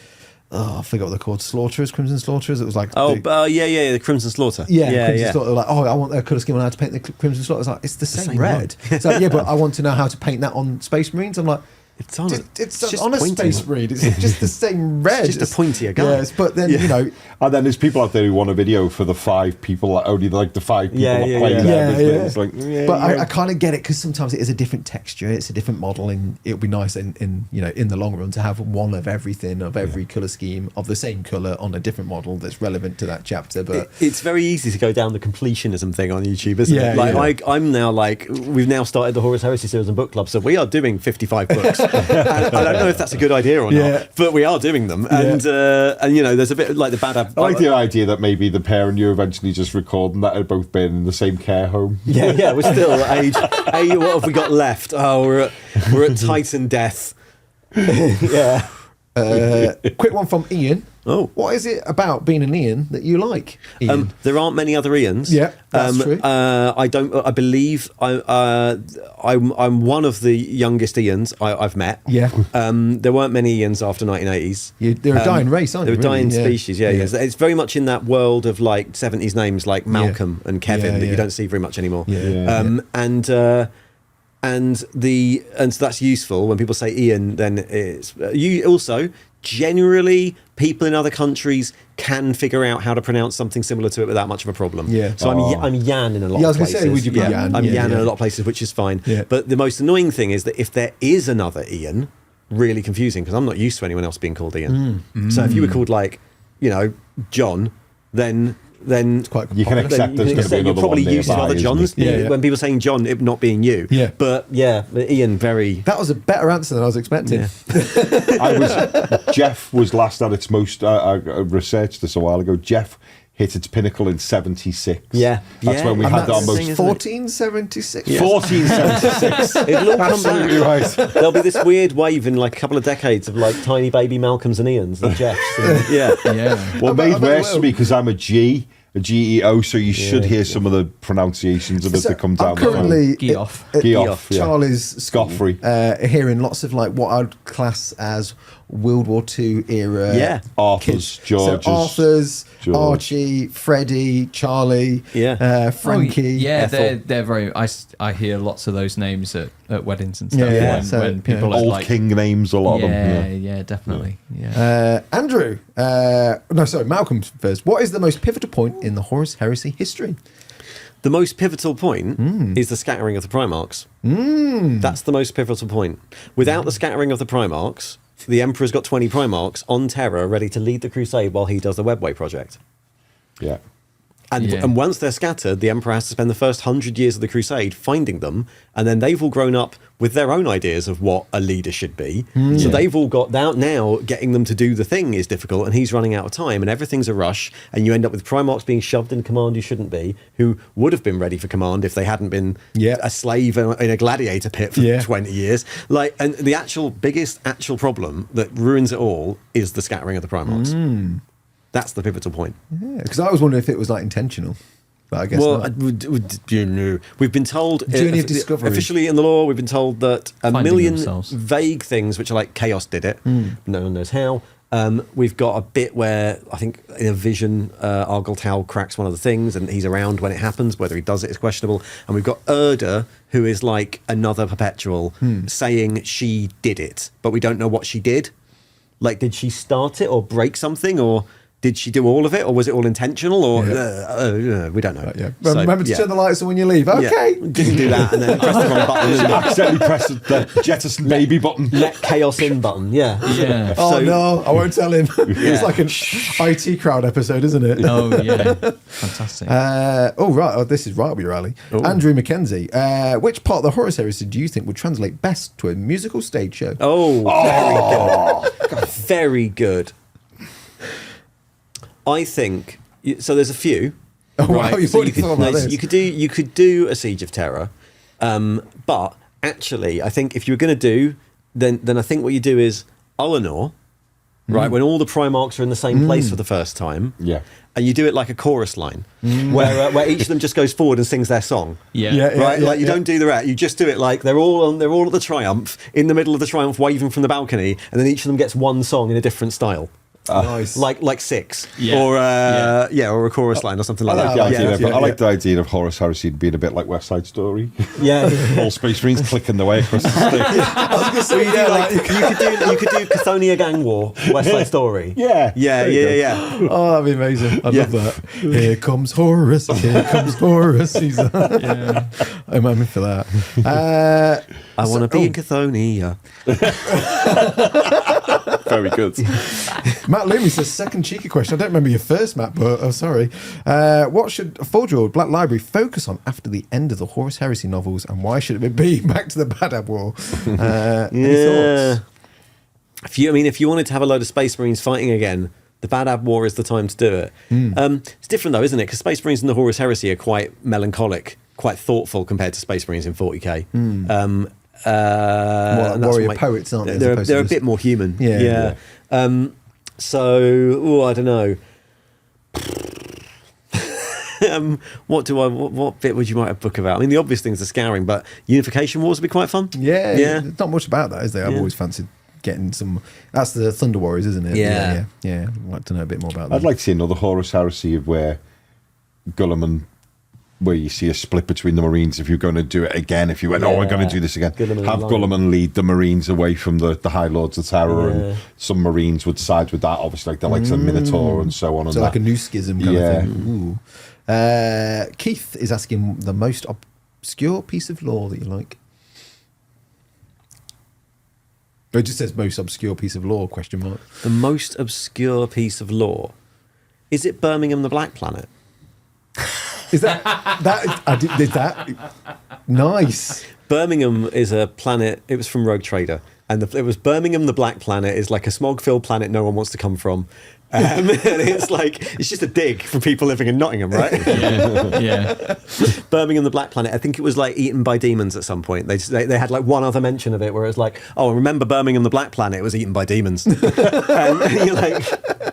I forgot what they're called, Slaughterers, Crimson Slaughterers. It was like
the Crimson Slaughter.
Crimson Slaughter. Like, I want a colour scheme on how to paint the Crimson Slaughter. It's like, it's the same red. It's like, but I want to know how to paint that on Space Marines. I'm like, it's on a Space Marine. It's just the same red.
It's just a pointier guy.
Yes, but then you know,
and then there's people out there who want a video for the 5 people, only like the 5 people that play there. It's like,
but I kind of get it, because sometimes it is a different texture, it's a different model, and it would be nice in the long run to have one of everything, of every colour scheme of the same colour on a different model that's relevant to that chapter. But
it's very easy to go down the completionism thing on YouTube, isn't it? Like I'm now like, we've now started the Horus Heresy series and book club, so we are doing 55 books. And I don't know if that's a good idea or not, but we are doing them. And there's a bit like the bad.
I like the idea that maybe the pair and you eventually just record and that had both been in the same care home.
We're still at age. What have we got left? We're at Titan death.
Quick one from Ian. What is it about being an Ian that you like, Ian?
There aren't many other Ians.
That's true.
I believe I'm one of the youngest Ians I've met. There weren't many Ians after 1980s.
They're a dying race, aren't they?
They're a dying species. It's very much in that world of like 70s names like Malcolm and Kevin that you don't see very much anymore. And so that's useful when people say Ian. Then it's you also. Generally, people in other countries can figure out how to pronounce something similar to it without much of a problem. So I'm Yan in a lot of places.
I was going to say, would you be Yan?
I'm Yan in a lot of places, which is fine. But the most annoying thing is that if there is another Ian, really confusing, because I'm not used to anyone else being called Ian. So if you were called like, John, then
it's quite
you can accept there's going to be another
you're probably
one
used to other Johns when people are saying John, it not being you. But Ian, very.
That was a better answer than I was expecting.
Jeff was last at its most. I researched this a while ago. Jeff hit its pinnacle in 76. That's when we had our most.
1476.
1476.
It'll all come back. There'll be this weird wave in like a couple of decades of like tiny baby Malcolms and Ians and Jeffs.
Well, made worse for me because I'm a GEO, so you should hear some of the pronunciations of it that come down.
I'm currently
Geoff,
Charlie's
Scoffrey.
Hearing lots of like what I'd class as World War II era.
Arthur's, George's.
So Arthur's, Archie, Freddie, Charlie, Frankie.
they're very. I hear lots of those names at at weddings and stuff.
Yeah,
when,
so,
when people
yeah.
are
Old
like,
king names, a lot
yeah,
of them.
yeah, definitely. Yeah.
Andrew, no, sorry, Malcolm first. What is the most pivotal point in the Horus Heresy history?
The most pivotal point is the scattering of the Primarchs. That's the most pivotal point. Without the scattering of the Primarchs, the Emperor's got 20 Primarchs on Terra ready to lead the Crusade while he does the Webway project.
Yeah.
And once they're scattered, the Emperor has to spend the first 100 years of the Crusade finding them, and then they've all grown up with their own ideas of what a leader should be. So they've all got now getting them to do the thing is difficult, and he's running out of time, and everything's a rush, and you end up with Primarchs being shoved in command who shouldn't be, who would have been ready for command if they hadn't been a slave in a gladiator pit for 20 years. And the biggest problem that ruins it all is the scattering of the Primarchs. That's the pivotal point.
Yeah, because I was wondering if it was like intentional, but I guess not.
We've been told
Journey of Discovery.
Officially in the law, we've been told that a
Finding
million
themselves.
vague things, which are like Chaos did it. No one knows how. We've got a bit where I think in a vision, Argyle Tau cracks one of the things, and he's around when it happens. Whether he does it is questionable. And we've got Erda, who is like another perpetual, saying she did it, but we don't know what she did. Like, did she start it or break something, or did she do all of it, or was it all intentional, or we don't know.
So, remember to turn the lights on when you leave. Okay,
didn't do that, and then press the wrong button. And
Accidentally pressed the jettison baby button.
Let chaos in button. Yeah.
Oh no, I won't tell him. It's like an IT crowd episode, isn't it?
Oh yeah, fantastic.
This is right up your alley. Andrew Mackenzie. Which part of the Horus Heresy do you think would translate best to a musical stage show?
Very good. Very good. I think so. There's a few.
Oh wow, you've already thought about this.
You could do a Siege of Terror, but actually, I think if you were going to do, then I think what you do is Ullanor, right? When all the Primarchs are in the same place for the first time, and you do it like a chorus line, where each of them just goes forward and sings their song. You don't do the rest. You just do it like they're all at the Triumph, in the middle of the Triumph, waving from the balcony, and then each of them gets one song in a different style.
Nice.
Like Six, or a chorus line or something like that.
I like the idea of Horus Heresy being a bit like West Side Story.
Yeah,
all Space Marines clicking their way across the stage.
I was going to say, you could do Cathonia Gang War, West Side Story.
Yeah.
Oh, that'd be amazing. I'd love that. Here comes Horus. Here comes Horus. I'm in for that.
I want to be in Cathonia.
Very good.
Matt Loomy says, second cheeky question. I don't remember your first, Matt, but sorry. What should a 4-year-old Black Library focus on after the end of the Horus Heresy novels, and why should it be back to the Badab War? Any thoughts?
If you wanted to have a load of Space Marines fighting again, the Badab War is the time to do it. It's different though, isn't it? Because Space Marines in the Horus Heresy are quite melancholic, quite thoughtful compared to Space Marines in 40k.
Warrior poets, aren't they?
They're a bit more human.
Yeah.
I don't know. What bit would you write a book about? I mean, the obvious things are scouring, but Unification Wars would be quite fun.
Yeah. There's not much about that, is there? I've always fancied getting some. That's the Thunder Warriors, isn't it?
Yeah.
I'd like to know a bit more about that.
I'd like to see another Horus Heresy of where you see a split between the Marines if you're going to do it again. If you went, we're going to do this again, have Guilliman lead the Marines away from the High Lords of Terror, and some Marines would side with that. Obviously, like the likes of Minotaur and so on.
So like a new schism kind of thing. Ooh. Keith is asking the most obscure piece of lore that you like. It just says most obscure piece of lore, question mark.
The most obscure piece of lore. Is it Birmingham the Black Planet?
Is that I did that? Nice.
Birmingham is a planet. It was from Rogue Trader, and it was Birmingham, the Black Planet, is like a smog-filled planet no one wants to come from. And it's just a dig for people living in Nottingham, right?
Yeah.
Birmingham, the Black Planet. I think it was like eaten by demons at some point. They had like one other mention of it where it was like, oh, remember Birmingham, the Black Planet was eaten by demons. And you're like,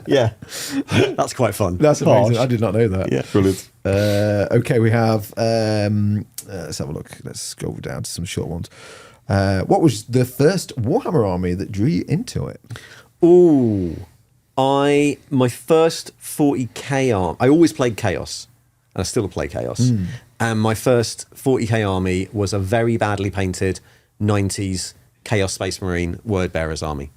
yeah, that's quite fun.
That's amazing. I did not know that.
Yeah,
brilliant.
Okay, we have. Let's have a look. Let's go down to some short ones. What was the first Warhammer army that drew you into it?
Ooh. My first 40k army, I always played Chaos, and I still play Chaos. And my first 40k army was a very badly painted 90s Chaos Space Marine Word Bearers army.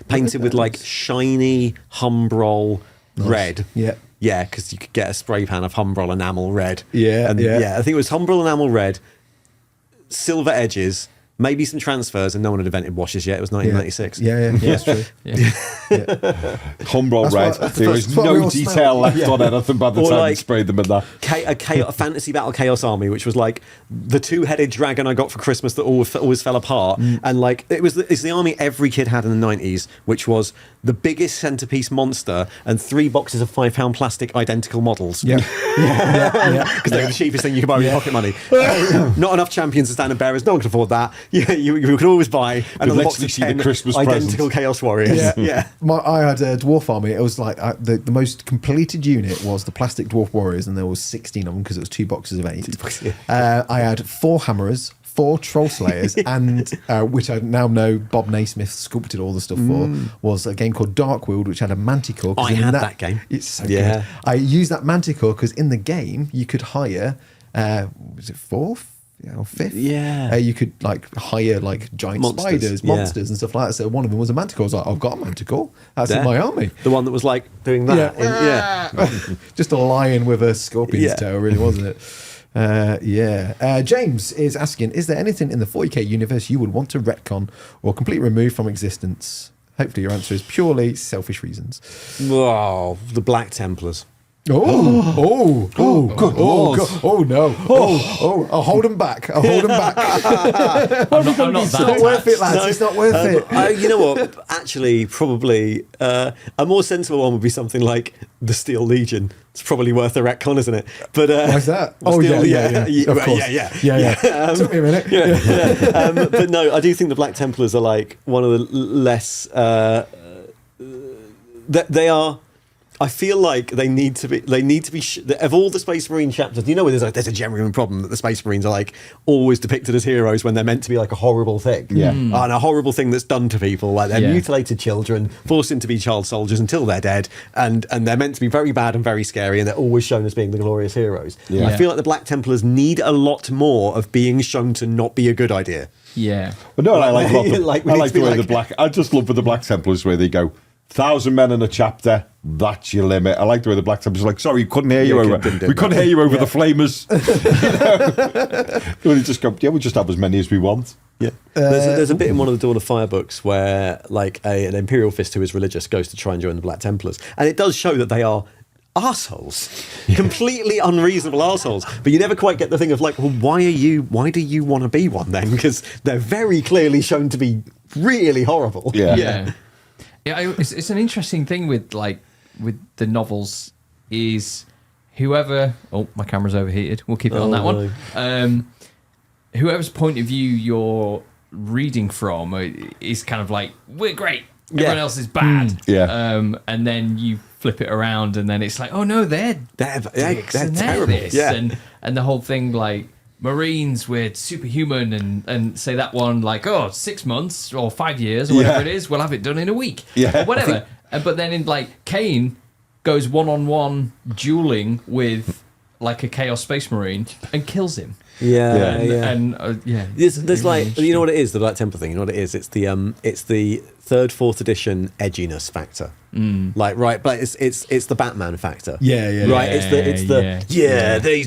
Painted with like shiny Humbrol red.
Yeah.
Yeah, because you could get a spray pan of Humbrol enamel red.
Yeah,
and
yeah.
I think it was Humbrol enamel red, silver edges, maybe some transfers, and no one had invented washes yet. It was 1996.
Yeah, that's true.
Humbrol red. There is no detail left on anything by the
Or
time
like
you sprayed them in that.
A fantasy battle chaos army, which was like the two-headed dragon I got for Christmas that always fell apart, and like it's the army every kid had in the 90s, which was the biggest centerpiece monster and 3 boxes of £5 plastic identical models.
Yeah.
Because they were the cheapest thing you could buy with your pocket money. Not enough champions and standard bearers. No one could afford that. You could always buy another box of 10 identical Chaos Warriors.
Yeah. I had a dwarf army. It was like the most completed unit was the plastic dwarf warriors, and there was 16 of them because it was 2 boxes of 8. I had 4 hammerers, 4 troll slayers, and which I now know Bob Naismith sculpted all the stuff for, was a game called Darkworld, which had a manticore.
I had that game.
It's so good. I used that manticore because in the game you could hire, was it 4th? Or 5th?
Yeah.
You could like hire like giant spiders, monsters and stuff like that. So one of them was a manticore. I was like, I've got a manticore. That's in my army.
The one that was like doing that.
Just a lion with a scorpion's tail, really, wasn't it? James is asking, is there anything in the 40k universe you would want to retcon or completely remove from existence? Hopefully your answer is purely selfish reasons.
Oh, the Black Templars.
Good Lord. Oh no! I'll hold them back.
I'm not
It's not worth it, lads. It's not worth it.
You know what? Actually, probably a more sensible one would be something like the Steel Legion. It's probably worth a retcon, isn't it? But
why's that? Of course. Took me a minute.
But no, I do think the Black Templars are like one of the less. They are. I feel like they need to be of all the Space Marine chapters. You know, there's a genuine problem that the Space Marines are like always depicted as heroes when they're meant to be like a horrible thing. And a horrible thing that's done to people, like they're mutilated children, forced into be child soldiers until they're dead, and they're meant to be very bad and very scary, and they're always shown as being the glorious heroes. I feel like the Black Templars need a lot more of being shown to not be a good idea.
Yeah. But no, I like the way the Black. I just love with the Black Templars where they go 1,000 men in a chapter. That's your limit. I like the way the Black Templars are like, sorry, we couldn't hear you over the flamers. We just go, we just have as many as we want.
Yeah, there's a bit in one of the Dawn of Fire books where like an Imperial Fist who is religious goes to try and join the Black Templars, and it does show that they are arseholes, completely unreasonable arseholes. But you never quite get the thing of like, well, why do you want to be one then? Because they're very clearly shown to be really horrible.
Yeah, it's an interesting thing with the novels is whoever. Oh, my camera's overheated. We'll keep it on that one. Whoever's point of view you're reading from is kind of like, we're great, everyone else is bad. And then you flip it around, and then it's like, oh no, they're dicks,
they're
and
terrible.
This. And the whole thing like. Marines with superhuman and say that one like 6 months or 5 years or whatever it is, we'll have it done in a week or whatever. But then in like Kane goes one-on-one dueling with like a Chaos Space Marine and kills him.
There's like, you know what it is, the Black Templar thing. You know what it is? It's the 3rd, 4th edition edginess factor. But it's the Batman factor. They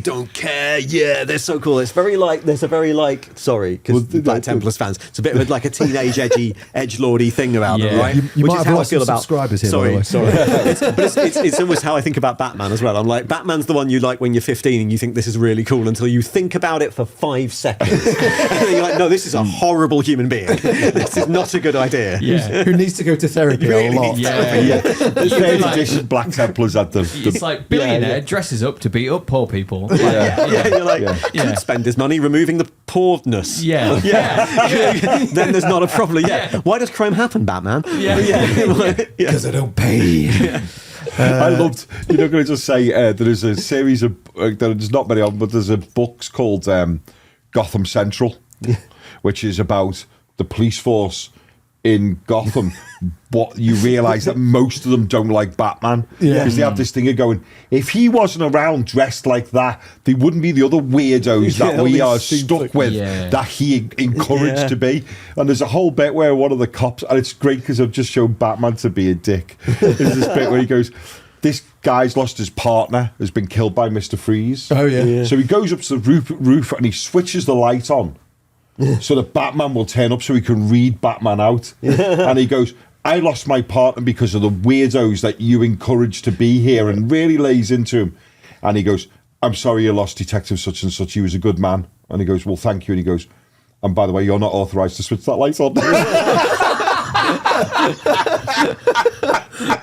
don't care. They're so cool. It's very like sorry, because Black Templars fans. It's a bit of like a teenage edgelordy thing about them, right?
You might have lost some subscribers here.
Sorry. It's almost how I think about Batman as well. I'm like, Batman's the one you like when you're 15 and you think this is really cool until you think about it for 5 seconds, and then you're like, no, this is a horrible human being. This is not a good idea.
Who needs to go to therapy a lot.
This edition Black Templars had them.
It's like billionaire dresses up to beat up poor people.
You're like, could spend his money removing the poorness. Then there's not a problem. Why does crime happen, Batman?
Because I don't pay.
I loved, you're not going to just say there is a series of, there's not many of them, but there's a books called Gotham Central, which is about the police force in Gotham, but you realise that most of them don't like Batman. Because they have this thing of going, if he wasn't around dressed like that, they wouldn't be the other weirdos that we are stuck with, that he encouraged to be. And there's a whole bit where one of the cops, and it's great because I've just shown Batman to be a dick. There's this bit where he goes, this guy's lost his partner, has been killed by Mr. Freeze.
Oh, yeah.
So he goes up to the roof and he switches the light on so that Batman will turn up so he can read Batman out. And he goes, I lost my partner because of the weirdos that you encouraged to be here, and really lays into him. And he goes, I'm sorry you lost Detective such and such. He was a good man. And he goes, well, thank you. And he goes, and by the way, you're not authorised to switch that light on.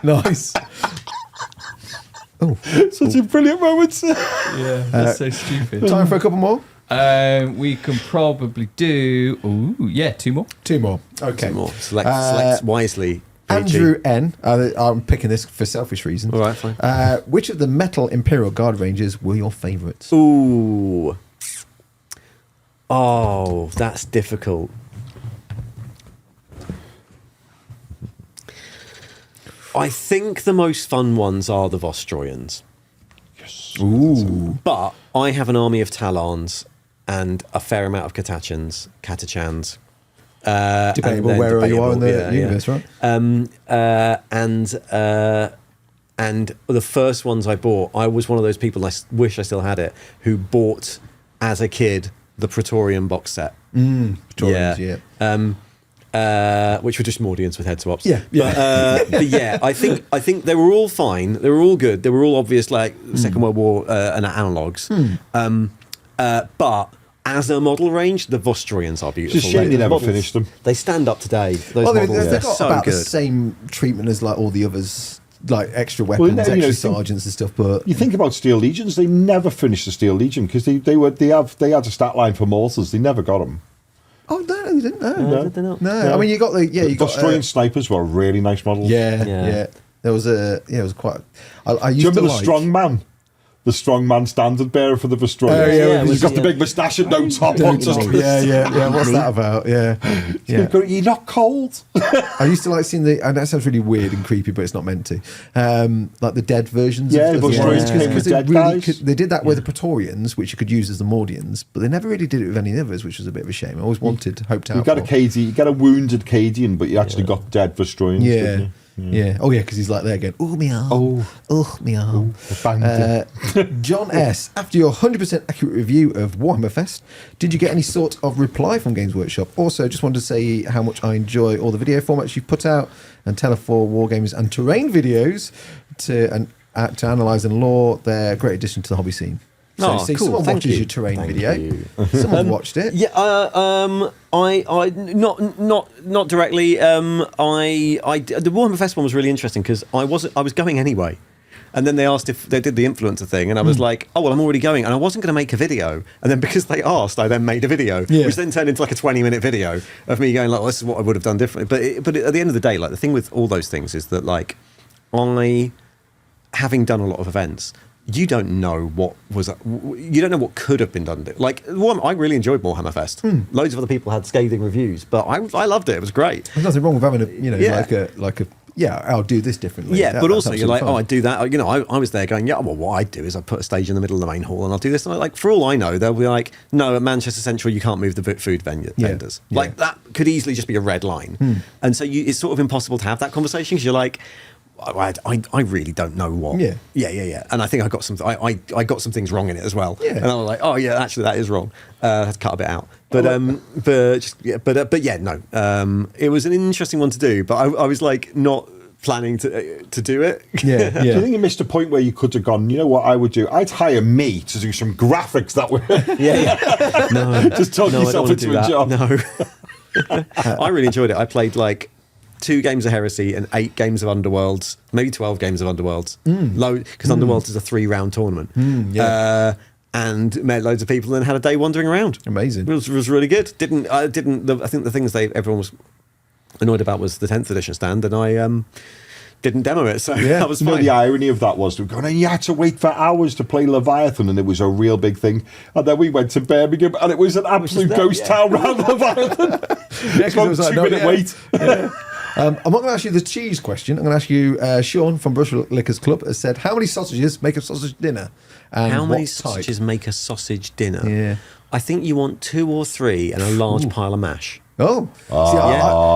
Nice. Oh,
such a brilliant moment.
Yeah, that's so stupid.
Time for a couple more?
We can probably do... two more.
Two more. Okay.
Two more. Select wisely.
Andrew N. I'm picking this for selfish reasons.
All right, fine.
Which of the metal Imperial Guard ranges were your favourites?
Ooh. Oh, that's difficult. I think the most fun ones are the Vostroyans.
Yes.
Ooh.
But I have an army of Talons and a fair amount of Catachans.
Debatable where you are in the universe, right?
And the first ones I bought, I was one of those people, I wish I still had it, who bought, as a kid, the Praetorian box set.
Praetorians,
Which were just Mordians with head swaps.
Yeah.
But yeah, I think they were all fine. They were all good. They were all obvious, like Second World War and analogues. But as a model range, the Vostroyans are beautiful.
It's a shame they never finished them.
They stand up today. Those
They've
models are
got
so
about
good.
the same treatment as like all the others, like extra weapons, extra sergeants and stuff. But
you think about Steel Legions, they never finished the Steel Legion because they had a stat line for mortars. They never got them.
Oh no, you didn't know.
Did they not?
No, I mean you got the
Australian snipers were really nice models.
Yeah. There was it was quite. I used
Do you remember
to
the
like,
strong man? The strong man standard bearer for the Vostroyans.
Oh, yeah,
He's got the big moustache and no top on.
Yeah. What's that about? Yeah.
You're not cold.
I used to like seeing and that sounds really weird and creepy, but it's not meant to. Like the dead versions.
Yeah,
of
the Vostroyans came with dead guys.
They did that with the Praetorians, which you could use as the Mordians, but they never really did it with any others, which was a bit of a shame. I always hoped out.
You got a wounded Cadian, but you actually got dead Vostroyans. Didn't you?
Yeah. Oh, yeah, because he's like there again. Oh, me arm. Oh, me arm. John S., after your 100% accurate review of Warhammer Fest, did you get any sort of reply from Games Workshop? Also, just wanted to say how much I enjoy all the video formats you've put out and Tele4 Wargames and Terrain videos to analyse and lore. They're a great addition to the hobby scene. So,
cool.
Someone
Thank
watches
you.
your Terrain
Thank
video.
you.
Someone watched it.
Yeah, I not directly. The Warhammer Fest one was really interesting because I was going anyway, and then they asked if they did the influencer thing, and I was like, oh well, I'm already going, and I wasn't going to make a video, and then because they asked, I then made a video, which then turned into like a 20-minute video of me going like, well, this is what I would have done differently. But at the end of the day, like the thing with all those things is that like having done a lot of events. You don't know what could have been done. Like, I really enjoyed Warhammer Fest. Loads of other people had scathing reviews, but I loved it. It was great.
There's nothing wrong with having I'll do this differently.
Yeah, but also you're like, I do that. I was there going, what I do is I put a stage in the middle of the main hall and I'll do this. And like, for all I know, they'll be like, no, at Manchester Central you can't move the food vendors. Like that could easily just be a red line. And so it's sort of impossible to have that conversation because you're like, I really don't know what. Yeah. And I think I got some. I got some things wrong in it as well.
Yeah.
And I was like, oh yeah, actually that is wrong. Let's cut a bit out. But no. It was an interesting one to do. But I was like not planning to do it.
Yeah.
Do you think you missed a point where you could have gone? You know what I would do? I'd hire me to do some graphics that were.
No.
Just talk yourself into a job.
No. I really enjoyed it. I played like 2 games of Heresy and 8 games of Underworlds, maybe 12 games of Underworlds. Because Underworlds is a 3-round tournament. And met loads of people and had a day wandering around.
Amazing.
It was really good. I think the things everyone was annoyed about was the 10th edition stand, and I didn't demo it, so that was fine.
The irony of that was you had to wait for hours to play Leviathan, and it was a real big thing. And then we went to Birmingham, and it was an absolute ghost town round Leviathan.
Yeah, 'cause it was like,
2 minute
yeah.
wait.
I'm not going to ask you the cheese question. I'm going to ask you, Sean from Brush Liquors Club has said, how many sausages make a sausage dinner? And
How many
what type?
sausages make a sausage dinner?
Yeah.
I think you want 2 or 3 and a large pile of mash.
Oh.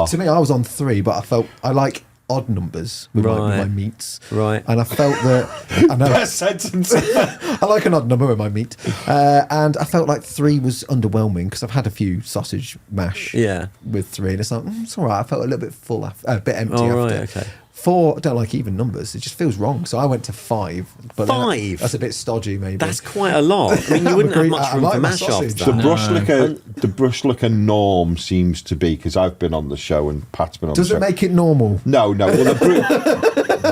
See, to me, I was on 3, but I felt I like odd numbers with my meats.
Right.
And I felt that... I know.
Best sentence.
I like an odd number with my meat. And I felt like 3 was underwhelming because I've had a few sausage mash with 3. And it's like, it's all right. I felt a little bit full, a bit empty after.
Right, okay.
4, I don't like even numbers. It just feels wrong. So I went to 5. But
5?
That's a bit stodgy, maybe.
That's quite a lot. I mean, you wouldn't have much
I
room
like
for
my
mash after
sausage.
that.
The brushlicker norm seems to be, because I've been on the show and Pat's been on
Does
the show.
it make it normal?
No. Well,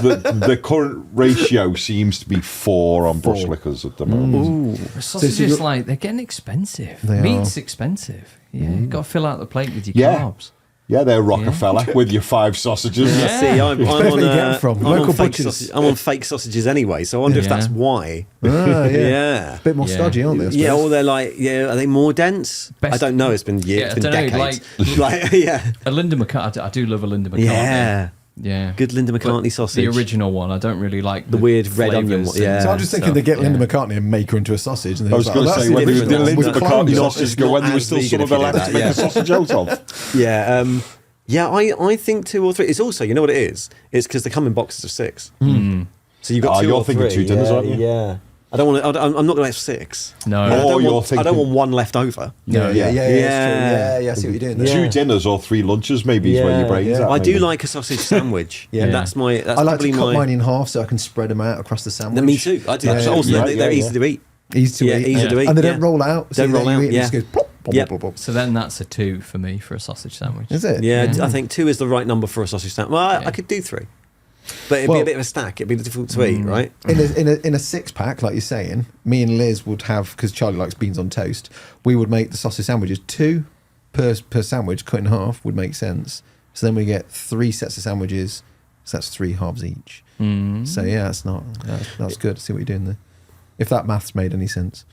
the current ratio seems to be 4 on brushlickers at the moment.
Ooh, sausages, like, they're getting expensive. Meat's expensive. Yeah, you've got to fill out the plate with your carbs.
Yeah, they're Rockefeller with your 5 sausages.
Yeah. See, I'm
Where
on
do you get them from? Local butchers.
I'm on fake sausages anyway, so I wonder if that's why.
Yeah. A bit more stodgy, aren't they? I suppose?
Yeah, or they're like, are they more dense? I don't know. It's been years, it's been decades.
A Linda McCartney. I do love a Linda McCartney. Yeah.
Good Linda McCartney
but
sausage.
The original one. I don't really like
the weird red onion one. Yeah.
So I'm just thinking they get Linda McCartney and make her into a sausage. And
I was going to say, when the Linda McCartney sausage go, when there was still some of the left to make a sausage out of.
Yeah. I think 2 or 3. It's also, you know what it is? It's because they come in boxes of 6. So you've got 2 or 3.
You're thinking 2 dinners, aren't you?
Yeah. I don't want to. I'm not going to have 6.
No.
I don't want 1 left over.
Yeah. I see what you're doing there.
2 dinners or 3 lunches maybe is where your brain's at.
I do like a sausage sandwich. That's my. That's
I like to
probably
cut mine in half so I can spread them out across the sandwich.
Me too. I do. They're easy to eat.
Easy to eat. And they don't roll out.
Don't roll out.
It just goes plop, plop, plop, plop.
So then that's a 2 for me for a sausage sandwich.
Is it?
Yeah, I think 2 is the right number for a sausage sandwich. Well, I could do 3. But it'd be a bit of a stack. It'd be difficult to eat, right?
In a 6-pack, like you're saying, me and Liz would have, because Charlie likes beans on toast, we would make the sausage sandwiches 2 per sandwich, cut in half would make sense. So then we get 3 sets of sandwiches, so that's 3 halves each. So yeah, that's good. I see what you're doing there. If that math's made any sense.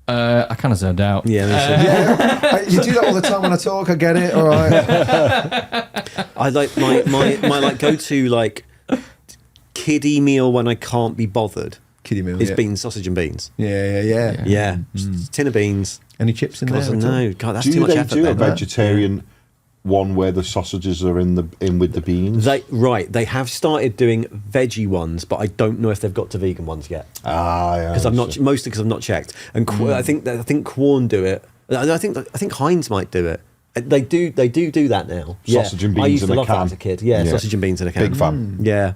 I kind of zoned out.
You do that all the time when I talk. I get it. All right.
I like my like go to like kiddie meal when I can't be bothered.
Kiddie meal.
It's beans, sausage, and beans.
Yeah.
Tin of beans.
Any chips in there?
No, God, that's too much effort.
Do a vegetarian one where the sausages are in with the beans?
They have started doing veggie ones, but I don't know if they've got to vegan ones yet.
Because
I've not mostly because I've not checked. And I think Quorn do it. I think Heinz might do it. They do that now.
Sausage and beans
I used
in
to
a
love
can.
that as a kid. Yeah, sausage and beans in a can.
Big fan.
Yeah.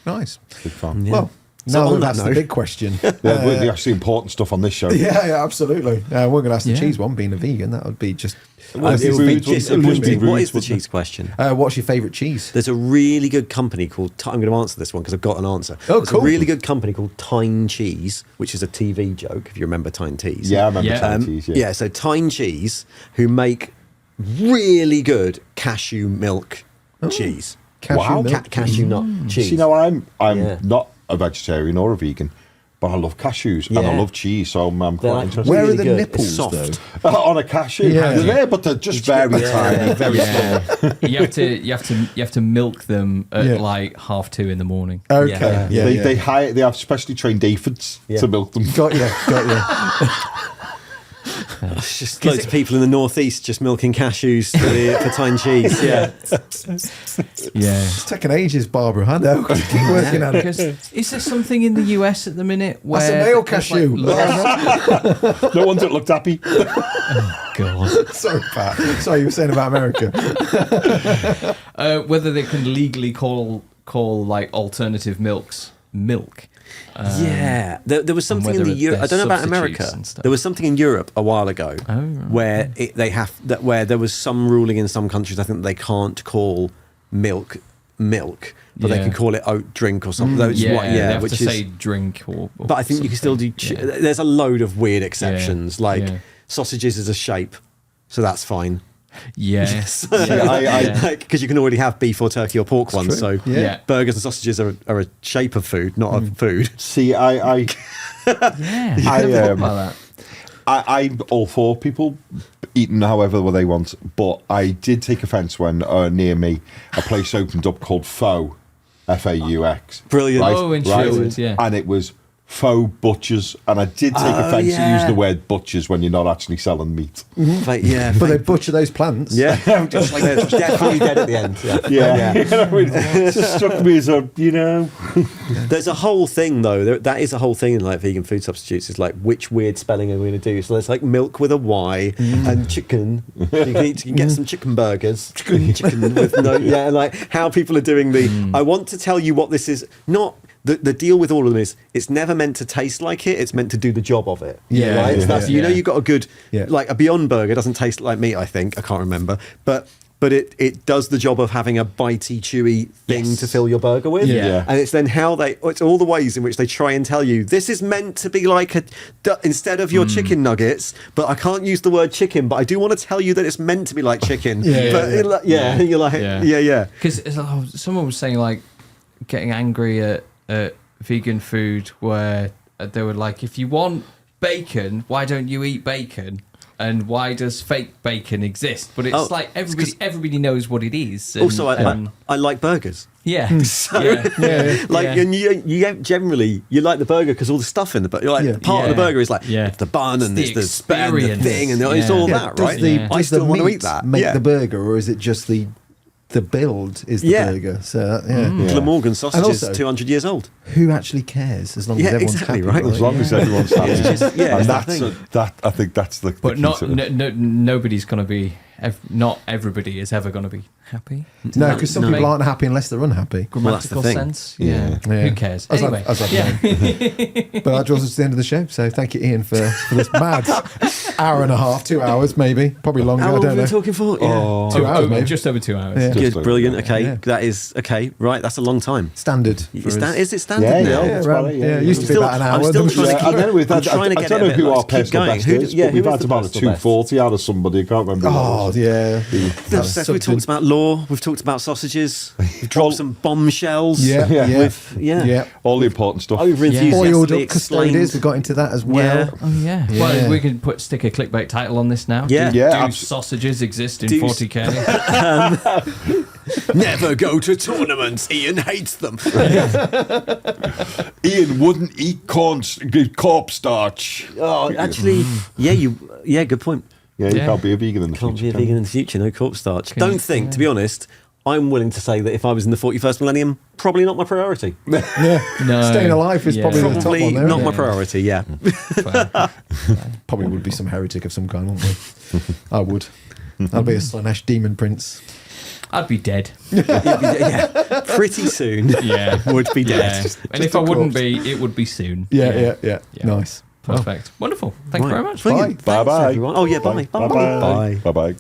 Nice.
Big fan.
Yeah.
Well,
So
now
on
we've
that
asked the
note-
big question.
We're actually important stuff on this show.
Yeah, absolutely. We're going to ask the cheese one. Being a vegan, that would be just.
It would be
Rude,
disappointing.
rude,
What is the
wouldn't it?
cheese question?
What's your favourite cheese?
There's a really good company called. I'm going to answer this one because I've got an answer.
Oh,
There's
cool.
a really good company called Tyne Cheese, which is a TV joke. If you remember Tyne Teas.
Yeah, I remember
Yeah.
Tyne cheese. Yeah.
So Tyne Cheese, who make really good cashew milk cheese.
Cashew milk.
Cashew nut cheese.
See, now I'm
Yeah.
not a vegetarian or a vegan, but I love cashews and I
Yeah.
love cheese, so I'm
They're
quite
like
interested.
Where are
really
the
good.
nipples,
It's soft.
though?
On a cashew,
Yeah.
they're there, but they're just very tiny, very small.
You have to milk them at like 2:30 in the morning.
Okay. Yeah.
They have specially trained aphids to milk them.
Got you.
It's just loads of people in the northeast just milking cashews for Tyne Cheese. Yeah.
It's taking ages, Barbara. I know. Keep working at it.
Because is there something in the US at the minute where
That's a male
there's,
cashew.
Like,
No one's that looked happy.
God.
Sorry, Pat. Sorry, you were saying about America.
Whether they can legally call like alternative milks milk.
There was something in
whether
the Europe. I don't know about
substitutes
America.
and stuff.
There was something in Europe a while ago
right.
where where there was some ruling in some countries. I think they can't call milk, but they
Yeah.
can call it oat drink or something. Those-
They have
which
to
is.
say drink or
But I think you can still do.
something. Yeah.
There's a load of weird exceptions, like
Yeah.
sausages is a shape, so that's fine.
Yes.
Because you can already have beef or turkey or pork ones.
true.
So
Yeah.
burgers and sausages are a shape of food, not a food.
See, I
Yeah. I never thought about that.
I'm all for people eating however they want, but I did take offence when near me a place opened up called Faux, F-A-U-X.
Brilliant.
Right?
Oh, in Sherwood, yeah.
And it was faux butchers, and I did take offence to use the word butchers when you're not actually selling meat.
But yeah,
But they butcher those plants.
yeah, just like they're definitely dead at the end. Yeah.
You know what I mean? It just struck me as a, you know.
There's a whole thing though. That is a whole thing in like vegan food substitutes. Is like which weird spelling are we going to do? So there's like milk with a Y and chicken. You can get some chicken burgers. Chicken with no. Yeah, like how people are doing the. I want to tell you what this is. Not. The deal with all of them is it's never meant to taste like it. It's meant to do the job of it.
Yeah,
right.
yeah,
So that's,
yeah.
you know, you've got a good
Yeah.
like a Beyond Burger doesn't taste like meat. I think I can't remember, but it does the job of having a bitey, chewy thing to fill your burger with.
Yeah.
And it's then how it's all the ways in which they try and tell you this is meant to be like instead of your chicken nuggets, but I can't use the word chicken, but I do want to tell you that it's meant to be like chicken. But you're like, yeah.
Because someone was saying like getting angry at vegan food where they were like, if you want bacon, why don't you eat bacon? And why does fake bacon exist? But it's like everybody knows what it is. And,
Also, I like burgers.
yeah.
So,
Yeah.
and you generally you like the burger because all the stuff in the burger. Like part of the burger is like it's the bun and
It's
it's the
the
span, the
experience.
thing, and it's all that, right? I
Does
still
the
want to
meat
eat that.
make the burger, or is it just the build is the burger? So
Glamorgan sausage
And also-
is 200 years old.
who actually cares as long as
Yeah,
everyone's
exactly,
happy,
right?
As long as everyone's happy.
Yeah, it's
and
that
that's
thing.
I think that's the
But
key
not
to it.
nobody's going to be. Not everybody is ever going to be happy.
No, because some
No.
people aren't happy unless they're unhappy.
Grammatical
thing.
sense.
Yeah.
Who cares?
As
Anyway,
I've known. But that draws us to the end of the show. So thank you, Ian, for this mad hour and a half, 2 hours maybe, probably longer.
How
I
long
don't
have we
know.
been talking for? Yeah.
2 hours maybe.
Just over 2 hours.
Yeah.
Good,
Just like
brilliant.
that.
Okay,
Yeah.
that is okay. Right, that's a long time.
Standard. for us.
Is it standard
Yeah,
now?
yeah.
Yeah,
That's
around,
about it,
yeah,
yeah.
it used to be
Still-
about an hour.
I'm still
then we
trying to
just-
I don't know,
I'm trying to
I
get
don't
it
know
a
who
bit,
our
let's keep
personal
going.
best
Who-
is,
yeah,
but
who
we've
is
had
the
about a
personal best?
240 out of somebody. I can't remember. who it
Oh,
was.
yeah.
So we talked about law. We've talked about sausages. We've dropped some bombshells.
Yeah, yeah.
With,
Yeah.
All the important stuff.
Over
Boiled
enthusiastically
up custodies, we got into that as well.
Yeah.
Oh yeah.
Yeah.
Well, we can stick a clickbait title on this now.
Yeah.
Do,
Yeah,
do
abs-
sausages exist in
Do-
40k?
Never go to tournaments. Ian hates them.
Ian wouldn't eat corpse starch.
Oh, actually, good point.
Yeah, you
Yeah.
can't be a vegan in the
Can't be
future.
a
can you?
vegan in the future. No corpse starch. Don't think, to be honest. I'm willing to say that if I was in the 41st millennium, probably not my priority.
Yeah.
No.
Staying alive is
Yeah.
probably the top
Probably
one there.
not
isn't
my
it?
priority. Yeah.
Fair.
Probably would be some heretic of some kind, wouldn't we? I would. I'd be a Slanesh demon prince.
I'd be dead.
Yeah. Pretty soon.
Yeah.
Would be
Yeah.
dead.
And if
a
I wouldn't
corpse.
be, it would be soon.
Yeah.
Yeah.
Nice.
Perfect. Wonderful. Thank you
Right.
very much.
Brilliant.
Bye
Thanks,
bye.
everyone. Oh yeah. Bye. Bye.
Bye bye. Bye bye.